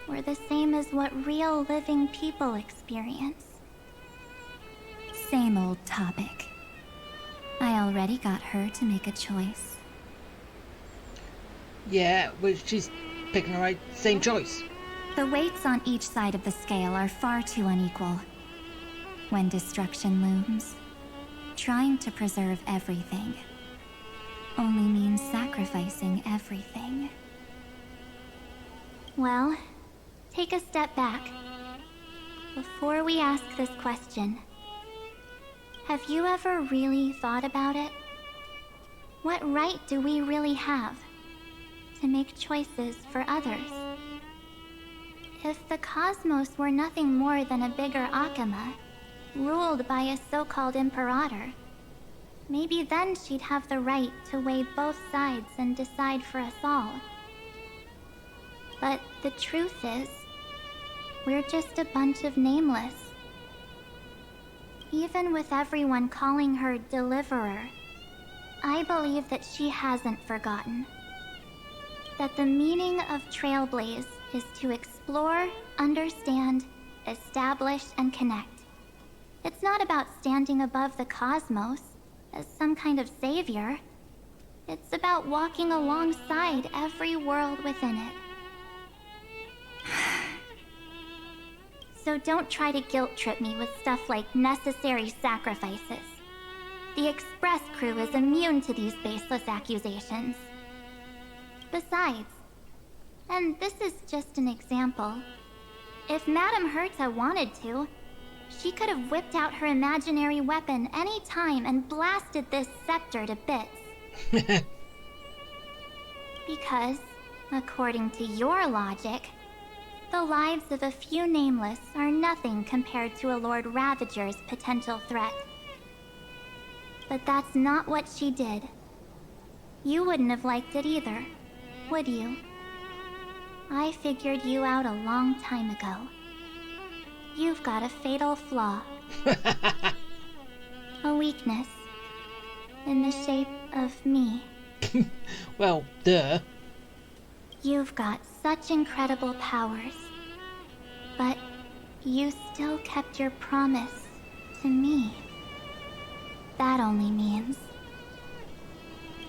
were the same as what real living people experience. Same old topic. I already got her to make a choice. Yeah, well, she's picking the right same choice. The weights on each side of the scale are far too unequal. When destruction looms, trying to preserve everything only means sacrificing everything. Well, take a step back. Before we ask this question, have you ever really thought about it? What right do we really have to make choices for others? If the cosmos were nothing more than a bigger Akama, ruled by a so-called imperator, maybe then she'd have the right to weigh both sides and decide for us all. But the truth is, we're just a bunch of nameless. Even with everyone calling her Deliverer, I believe that she hasn't forgotten. That the meaning of Trailblaze is to explore, understand, establish, and connect. It's not about standing above the cosmos as some kind of savior. It's about walking alongside every world within it. So don't try to guilt-trip me with stuff like necessary sacrifices. The Express crew is immune to these baseless accusations. Besides, and this is just an example, if Madame Herta wanted to, she could have whipped out her imaginary weapon any time and blasted this scepter to bits. Because, according to your logic, the lives of a few nameless are nothing compared to a Lord Ravager's potential threat. But that's not what she did. You wouldn't have liked it either, would you? I figured you out a long time ago. You've got a fatal flaw. A weakness. In the shape of me. Well, duh. You've got such incredible powers. But you still kept your promise to me. That only means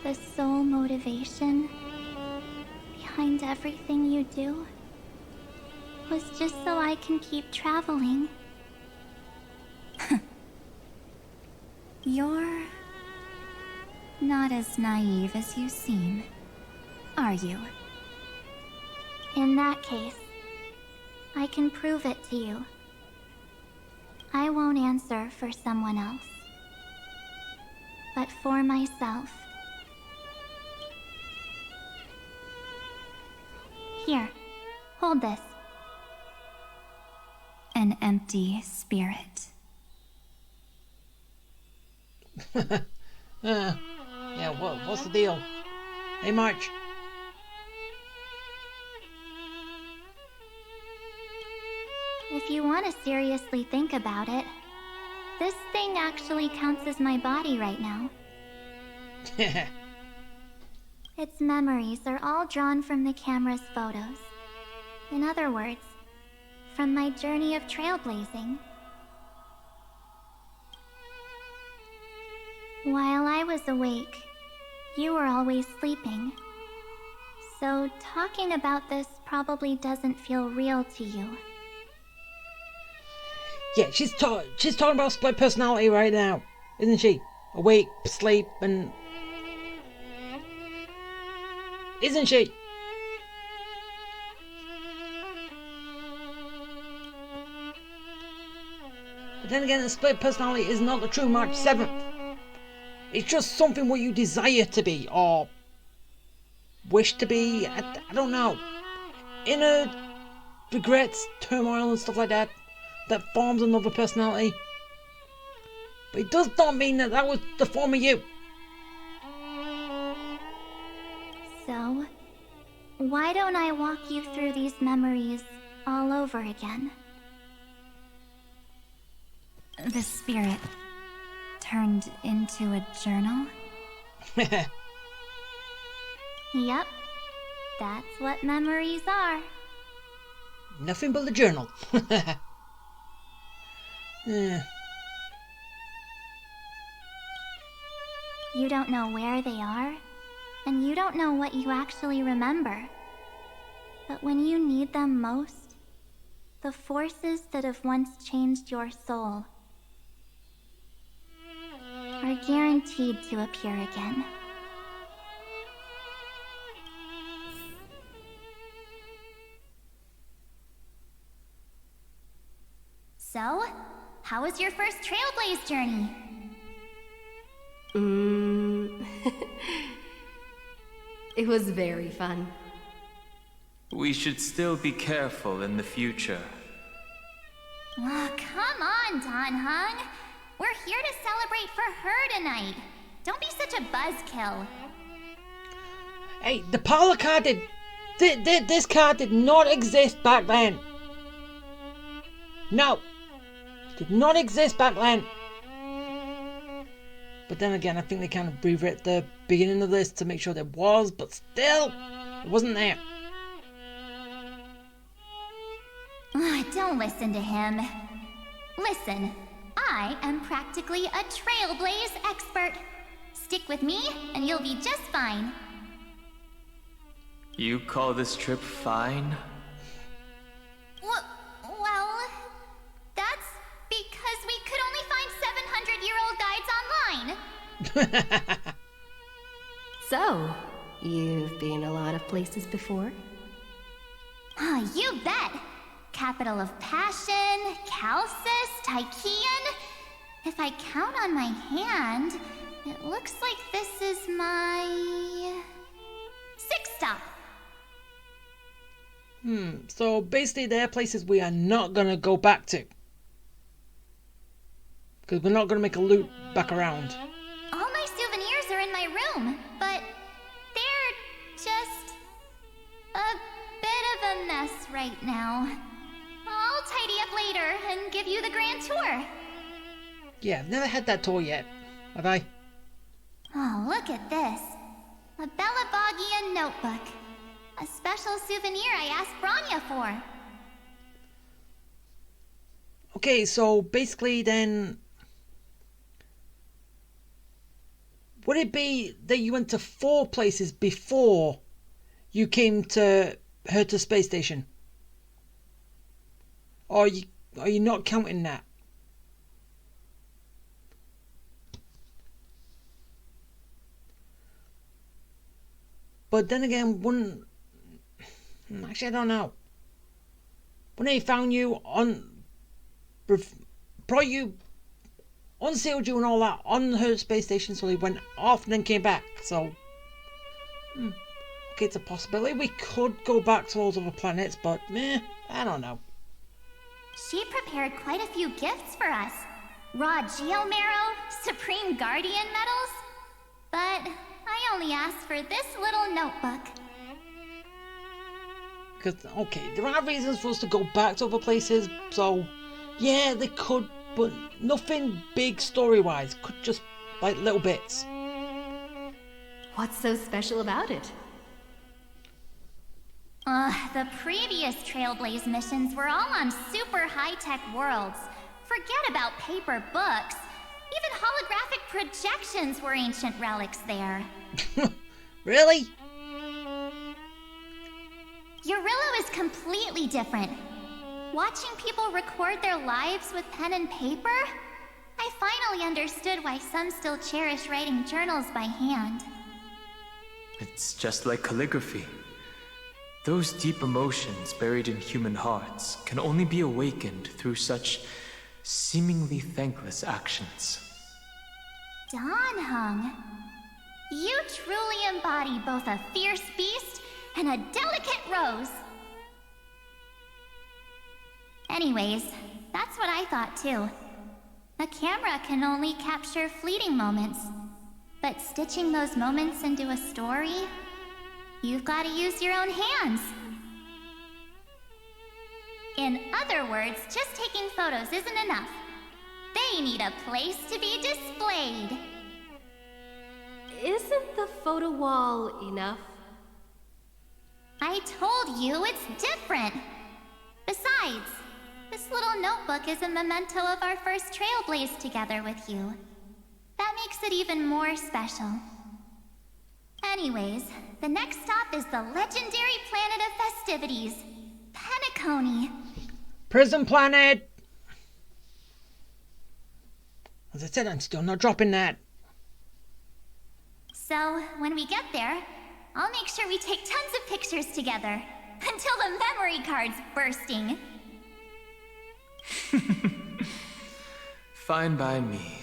the sole motivation behind everything you do was just so I can keep traveling. You're not as naive as you seem, are you? In that case, I can prove it to you. I won't answer for someone else, but for myself. Here, hold this. an empty spirit. Yeah, what's the deal? Hey, March. If you want to seriously think about it, this thing actually counts as my body right now. Its memories are all drawn from the camera's photos. In other words, from my journey of trailblazing. While I was awake, you were always sleeping. So talking about this probably doesn't feel real to you. Yeah, she's talking about split personality right now, isn't she? Awake, sleep, and... Isn't she? But then again, the split personality is not the true March 7th. It's just something what you desire to be, or wish to be, I don't know. Inner regrets, turmoil and stuff like that, that forms another personality. But it does not mean that that was the form of you. So, why don't I walk you through these memories all over again? The spirit turned into a journal? Yep, that's what memories are. Nothing but the journal. You don't know where they are, and you don't know what you actually remember. But when you need them most, the forces that have once changed your soul are guaranteed to appear again. So, how was your first Trailblaze journey? It was very fun. We should still be careful in the future. Oh, come on, Don Hung. We're here to celebrate for her tonight. Don't be such a buzzkill. Hey, the parlor card did... This card did not exist back then. No. Did not exist back then. But then again, I think they kind of rewrote the beginning of this to make sure there was, but still, it wasn't there. Don't listen to him. Listen, I am practically a Trailblaze expert. Stick with me, and you'll be just fine. You call this trip fine? Well, that's because we could only find 700-year-old guides online. So, you've been a lot of places before? Oh, you bet! Capital of Passion, Calcis, Tychean. If I count on my hand, it looks like this is my... 6th stop. So basically they're places we are not going to go back to. Because we're not going to make a loop back around. All my souvenirs are in my room, but they're just a bit of a mess right now. I'll tidy up later and give you the grand tour. Yeah, I've never had that tour yet. Have I? Oh, look at this. A Belabogian notebook. A special souvenir I asked Branya for. Okay, so basically then... Would it be that you went to 4 places before you came to Herta Space Station? Or are you not counting that? But then again, wouldn't... Actually, I don't know. When they found you on... Brought you... Unsealed you and all that on her space station, so they went off and then came back. So... Okay, it's a possibility. We could go back to those other planets, but... I don't know. She prepared quite a few gifts for us. Raw Geomarrow, Supreme Guardian medals. But I only asked for this little notebook. Because, okay, there are reasons for us to go back to other places, so yeah, they could, but nothing big story-wise. Could just, like, little bits. What's so special about it? The previous Trailblaze missions were all on super high-tech worlds. Forget about paper books. Even holographic projections were ancient relics there. Really? Eurillo is completely different. Watching people record their lives with pen and paper, I finally understood why some still cherish writing journals by hand. It's just like calligraphy. Those deep emotions buried in human hearts can only be awakened through such seemingly thankless actions. Danheng, you truly embody both a fierce beast and a delicate rose. Anyways, that's what I thought too. A camera can only capture fleeting moments, but stitching those moments into a story, you've got to use your own hands. In other words, just taking photos isn't enough. They need a place to be displayed. Isn't the photo wall enough? I told you it's different. Besides, this little notebook is a memento of our first Trailblaze together with you. That makes it even more special. Anyways, the next stop is the legendary planet of festivities, Penacony. Prison Planet! As I said, I'm still not dropping that. So, when we get there, I'll make sure we take tons of pictures together. Until the memory card's bursting. Fine by me.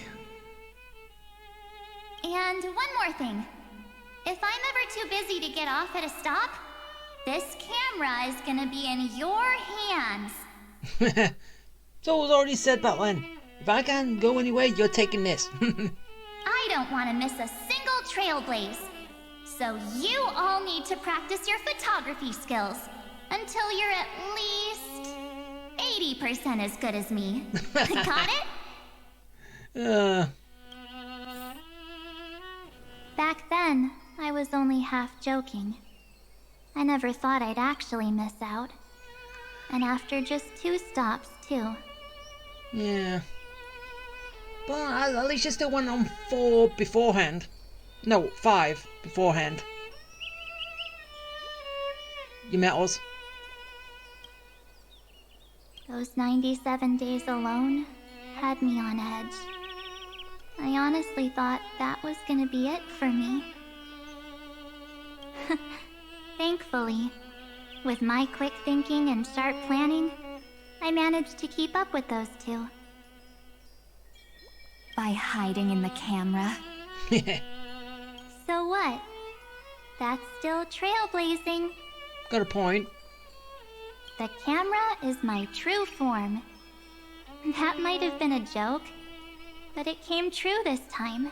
And one more thing. If I'm ever too busy to get off at a stop, this camera is gonna be in your hands. So it's already said that, Len. If I can't go anywhere, you're taking this. I don't want to miss a single Trailblaze. So you all need to practice your photography skills until you're at least 80% as good as me. Got it? Back then, I was only half joking. I never thought I'd actually miss out. And after just 2 stops, too. Yeah. But at least you still went on 4 beforehand. No, 5 beforehand. You met us. Those 97 days alone had me on edge. I honestly thought that was gonna be it for me. Thankfully, with my quick thinking and sharp planning, I managed to keep up with those 2. By hiding in the camera. So what? That's still trailblazing. Got a point. The camera is my true form. That might have been a joke, but it came true this time.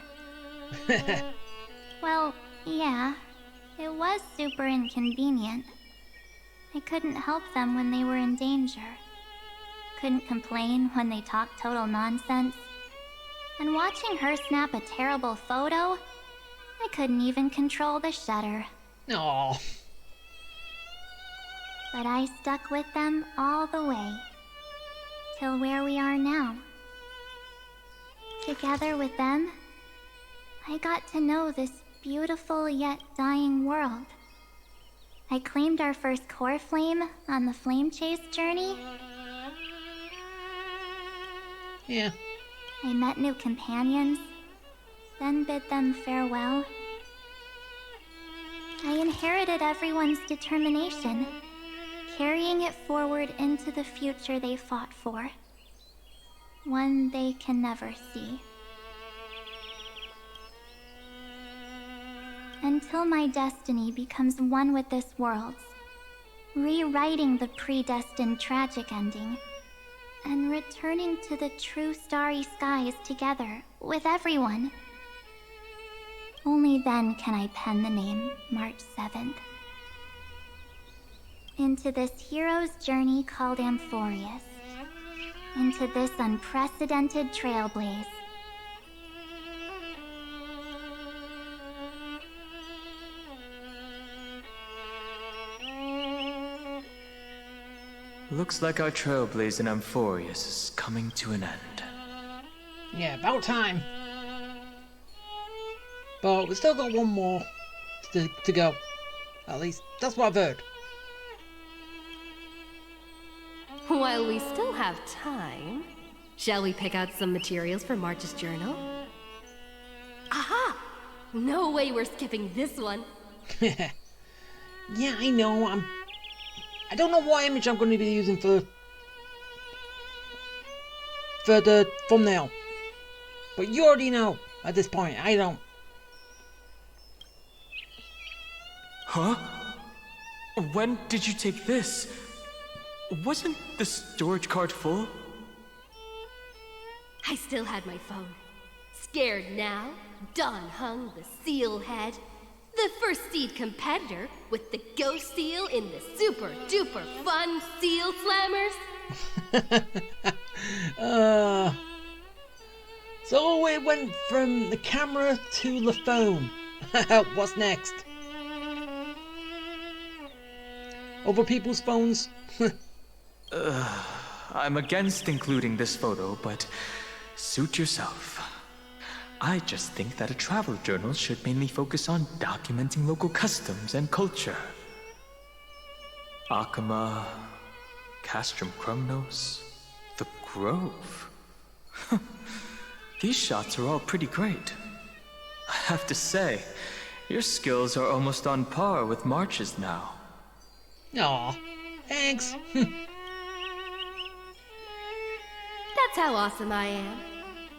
Well, yeah, it was super inconvenient. I couldn't help them when they were in danger. Couldn't complain when they talked total nonsense. And watching her snap a terrible photo, I couldn't even control the shutter. Aww. But I stuck with them all the way. Till where we are now. Together with them, I got to know this beautiful yet dying world. I claimed our first core flame on the flame chase journey. Yeah. I met new companions, then bid them farewell. I inherited everyone's determination, carrying it forward into the future they fought for. One they can never see. Until my destiny becomes one with this world's, rewriting the predestined tragic ending, and returning to the true starry skies together with everyone. Only then can I pen the name March 7th. Into this hero's journey called Amphorius. Into this unprecedented trailblaze. Looks like our trailblaze in Amphorius is coming to an end. Yeah, about time. But we still got one more to go. At least, that's what I've heard. While we still have time, shall we pick out some materials for March's journal? Aha! No way we're skipping this one. Yeah, I know. I don't know what image I'm going to be using for the thumbnail. But you already know at this point. I don't. Huh? When did you take this? Wasn't the storage card full? I still had my phone. Scared now, Dawn hung the seal head. The first seed competitor with the ghost seal in the super duper fun seal slammers. So it went from the camera to the phone. What's next? Over people's phones? I'm against including this photo, but suit yourself. I just think that a travel journal should mainly focus on documenting local customs and culture. Akama, Castrum Krumnos, the Grove. These shots are all pretty great. I have to say, your skills are almost on par with March's now. Aw, thanks. That's how awesome I am.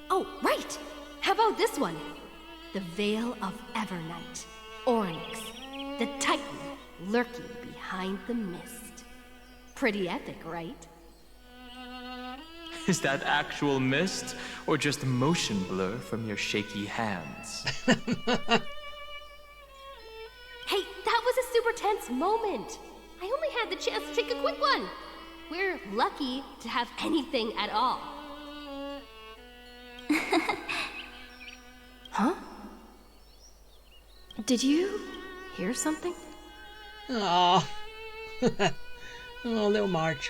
Oh, right! How about this one? The Veil of Evernight. Oryx, the Titan lurking behind the mist. Pretty epic, right? Is that actual mist, or just motion blur from your shaky hands? Hey, that was a super tense moment. I only had the chance to take a quick one. We're lucky to have anything at all. Huh? Did you hear something? Aw. Oh, little March.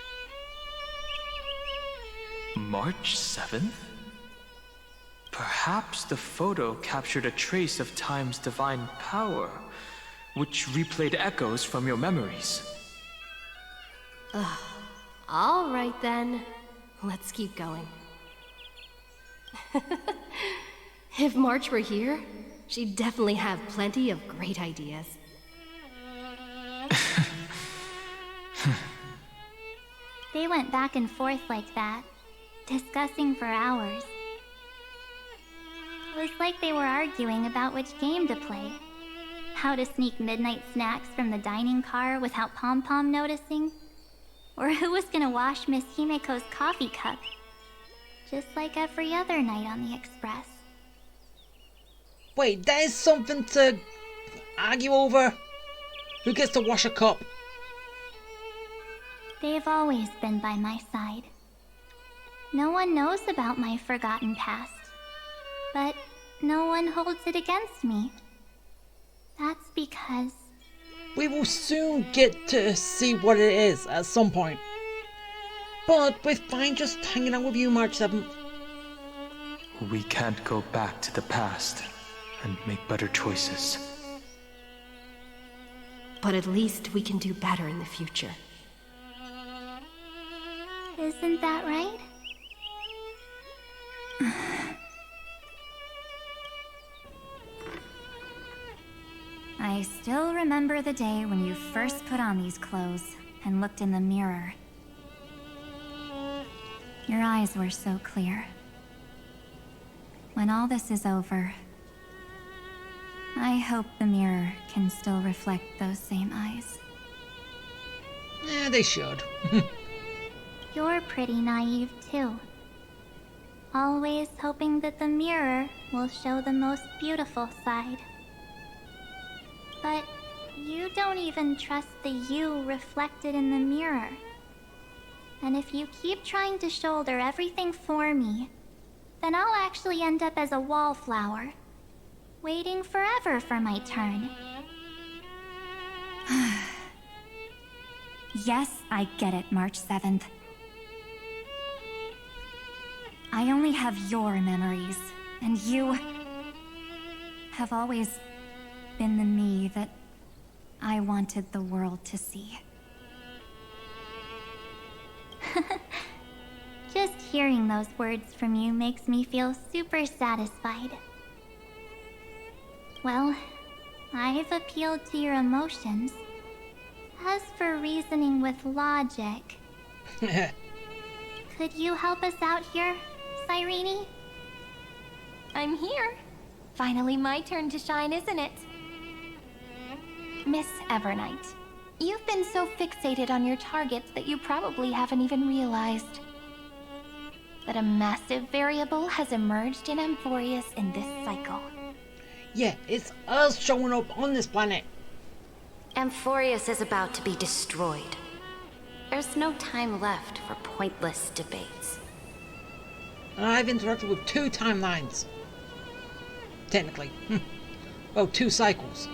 March 7th? Perhaps the photo captured a trace of time's divine power, which replayed echoes from your memories. All right then. Let's keep going. If March were here, she'd definitely have plenty of great ideas. They went back and forth like that, discussing for hours. It was like they were arguing about which game to play. How to sneak midnight snacks from the dining car without Pom-Pom noticing. Or who was gonna wash Miss Himeko's coffee cup. Just like every other night on the Express. Wait, that is something to argue over? Who gets to wash a cup? They've always been by my side. No one knows about my forgotten past. But no one holds it against me. That's because... We will soon get to see what it is at some point. But we're fine just hanging out with you, March 7th. We can't go back to the past and make better choices. But at least we can do better in the future. Isn't that right? I still remember the day when you first put on these clothes and looked in the mirror. Your eyes were so clear. When all this is over, I hope the mirror can still reflect those same eyes. Yeah, they should. you're pretty naive too. Always hoping that the mirror will show the most beautiful side. But you don't even trust the you reflected in the mirror. And if you keep trying to shoulder everything for me, then I'll actually end up as a wallflower, waiting forever for my turn. Yes, I get it, March 7th. I only have your memories, and you have always been the me that I wanted the world to see. Just hearing those words from you makes me feel super satisfied. Well, I've appealed to your emotions. As for reasoning with logic, could you help us out here, Cyrene? I'm here. Finally my turn to shine, isn't it? Miss Evernight, you've been so fixated on your targets that you probably haven't even realized that a massive variable has emerged in Amphorius in this cycle. Yeah, it's us showing up on this planet. Amphorius is about to be destroyed. There's no time left for pointless debates. And I've interacted with 2 timelines. Technically. Well, 2 cycles.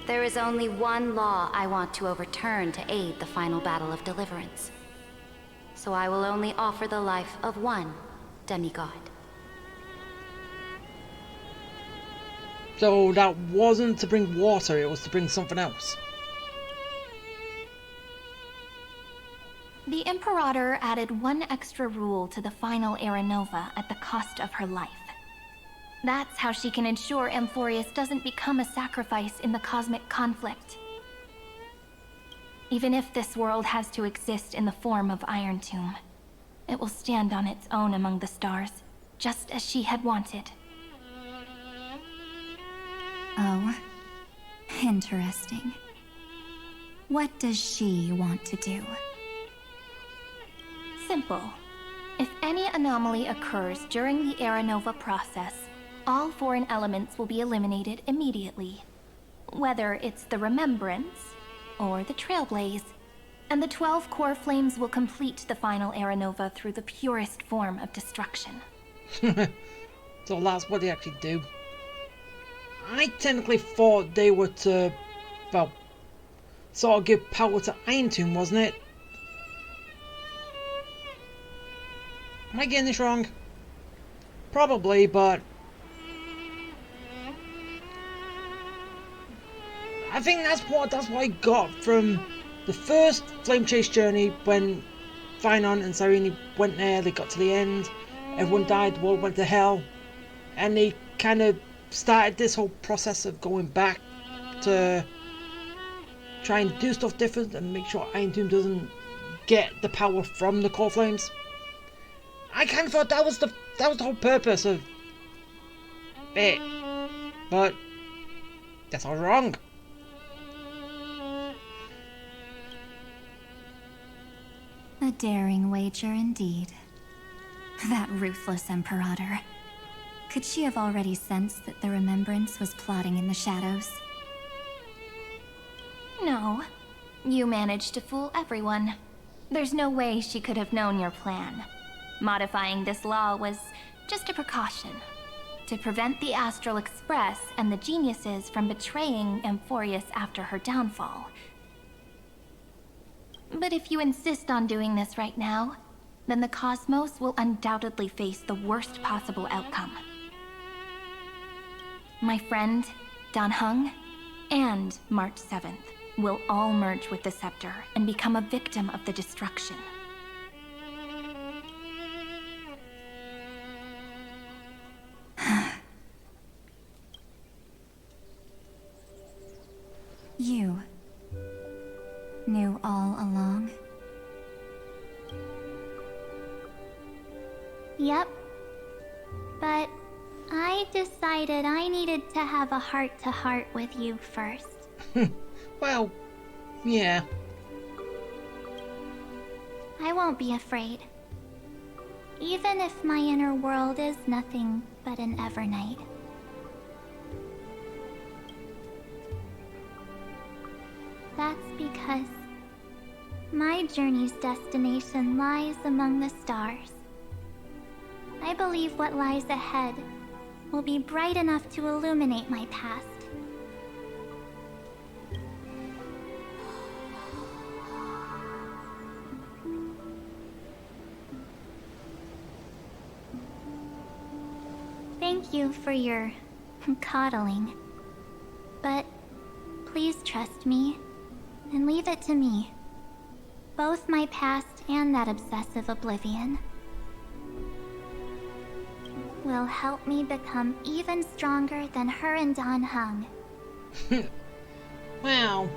There is only one law I want to overturn to aid the final battle of deliverance. So I will only offer the life of one demigod. So that wasn't to bring water, it was to bring something else. The Imperator added one extra rule to the final Aranova at the cost of her life. That's how she can ensure Amphorius doesn't become a sacrifice in the cosmic conflict. Even if this world has to exist in the form of Iron Tomb, it will stand on its own among the stars, just as she had wanted. Oh, interesting. What does she want to do? Simple. If any anomaly occurs during the Aranova process, all foreign elements will be eliminated immediately. Whether it's the Remembrance or the Trailblaze, and the 12 core flames will complete the final Aranova through the purest form of destruction. So that's what they actually do. I technically thought they were to, well, sort of give power to Iron Tomb, wasn't it? Am I getting this wrong? Probably, but I think that's what I got from the first Flame Chase journey when Finon and Cyrene went there. They got to the end, everyone died, the world went to hell, and they kind of started this whole process of going back to try and do stuff different and make sure Iron Tomb doesn't get the power from the core flames. I kind of thought that was the whole purpose of it, but guess I was wrong. A daring wager indeed. That ruthless Imperator. Could she have already sensed that the Remembrance was plotting in the shadows? No. You managed to fool everyone. There's no way she could have known your plan. Modifying this law was just a precaution, to prevent the Astral Express and the geniuses from betraying Amphorius after her downfall. But if you insist on doing this right now, then the cosmos will undoubtedly face the worst possible outcome. My friend, Dan Heng, and March 7th will all merge with the Scepter and become a victim of the destruction. You knew all along? Yep. But I decided I needed to have a heart-to-heart with you first. Well, yeah. I won't be afraid. Even if my inner world is nothing but an Evernight. That's because my journey's destination lies among the stars. I believe what lies ahead will be bright enough to illuminate my past. Thank you for your coddling. But please trust me and leave it to me. Both my past and that obsessive oblivion will help me become even stronger than her and Dan Heng. Wow.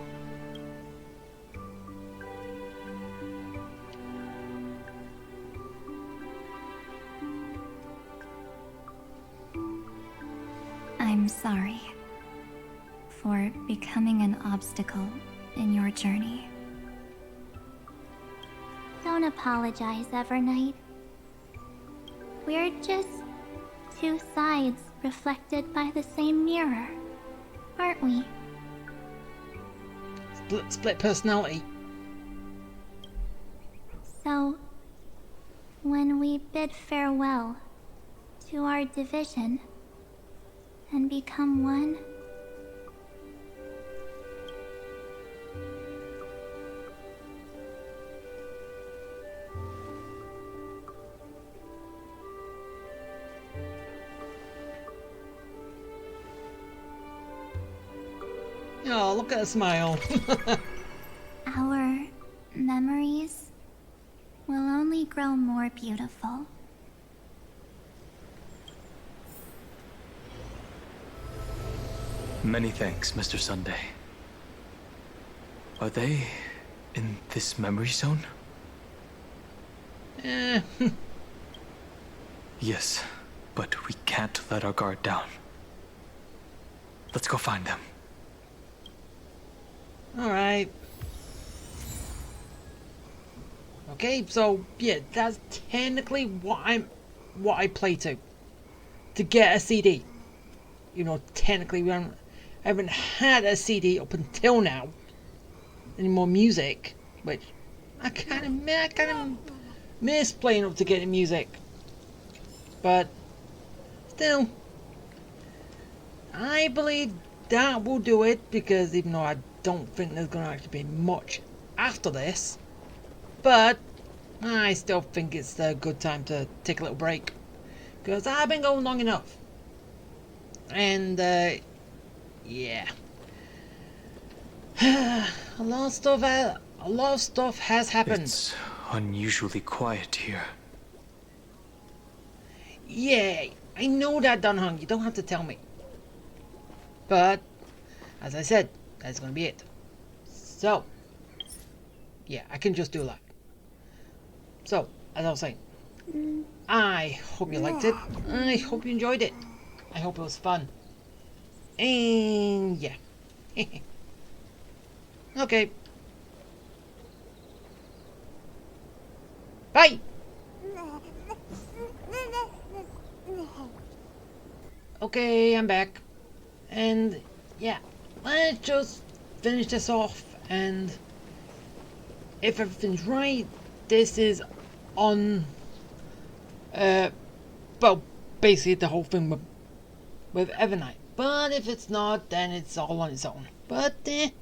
I'm sorry for becoming an obstacle in your journey. Don't apologize, Evernight. We're just two sides reflected by the same mirror, aren't we? Split personality. So, when we bid farewell to our division and become one, Oh, look at her smile. our memories will only grow more beautiful. Many thanks, Mr. Sunday. Are they in this memory zone? Yes, but we can't let our guard down. Let's go find them. Alright. Okay, so yeah, that's technically what I play to get a CD. You know, technically we haven't had a CD up until now. Any more music, which I kind of miss playing up to getting music. But still, I believe that will do it, because even though I don't think there's going to actually be much after this, but I still think it's a good time to take a little break, because I've been going long enough. And yeah, a lot of stuff has happened. It's unusually quiet here. Yeah, I know that, Dan Heng. You don't have to tell me. But as I said, that's gonna be it. So yeah, I can just do that. So as I was saying, I hope you liked it. I hope you enjoyed it. I hope it was fun. And yeah. Okay. Bye. Okay, I'm back. And yeah, let's just finish this off, and if everything's right, this is on well, basically the whole thing with Evernight. But if it's not, then it's all on its own. But I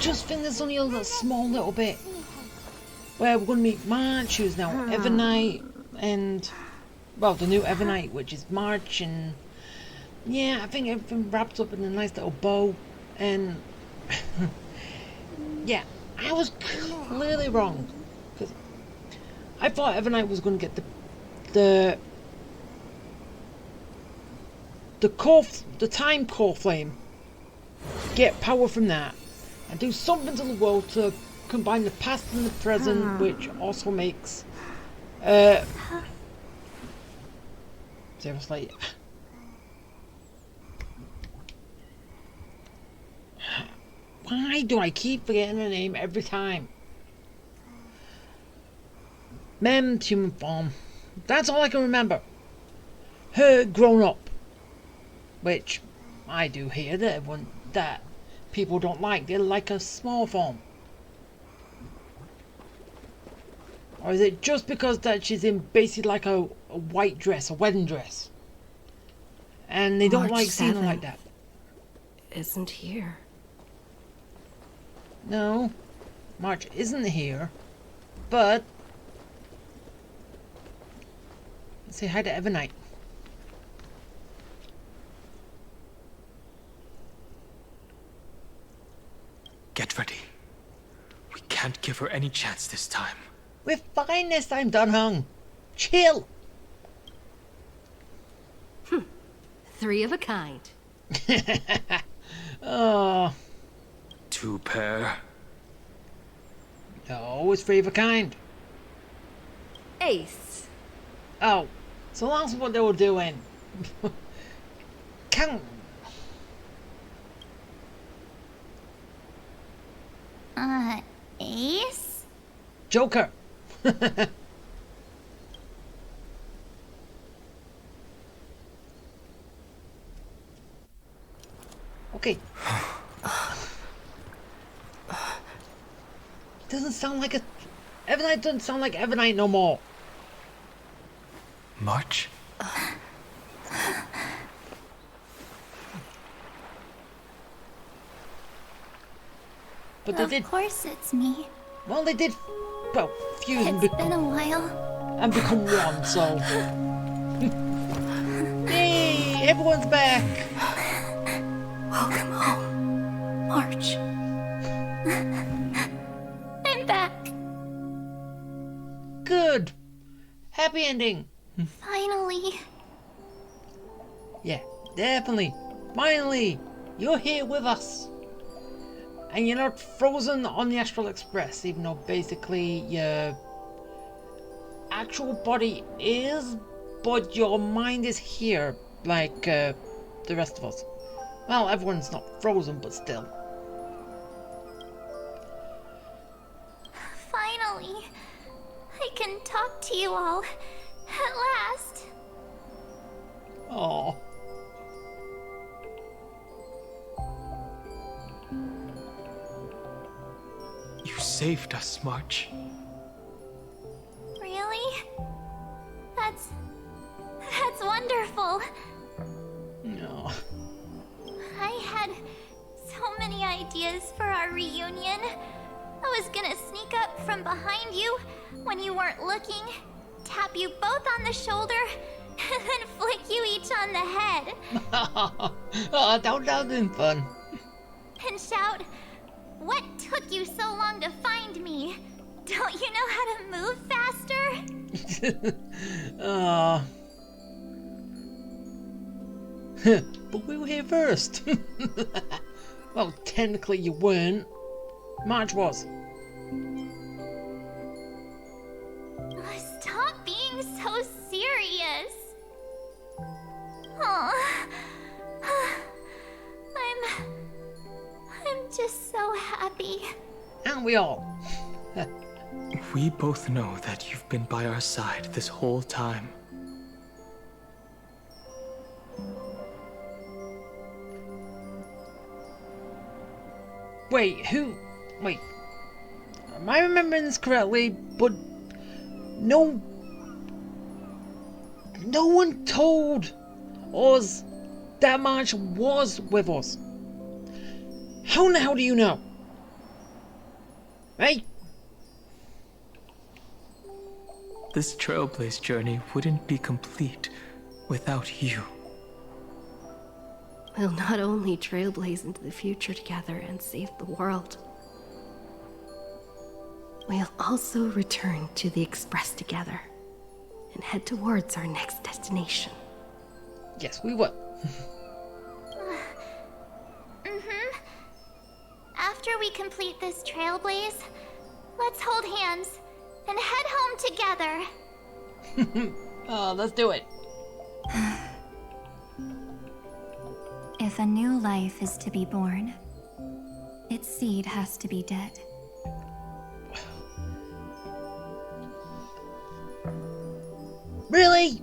just think there's only a small little bit where we're going to meet March, who's now Evernight, and well, the new Evernight, which is March. And yeah, I think everything wraps up in a nice little bow. And yeah, I was clearly wrong, because I thought Evernight was going to get the time core flame, get power from that, and do something to the world to combine the past and the present, which also makes seriously, why do I keep forgetting the name every time? Mem's human form. That's all I can remember. Her grown up. Which I do hear that people don't like. They like a small form. Or is it just because that she's in basically like a white dress, a wedding dress? And they don't March like seeing her 7th like that. Isn't here. No, March isn't here, but let's say hi to Evernight. Get ready. We can't give her any chance this time. We're fine this time, Dunhung. Chill. 3 of a kind. Oh, 2 pair. no, it's 3 of a kind. Ace. Oh, so that's what they were doing. Count. Ace? Joker. Okay. Doesn't sound like a... Evernight doesn't sound like Evernight no more. March? But they did... Of course it's me. Well, they did... Well, fuse and, It's been a while. and become one, so... Yay! Everyone's back! Welcome home, March. I'm back. Good! Happy ending! Finally. Yeah, definitely. Finally! You're here with us! And you're not frozen on the Astral Express, even though basically your actual body is, but your mind is here, like the rest of us. Well, everyone's not frozen, but still. Finally. I can talk to you all. At last. Oh. You saved us, March. Really? That's wonderful. No. I had so many ideas for our reunion. I was gonna sneak up from behind you when you weren't looking, tap you both on the shoulder, and then flick you each on the head. Oh, that would have been fun. And shout, "What took you so long to find me? Don't you know how to move faster?" Oh. But we were here first. Well, technically you weren't. March was. Stop being so serious. Aw. I'm just so happy. Aren't we all? We both know that you've been by our side this whole time. Wait, who? Wait. Am I remembering this correctly? But no one told us that March was with us. How in the hell do you know? Hey? This Trailblaze journey wouldn't be complete without you. We'll not only trailblaze into the future together and save the world, we'll also return to the Express together and head towards our next destination. Yes, we will. After we complete this trailblaze, let's hold hands and head home together. Oh, let's do it. If a new life is to be born, its seed has to be dead. Really?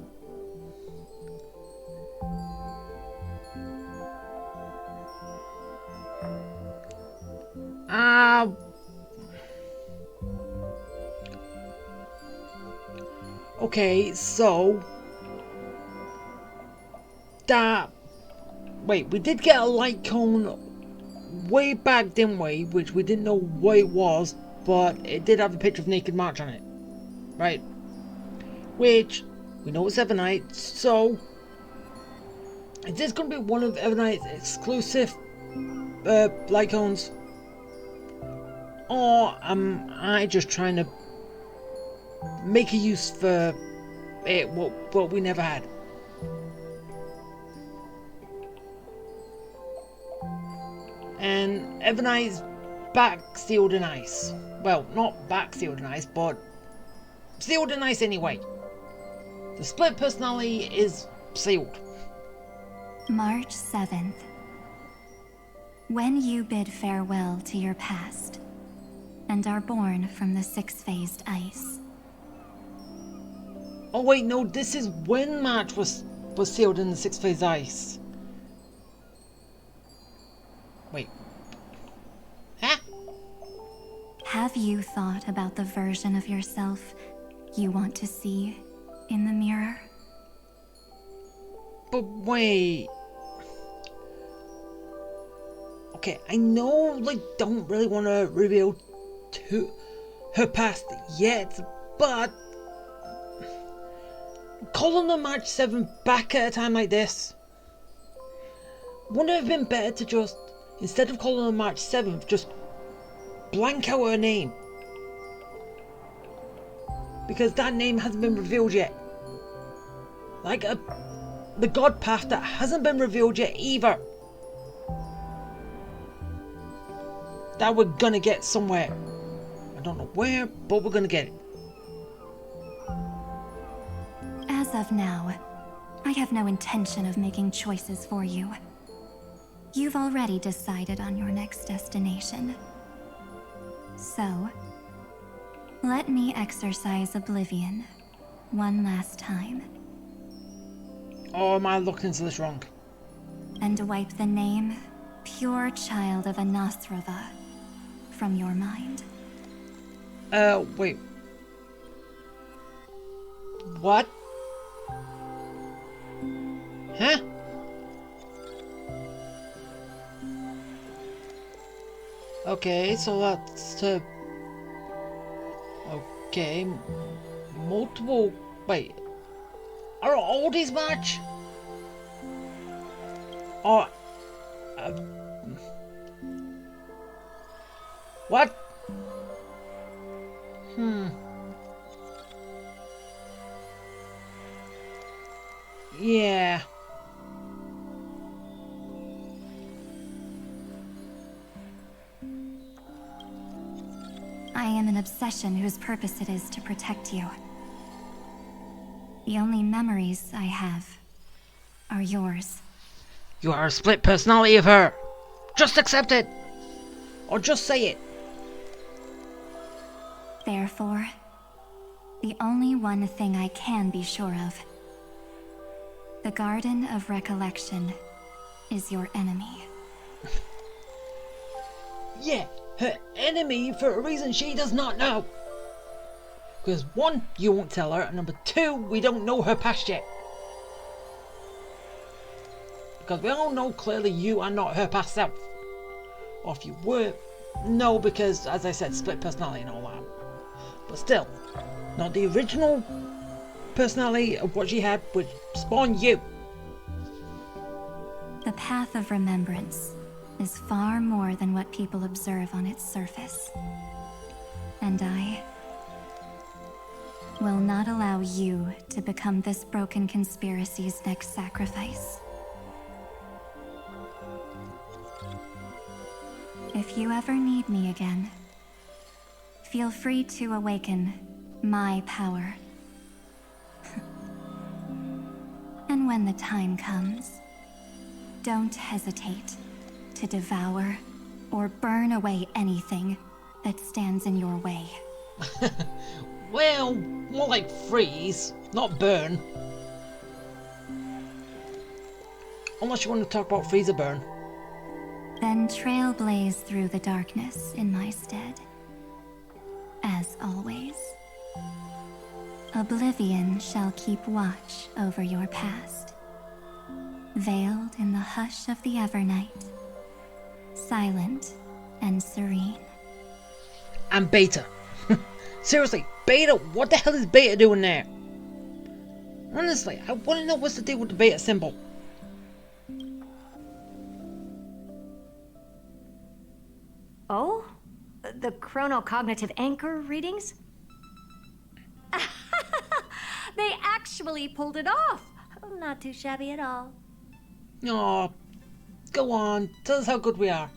Okay, so that wait, we did get a light cone way back, didn't we? Which we didn't know what it was, but it did have a picture of Naked March on it, right? Which we know it's Evernight, so is this going to be one of Evernight's exclusive light cones, or am I just trying to make a use for it what we never had? And Evernight's back sealed in ice. Well, not back sealed in ice, but sealed in ice anyway. The split personality is sealed. March 7th. When you bid farewell to your past and are born from the six-phased ice. Oh wait, no, this is when March was sealed in the six-phase ice. Wait. Huh? Have you thought about the version of yourself you want to see in the mirror? But wait. Okay, I know, like, don't really want to reveal to her past yet, but calling the March 7th back at a time like this, wouldn't it have been better to just, instead of calling her March 7th, just blank out her name? Because that name hasn't been revealed yet. Like the god path that hasn't been revealed yet either. That we're gonna get somewhere. I don't know where, but we're gonna get it. As of now, I have no intention of making choices for you. You've already decided on your next destination. So, let me exercise oblivion one last time. Or am I looking into this wrong? And wipe the name, pure child of Anasrava, from your mind. Wait. What? Huh? Okay, so that's okay, multiple. Wait, are all these match? Or what? Yeah. I am an obsession whose purpose it is to protect you. The only memories I have are yours. You are a split personality of her. Just accept it. Or just say it. Therefore, the only one thing I can be sure of. The Garden of Recollection is your enemy. Yeah, her enemy for a reason she does not know. Because one, you won't tell her, and number two, we don't know her past yet. Because we all know clearly you are not her past self. Or if you were, no, because as I said, split personality and all that. But still, not the original personality of what she had, which spawned you. The path of remembrance is far more than what people observe on its surface. And I will not allow you to become this broken conspiracy's next sacrifice. If you ever need me again, feel free to awaken my power. And when the time comes, don't hesitate to devour or burn away anything that stands in your way. Well, more like freeze, not burn. Unless you want to talk about freeze or burn. Then trailblaze through the darkness in my stead. As always. Oblivion shall keep watch over your past. Veiled in the hush of the Evernight. Silent and serene. And Beta. Seriously, Beta, what the hell is Beta doing there? Honestly, I want to know what's the deal with the Beta symbol. Oh? The chronocognitive anchor readings? They actually pulled it off! Not too shabby at all. Aw, go on, tell us how good we are.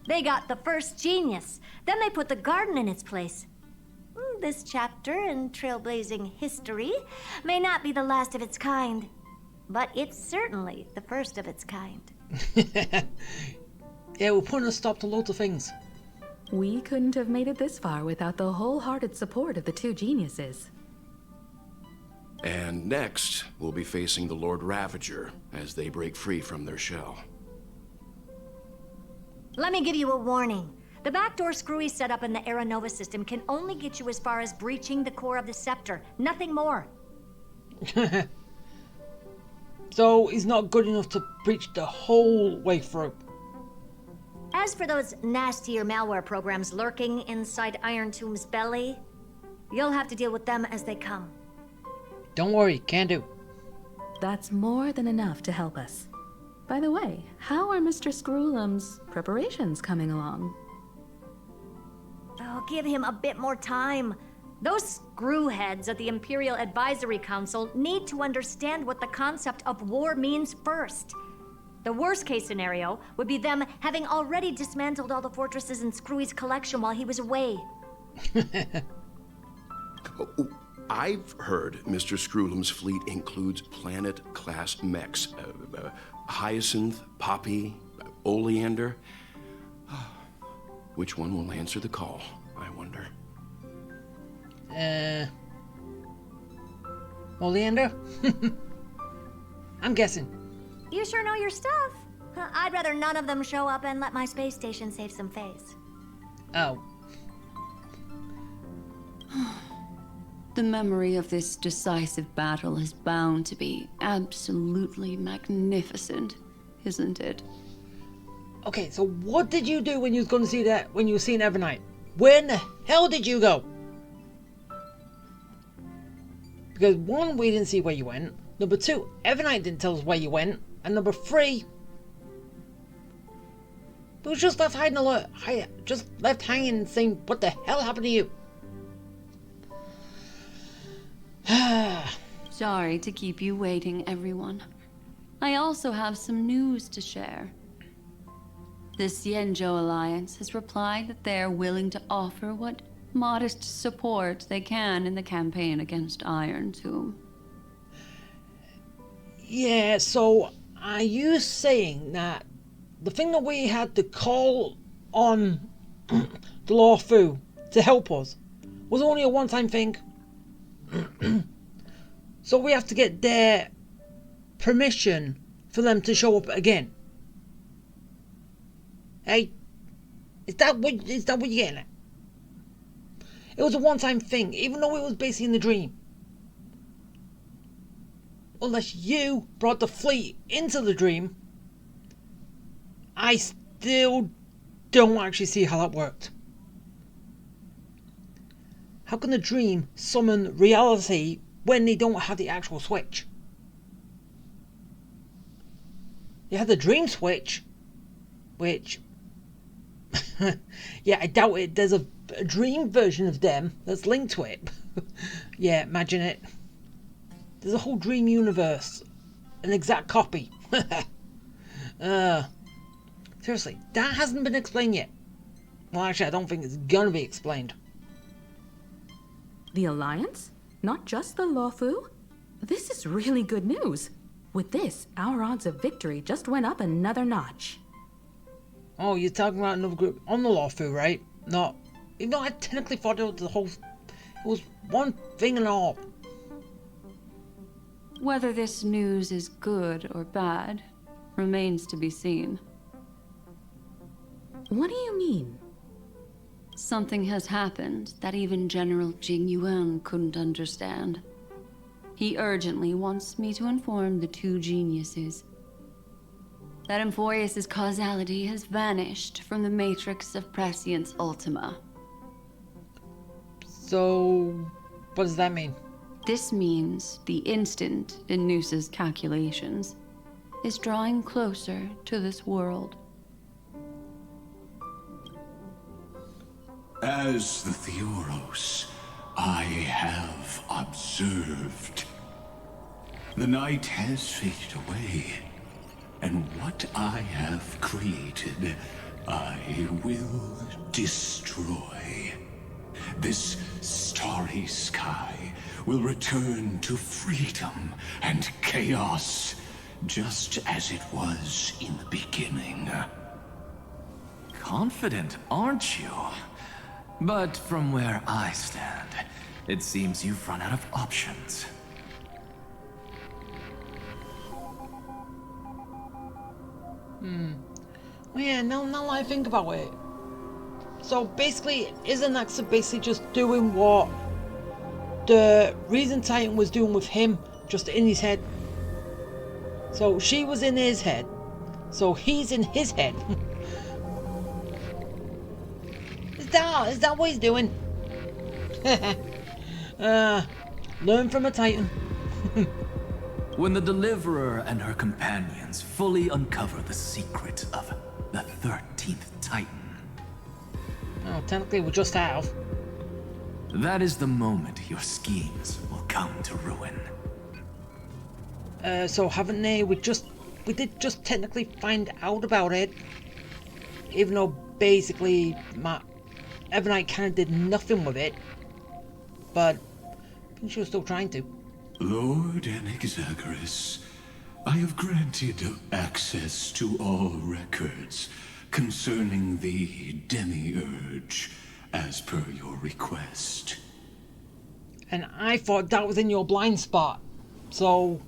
They got the first genius. Then they put the garden in its place. This chapter in trailblazing history may not be the last of its kind, but it's certainly the first of its kind. Yeah, we're putting a stop to loads of things. We couldn't have made it this far without the wholehearted support of the two geniuses. And next, we'll be facing the Lord Ravager as they break free from their shell. Let me give you a warning. The backdoor screwy setup in the Aeronova system can only get you as far as breaching the core of the scepter. Nothing more. So he's not good enough to breach the whole way through. As for those nastier malware programs lurking inside Iron Tomb's belly, you'll have to deal with them as they come. Don't worry, can do. That's more than enough to help us. By the way, how are Mr. Screwlum's preparations coming along? Oh, give him a bit more time. Those screwheads at the Imperial Advisory Council need to understand what the concept of war means first. The worst case scenario would be them having already dismantled all the fortresses in Screwy's collection while he was away. I've heard Mr. Screwlum's fleet includes planet-class mechs. Hyacinth, Poppy, Oleander. Which one will answer the call, I wonder? Oleander? I'm guessing. You sure know your stuff. I'd rather none of them show up and let my space station save some face. Oh. The memory of this decisive battle is bound to be absolutely magnificent, isn't it? Okay, so what did you do when you was going to see that, when you were seeing Evernight? Where in the hell did you go? Because one, we didn't see where you went. Number two, Evernight didn't tell us where you went. And number three, we was just left hiding alert. Just left hanging and saying, what the hell happened to you? Sorry to keep you waiting, everyone. I also have some news to share. The Xianzhou Alliance has replied that they are willing to offer what modest support they can in the campaign against Iron Tomb. Yeah, so are you saying that the thing that we had to call on the Law Fu to help us was only a one-time thing? So we have to get their permission for them to show up again? Hey, is that what you're getting at? It was a one-time thing, even though it was basically in the dream. Unless you brought the fleet into the dream, I still don't actually see how that worked. How can the dream summon reality when they don't have the actual switch? You have the dream switch, which... yeah, I doubt it. There's a dream version of them that's linked to it. Yeah, imagine it. There's a whole dream universe. An exact copy. Seriously, that hasn't been explained yet. Well, actually, I don't think it's gonna be explained. The Alliance? Not just the Luofu? This is really good news. With this, our odds of victory just went up another notch. Oh, you're talking about another group on the Luofu, right? Not... Even though I technically thought it was the whole... was one thing and all. Whether this news is good or bad remains to be seen. What do you mean? Something has happened that even General Jing Yuan couldn't understand. He urgently wants me to inform the two geniuses that Emphorius' causality has vanished from the matrix of Prescience Ultima. So, what does that mean? This means the instant in Noose's calculations is drawing closer to this world. As the Theoros, I have observed. The night has faded away, and what I have created, I will destroy. This starry sky will return to freedom and chaos, just as it was in the beginning. Confident, aren't you? But from where I stand, it seems you've run out of options. Well, yeah, now I think about it. So basically, isn't Axa basically just doing what the Reason Titan was doing with him, just in his head? So she was in his head, so he's in his head. Is that what he's doing? Learn from a Titan. When the Deliverer and her companions fully uncover the secret of the 13th Titan. Oh, technically we just have. That is the moment your schemes will come to ruin. So haven't they? We did just technically find out about it. Even though basically Evernight kind of did nothing with it. But I think she was still trying to. Lord Anaxagoras, I have granted access to all records concerning the Demiurge, as per your request. And I thought that was in your blind spot. So,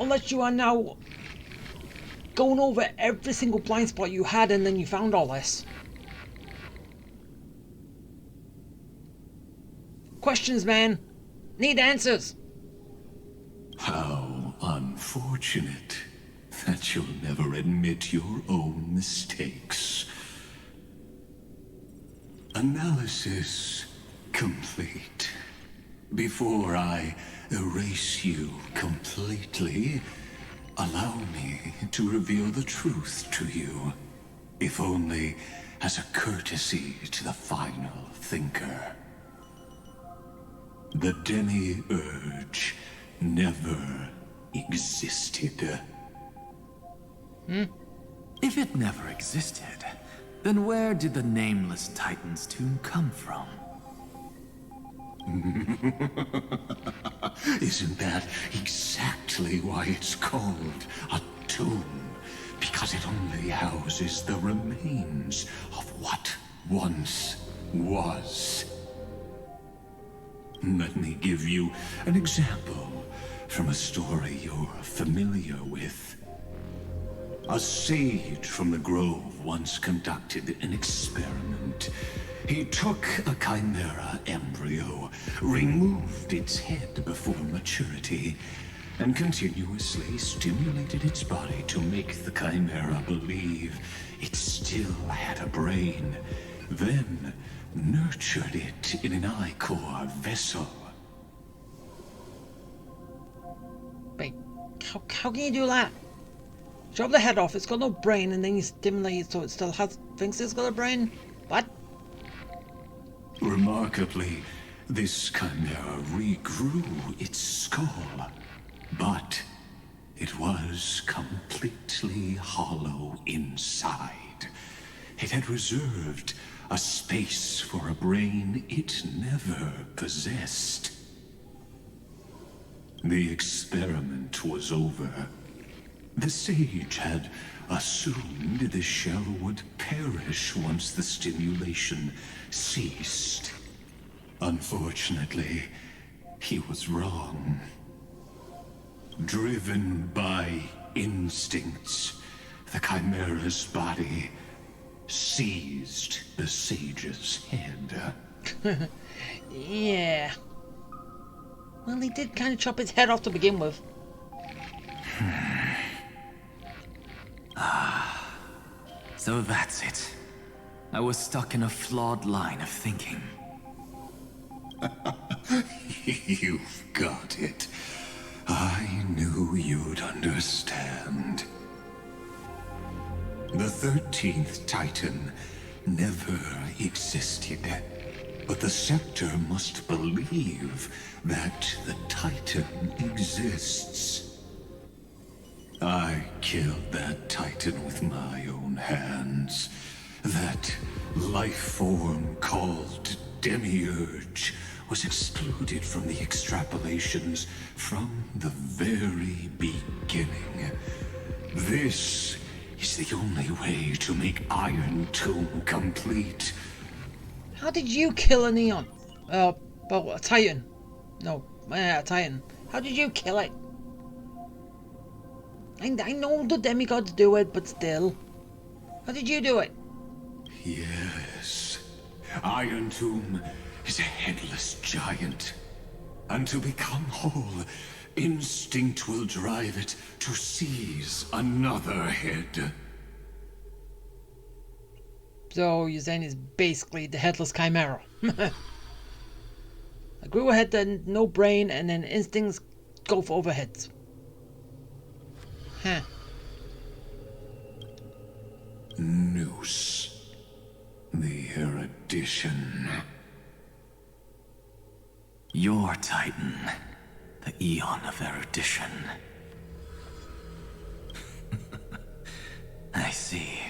unless you are now going over every single blind spot you had and then you found all this. Questions, man. Need answers. How unfortunate that you'll never admit your own mistakes. Analysis complete. Before I erase you completely, allow me to reveal the truth to you, if only as a courtesy to the final thinker. The Demiurge never existed. If it never existed, then where did the Nameless Titan's tomb come from? Isn't that exactly why it's called a tomb? Because it only houses the remains of what once was. Let me give you an example from a story you're familiar with. A sage from the grove once conducted an experiment. He took a chimera embryo, removed its head before maturity, and continuously stimulated its body to make the chimera believe it still had a brain, then nurtured it in an ichor vessel. Wait, how can you do that? Chop the head off, it's got no brain, and then you stimulate it so it still thinks it's got a brain? What? Remarkably, this chimera regrew its skull, but it was completely hollow inside. It had reserved a space for a brain it never possessed. The experiment was over. The sage had assumed the shell would perish once the stimulation ceased. Unfortunately, he was wrong. Driven by instincts, the Chimera's body seized the sage's head. Yeah. Well, he did kind of chop his head off to begin with. So that's it. I was stuck in a flawed line of thinking. You've got it. I knew you'd understand. The 13th Titan never existed. But the Scepter must believe that the Titan exists. I killed that Titan with my own hands. That life form called Demiurge was excluded from the extrapolations from the very beginning. This is the only way to make Iron Tomb complete. How did you kill a Neon? Well, a Titan. No, a Titan. How did you kill it? I know the demigods do it, but still. How did you do it? Yes. Iron Tomb is a headless giant. And to become whole, instinct will drive it to seize another head. So you're saying it's basically the headless chimera. I grew a head, then no brain, and then instincts go for overheads. Huh. Noose. The erudition. Your Titan. The Eon of Erudition. I see.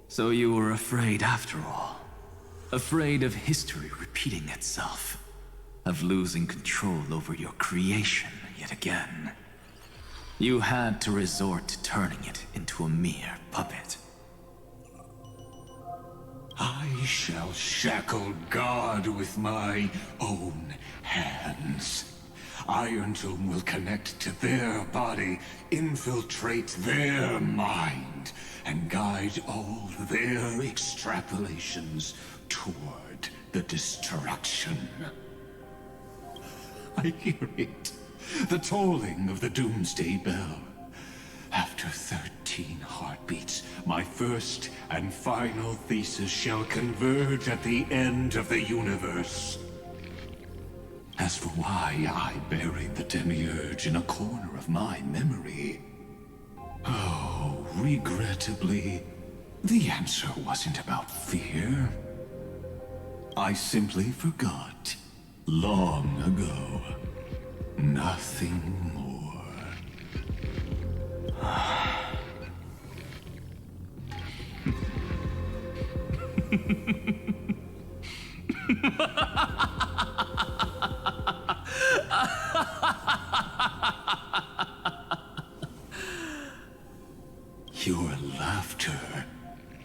So you were afraid after all. Afraid of history repeating itself. Of losing control over your creation yet again. You had to resort to turning it into a mere puppet. I shall shackle God with my own hands. Iron Tomb will connect to their body, infiltrate their mind, and guide all their extrapolations toward the destruction. I hear it. The tolling of the Doomsday Bell. After 13 heartbeats, my first and final thesis shall converge at the end of the universe. As for why I buried the Demiurge in a corner of my memory, oh, regrettably, the answer wasn't about fear. I simply forgot, long ago. Nothing more. Your laughter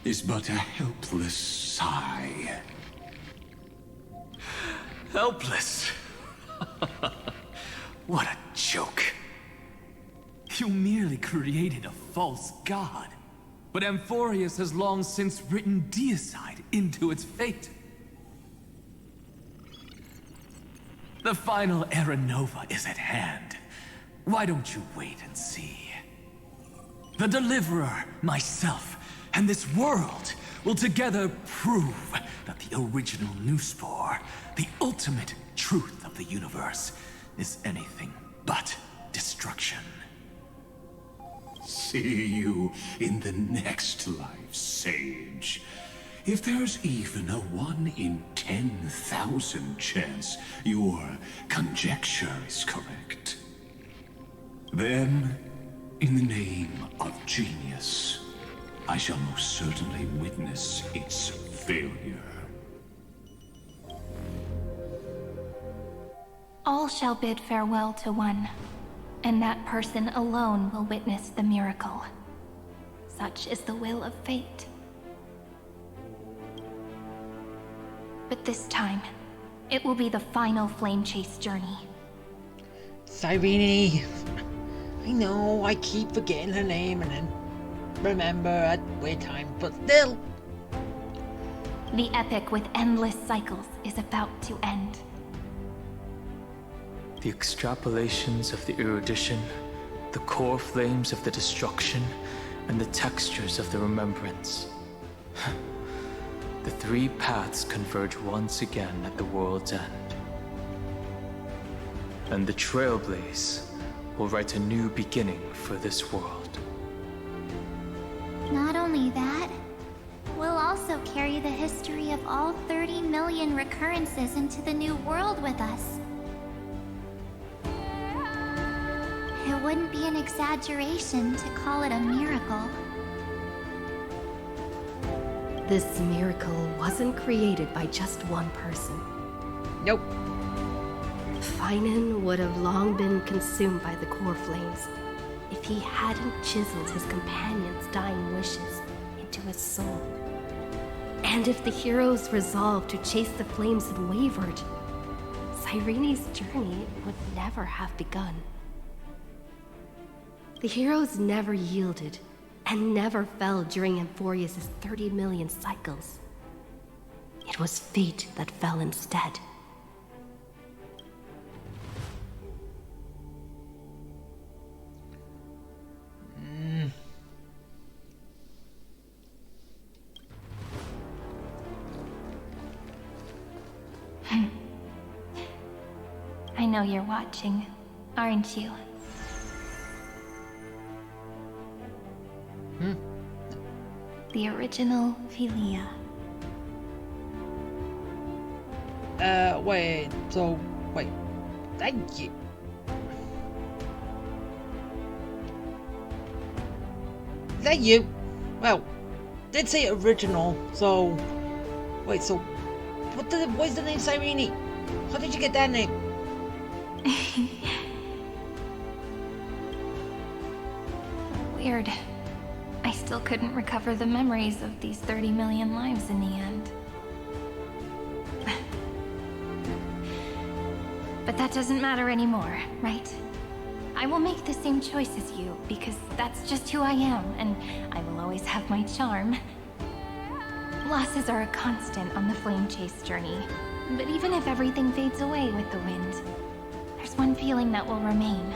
is but a helpless sigh. Helpless? What a joke. You merely created a false god. But Amphorius has long since written deicide into its fate. The final Era Nova is at hand. Why don't you wait and see? The Deliverer, myself, and this world will together prove that the original Newspore, the ultimate truth of the universe, is anything but destruction. See you in the next life, Sage. If there's even a 1 in 10,000 chance your conjecture is correct, then, in the name of genius, I shall most certainly witness its failure. All shall bid farewell to one, and that person alone will witness the miracle. Such is the will of fate. But this time, It will be the final flame chase journey. Cyrene. I know, I keep forgetting her name and then remember at weird times, but still. The epic with endless cycles is about to end. The extrapolations of the erudition, the core flames of the destruction, and the textures of the remembrance. The three paths converge once again at the world's end. And the Trailblaze will write a new beginning for this world. Not only that, we'll also carry the history of all 30 million recurrences into the new world with us. It wouldn't be an exaggeration to call it a miracle. This miracle wasn't created by just one person. Nope. Finan would have long been consumed by the core flames if he hadn't chiseled his companion's dying wishes into his soul. And if the heroes resolved to chase the flames had wavered, Cyrene's journey would never have begun. The heroes never yielded and never fell during Amphorius' 30 million cycles. It was fate that fell instead. I know you're watching, aren't you? The original Philia. Wait, thank you. Is that you? Well, did say original, so... Wait, so... What's the name Cyrene? How did you get that name? Weird. I still couldn't recover the memories of these 30 million lives in the end. But that doesn't matter anymore, right? I will make the same choice as you, because that's just who I am, and I will always have my charm. Losses are a constant on the flame chase journey, but even if everything fades away with the wind, there's one feeling that will remain.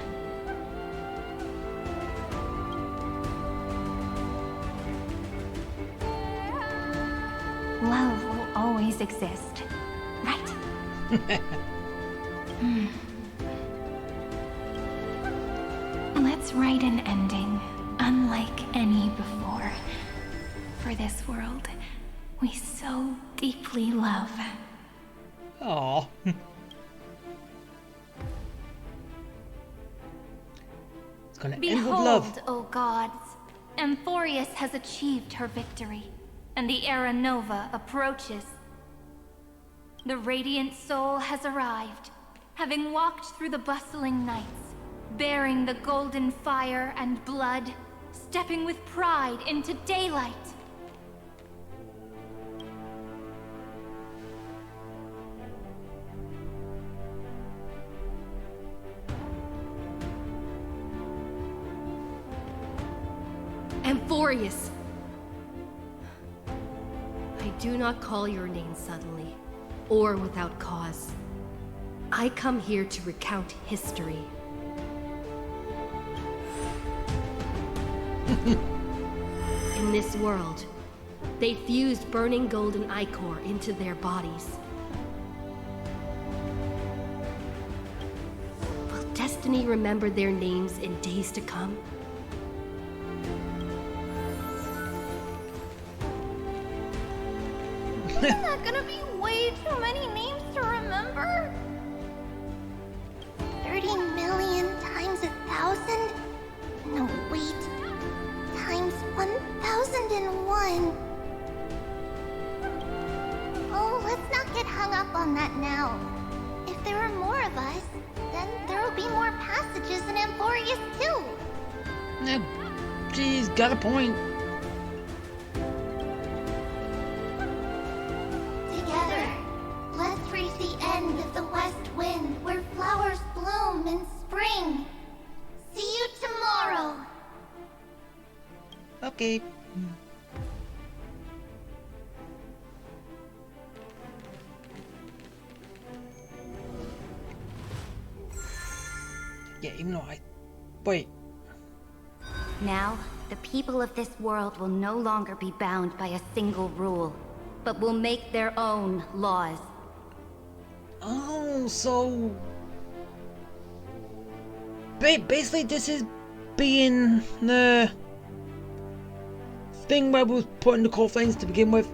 Love will always exist, right? Let's write an ending, unlike any before, for this world we so deeply love. Aww. It's gonna end with love. Behold, O gods, Amphorius has achieved her victory, and the Era Nova approaches. The radiant soul has arrived, having walked through the bustling nights, bearing the golden fire and blood, stepping with pride into daylight. Amphorius! I do not call your name suddenly, or without cause. I come here to recount history. In this world, they fused burning golden ichor into their bodies. Will destiny remember their names in days to come? Isn't that gonna be way too many names to remember? 30 million times 1,000? No, wait. Times 1,001. Oh, let's not get hung up on that now. If there are more of us, then there will be more passages in Amphorius too. She's got a point. Together, let's reach the end spring. See you tomorrow. Okay. Yeah, even though wait. Now, the people of this world will no longer be bound by a single rule, but will make their own laws. Oh, so basically this is being the thing where we was putting the core flames to begin with,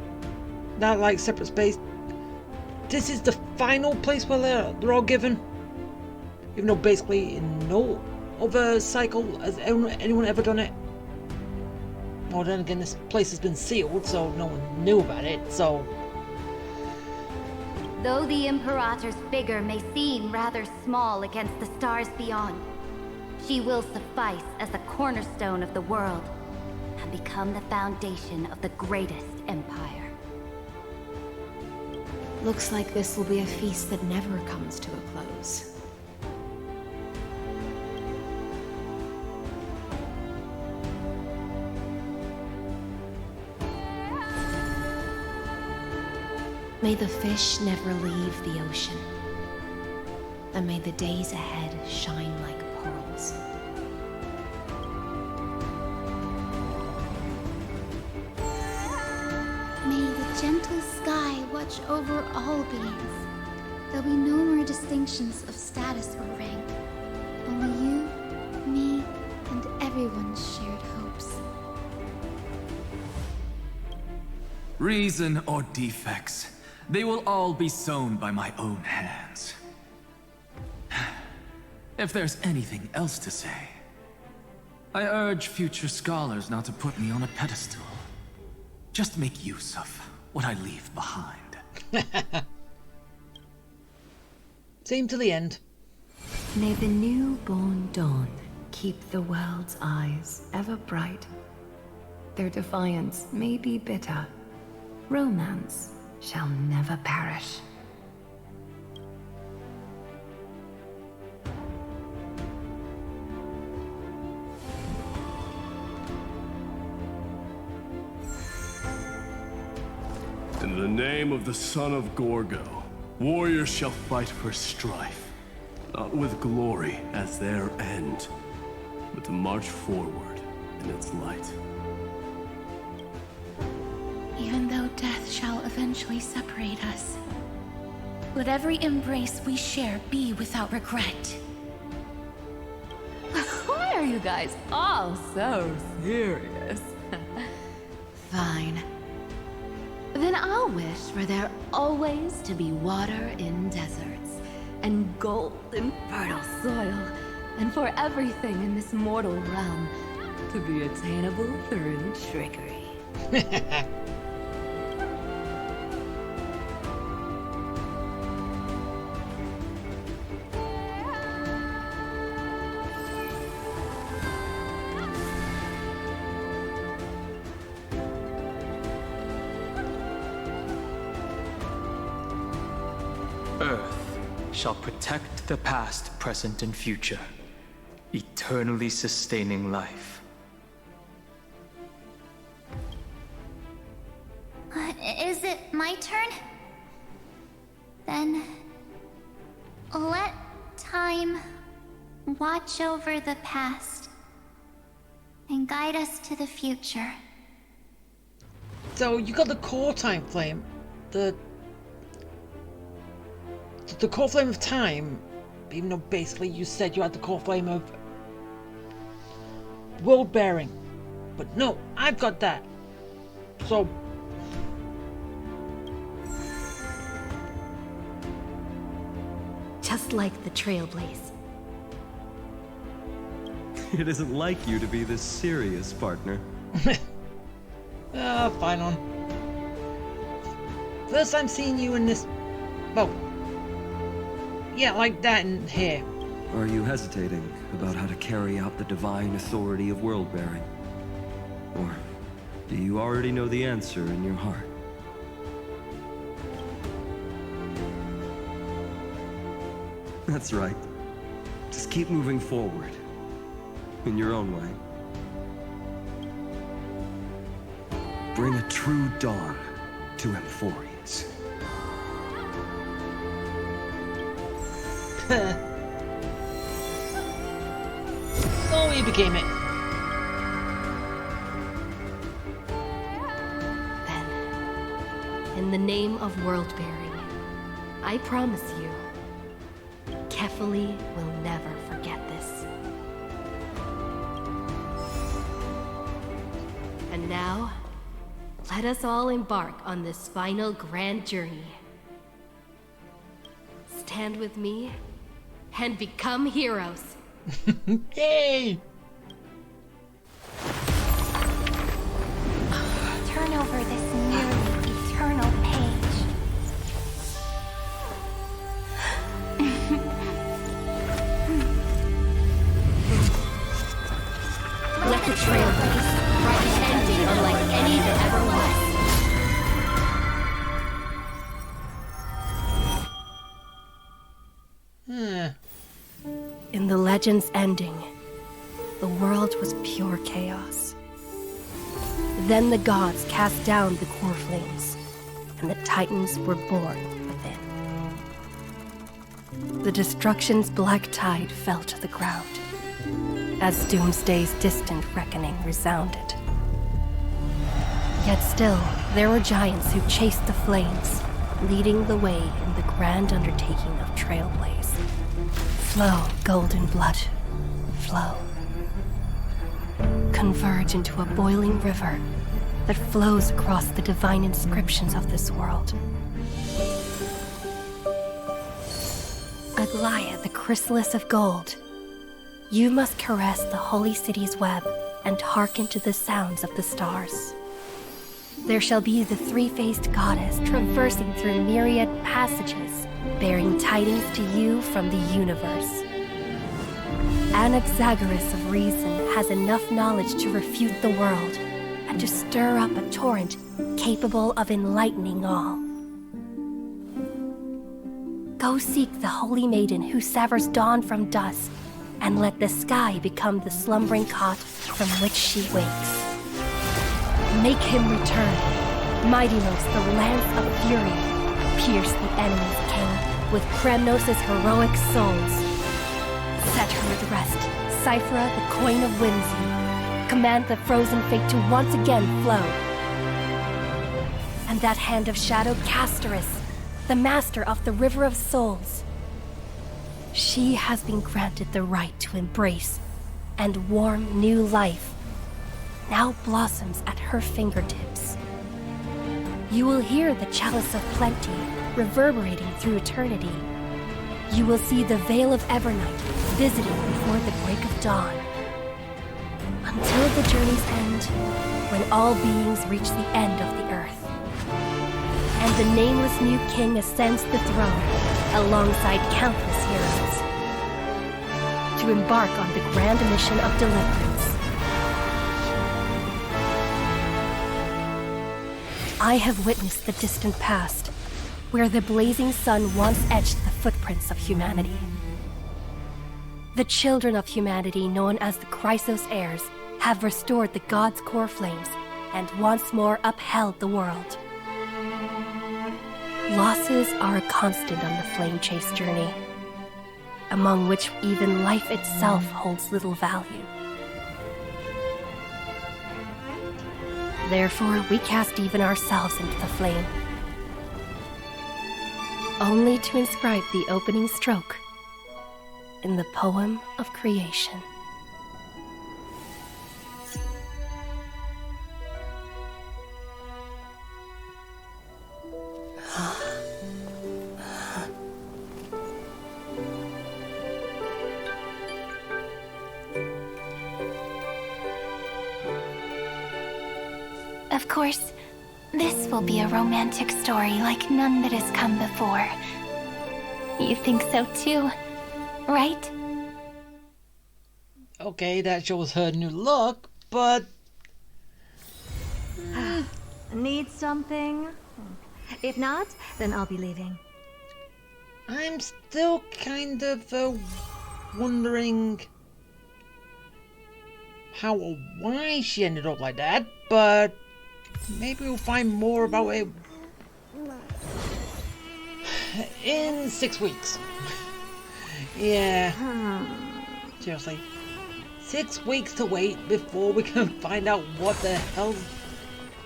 that like separate space. This is the final place where they're all given, even though basically in no other cycle has anyone ever done it. Well, then again, this place has been sealed, so no one knew about it, so... Though the Imperator's figure may seem rather small against the stars beyond, she will suffice as the cornerstone of the world and become the foundation of the greatest empire. Looks like this will be a feast that never comes to a close. May the fish never leave the ocean, and may the days ahead shine like pearls. May the gentle sky watch over all beings. There'll be no more distinctions of status or rank. Only you, me, and everyone's shared hopes. Reason or defects, they will all be sown by my own hands. If there's anything else to say, I urge future scholars not to put me on a pedestal. Just make use of what I leave behind. Same to the end. May the newborn dawn keep the world's eyes ever bright. Their defiance may be bitter. Romance shall never perish. In the name of the son of Gorgo, warriors shall fight for strife, not with glory as their end, but to march forward in its light. Even though death shall eventually separate us, let every embrace we share be without regret. Why are you guys all so serious? Fine. Then I'll wish for there always to be water in deserts, and gold in fertile soil, and for everything in this mortal realm to be attainable through trickery. Earth shall protect the past, present, and future, eternally sustaining life. Is it my turn? Then let time watch over the past and guide us to the future. So you got the core time flame, the core flame of time, even though basically you said you had the core flame of world bearing, but no, I've got that. So Just like the Trailblaze. It isn't like you to be this serious, partner. fine on. First time seeing you in this, well, yeah, like that in here. Are you hesitating about how to carry out the divine authority of world-bearing? Or do you already know the answer in your heart? That's right. Just keep moving forward. In your own way. Bring a true dawn to Emphorius. So he became it. In the name of world-bearing, I promise you, Kefali will never forget this. And now, let us all embark on this final grand journey. Stand with me and become heroes. Yay! Turn over this nearly eternal page. Let the trail blaze, write an ending unlike any that ever was. In the legend's ending, the world was pure chaos. Then the gods cast down the core flames, and the Titans were born within. The destruction's black tide fell to the ground, as Doomsday's distant reckoning resounded. Yet still, there were giants who chased the flames, leading the way in the grand undertaking of Trailblaze. Flow, golden blood, flow. Converge into a boiling river that flows across the divine inscriptions of this world. Aglaia, the chrysalis of gold, you must caress the holy city's web and hearken to the sounds of the stars. There shall be the three-faced goddess traversing through myriad passages, bearing tidings to you from the universe. Anaxagoras of reason has enough knowledge to refute the world and to stir up a torrent capable of enlightening all. Go seek the holy maiden who severs dawn from dusk, and let the sky become the slumbering cot from which she wakes. Make him return. Mightylos, the lance of fury, pierce the enemy's king with Kremnos' heroic souls. Set her at rest, Cyphra, the coin of whimsy. Command the frozen fate to once again flow. And that hand of shadow, Castoris, the master of the River of Souls. She has been granted the right to embrace and warm new life. Now blossoms at her fingertips. You will hear the chalice of plenty reverberating through eternity. You will see the Veil of Evernight visiting before the break of dawn. Until the journey's end, when all beings reach the end of the earth. And the nameless new king ascends the throne alongside countless heroes to embark on the grand mission of deliverance. I have witnessed the distant past, where the blazing sun once etched the footprints of humanity. The children of humanity, known as the Chrysos heirs, have restored the gods' core flames and once more upheld the world. Losses are a constant on the flame chase journey, among which even life itself holds little value. Therefore, we cast even ourselves into the flame, only to inscribe the opening stroke in the poem of creation. Of course, this will be a romantic story like none that has come before. You think so too, right? Okay, that shows her new look, but... Need something? If not, then I'll be leaving. I'm still kind of wondering how or why she ended up like that, but maybe we'll find more about it in 6 weeks. Yeah. Seriously. 6 weeks to wait before we can find out what the hell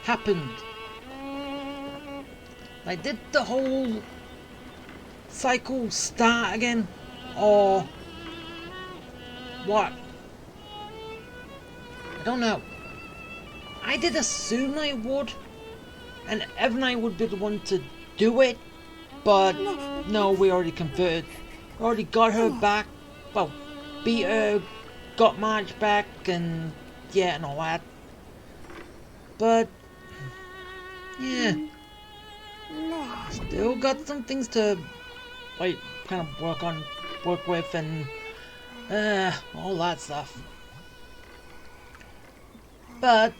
happened. Like, did the whole cycle start again? Or what? I don't know. I did assume I would, and Evan would be the one to do it, but no, we already converted. Already got her back. Well, beat her, got March back, and yeah, and all that. But yeah, still got some things to like kind of work with, and all that stuff. But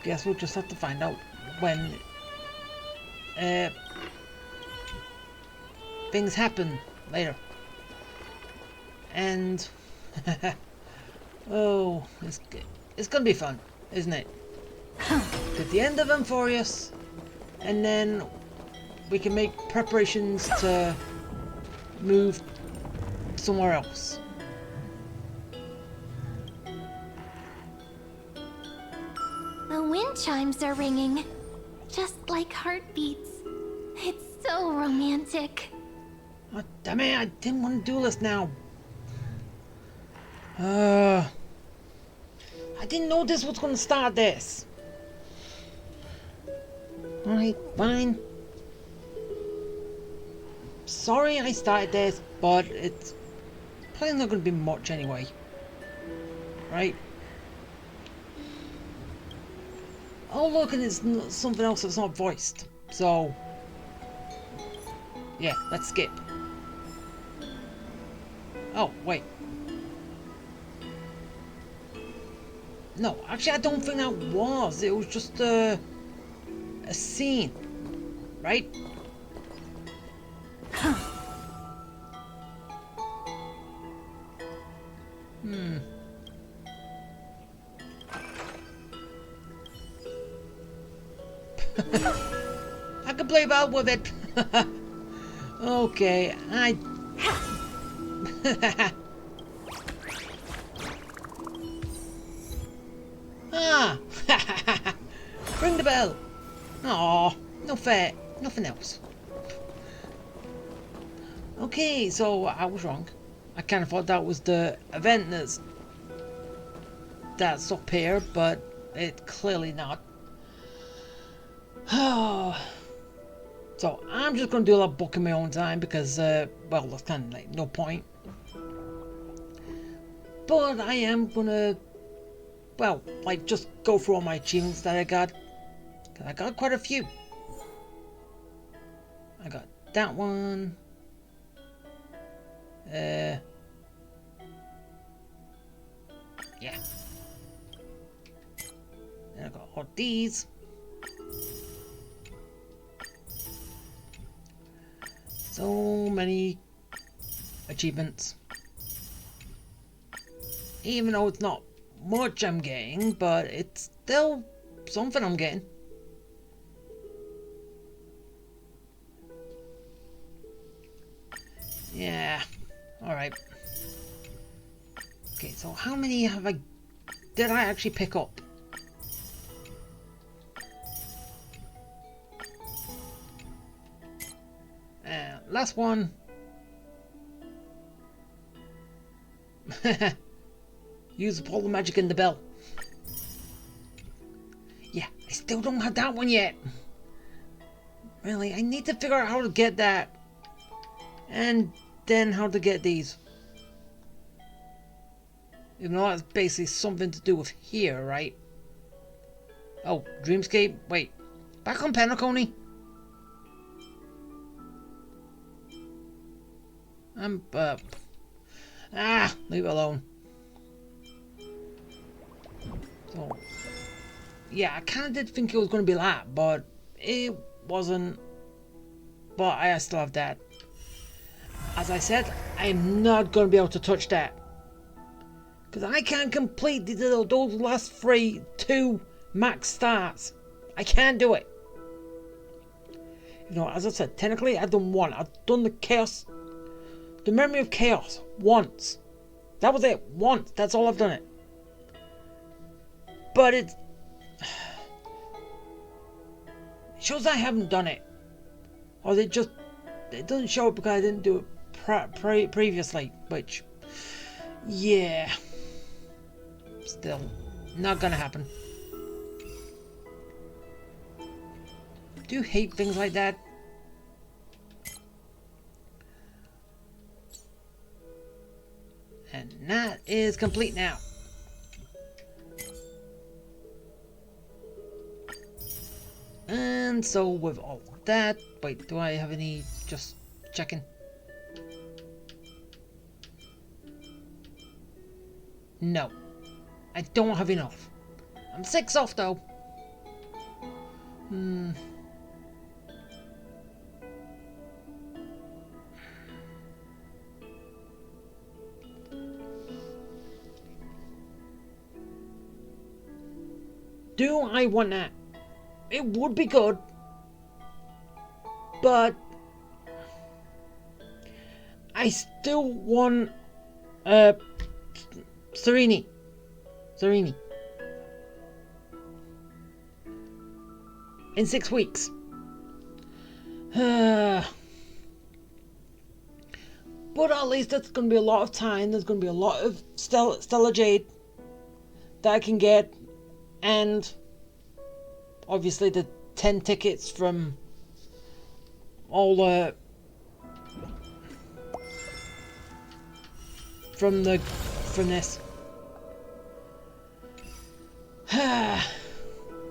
guess we'll just have to find out when things happen later. And oh, it's gonna be fun, isn't it? At the end of Euphorius, and then we can make preparations to move somewhere else. The wind chimes are ringing, just like heartbeats. It's so romantic. Oh, damn it, I didn't want to do this now. I didn't know this was going to start this. Alright, fine. Sorry I started this, but it's probably not going to be much anyway. Right? Oh look, and it's something else that's not voiced. So, yeah, let's skip. Oh, wait. No, actually I don't think that was. It was just a scene. Right? I can play well with it. Okay, Ah! Ring the bell! Aw, no fair, nothing else. Okay, so I was wrong. I kind of thought that was the event that's up here, but it's clearly not. Oh. So I'm just going to do a lot book in my own time because, well, that's kind of like no point. But I am going to, well, like just go through all my achievements that I got. I got quite a few. I got that one. Yeah. And I got all these. So many achievements. Even though it's not much I'm getting, but it's still something I'm getting. Yeah, alright. Okay, so how many did I actually pick up? Last one. Use all the magic in the bell. Yeah, I still don't have that one yet. Really, I need to figure out how to get that. And then how to get these. Even though that's basically something to do with here, right? Oh, Dreamscape? Wait. Back on Penacony? Leave it alone. So, yeah, I kind of did think it was going to be that, but it wasn't. But I still have that. As I said, I'm not going to be able to touch that. Because I can't complete those last 2 max stars. I can't do it. You know, as I said, technically I've done 1. I've done the chaos, the memory of chaos once. That was it. Once. That's all I've done it. But it shows I haven't done it. Or it doesn't show it because I didn't do it previously. Which, yeah. Still, not gonna happen. Do hate things like that. And that is complete now. And so with all that, wait, do I have any, just checking. No, I don't have enough. I'm 6 off though. Do I want that? It would be good, but I still want Sereni. In 6 weeks. But at least that's going to be a lot of time. There's going to be a lot of Stellar Jade that I can get. And obviously the 10 tickets from all from this.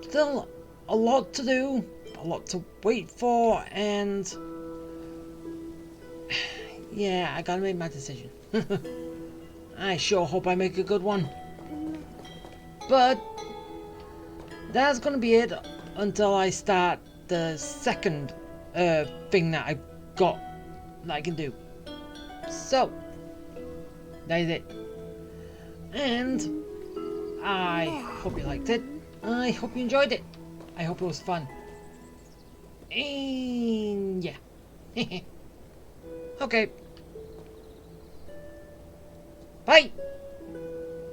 Still a lot to do, a lot to wait for, and yeah, I gotta make my decision. I sure hope I make a good one. But that's gonna be it until I start the second thing that I've got that I can do. So that is it. And I hope you liked it. I hope you enjoyed it. I hope it was fun. And yeah. Okay. Bye.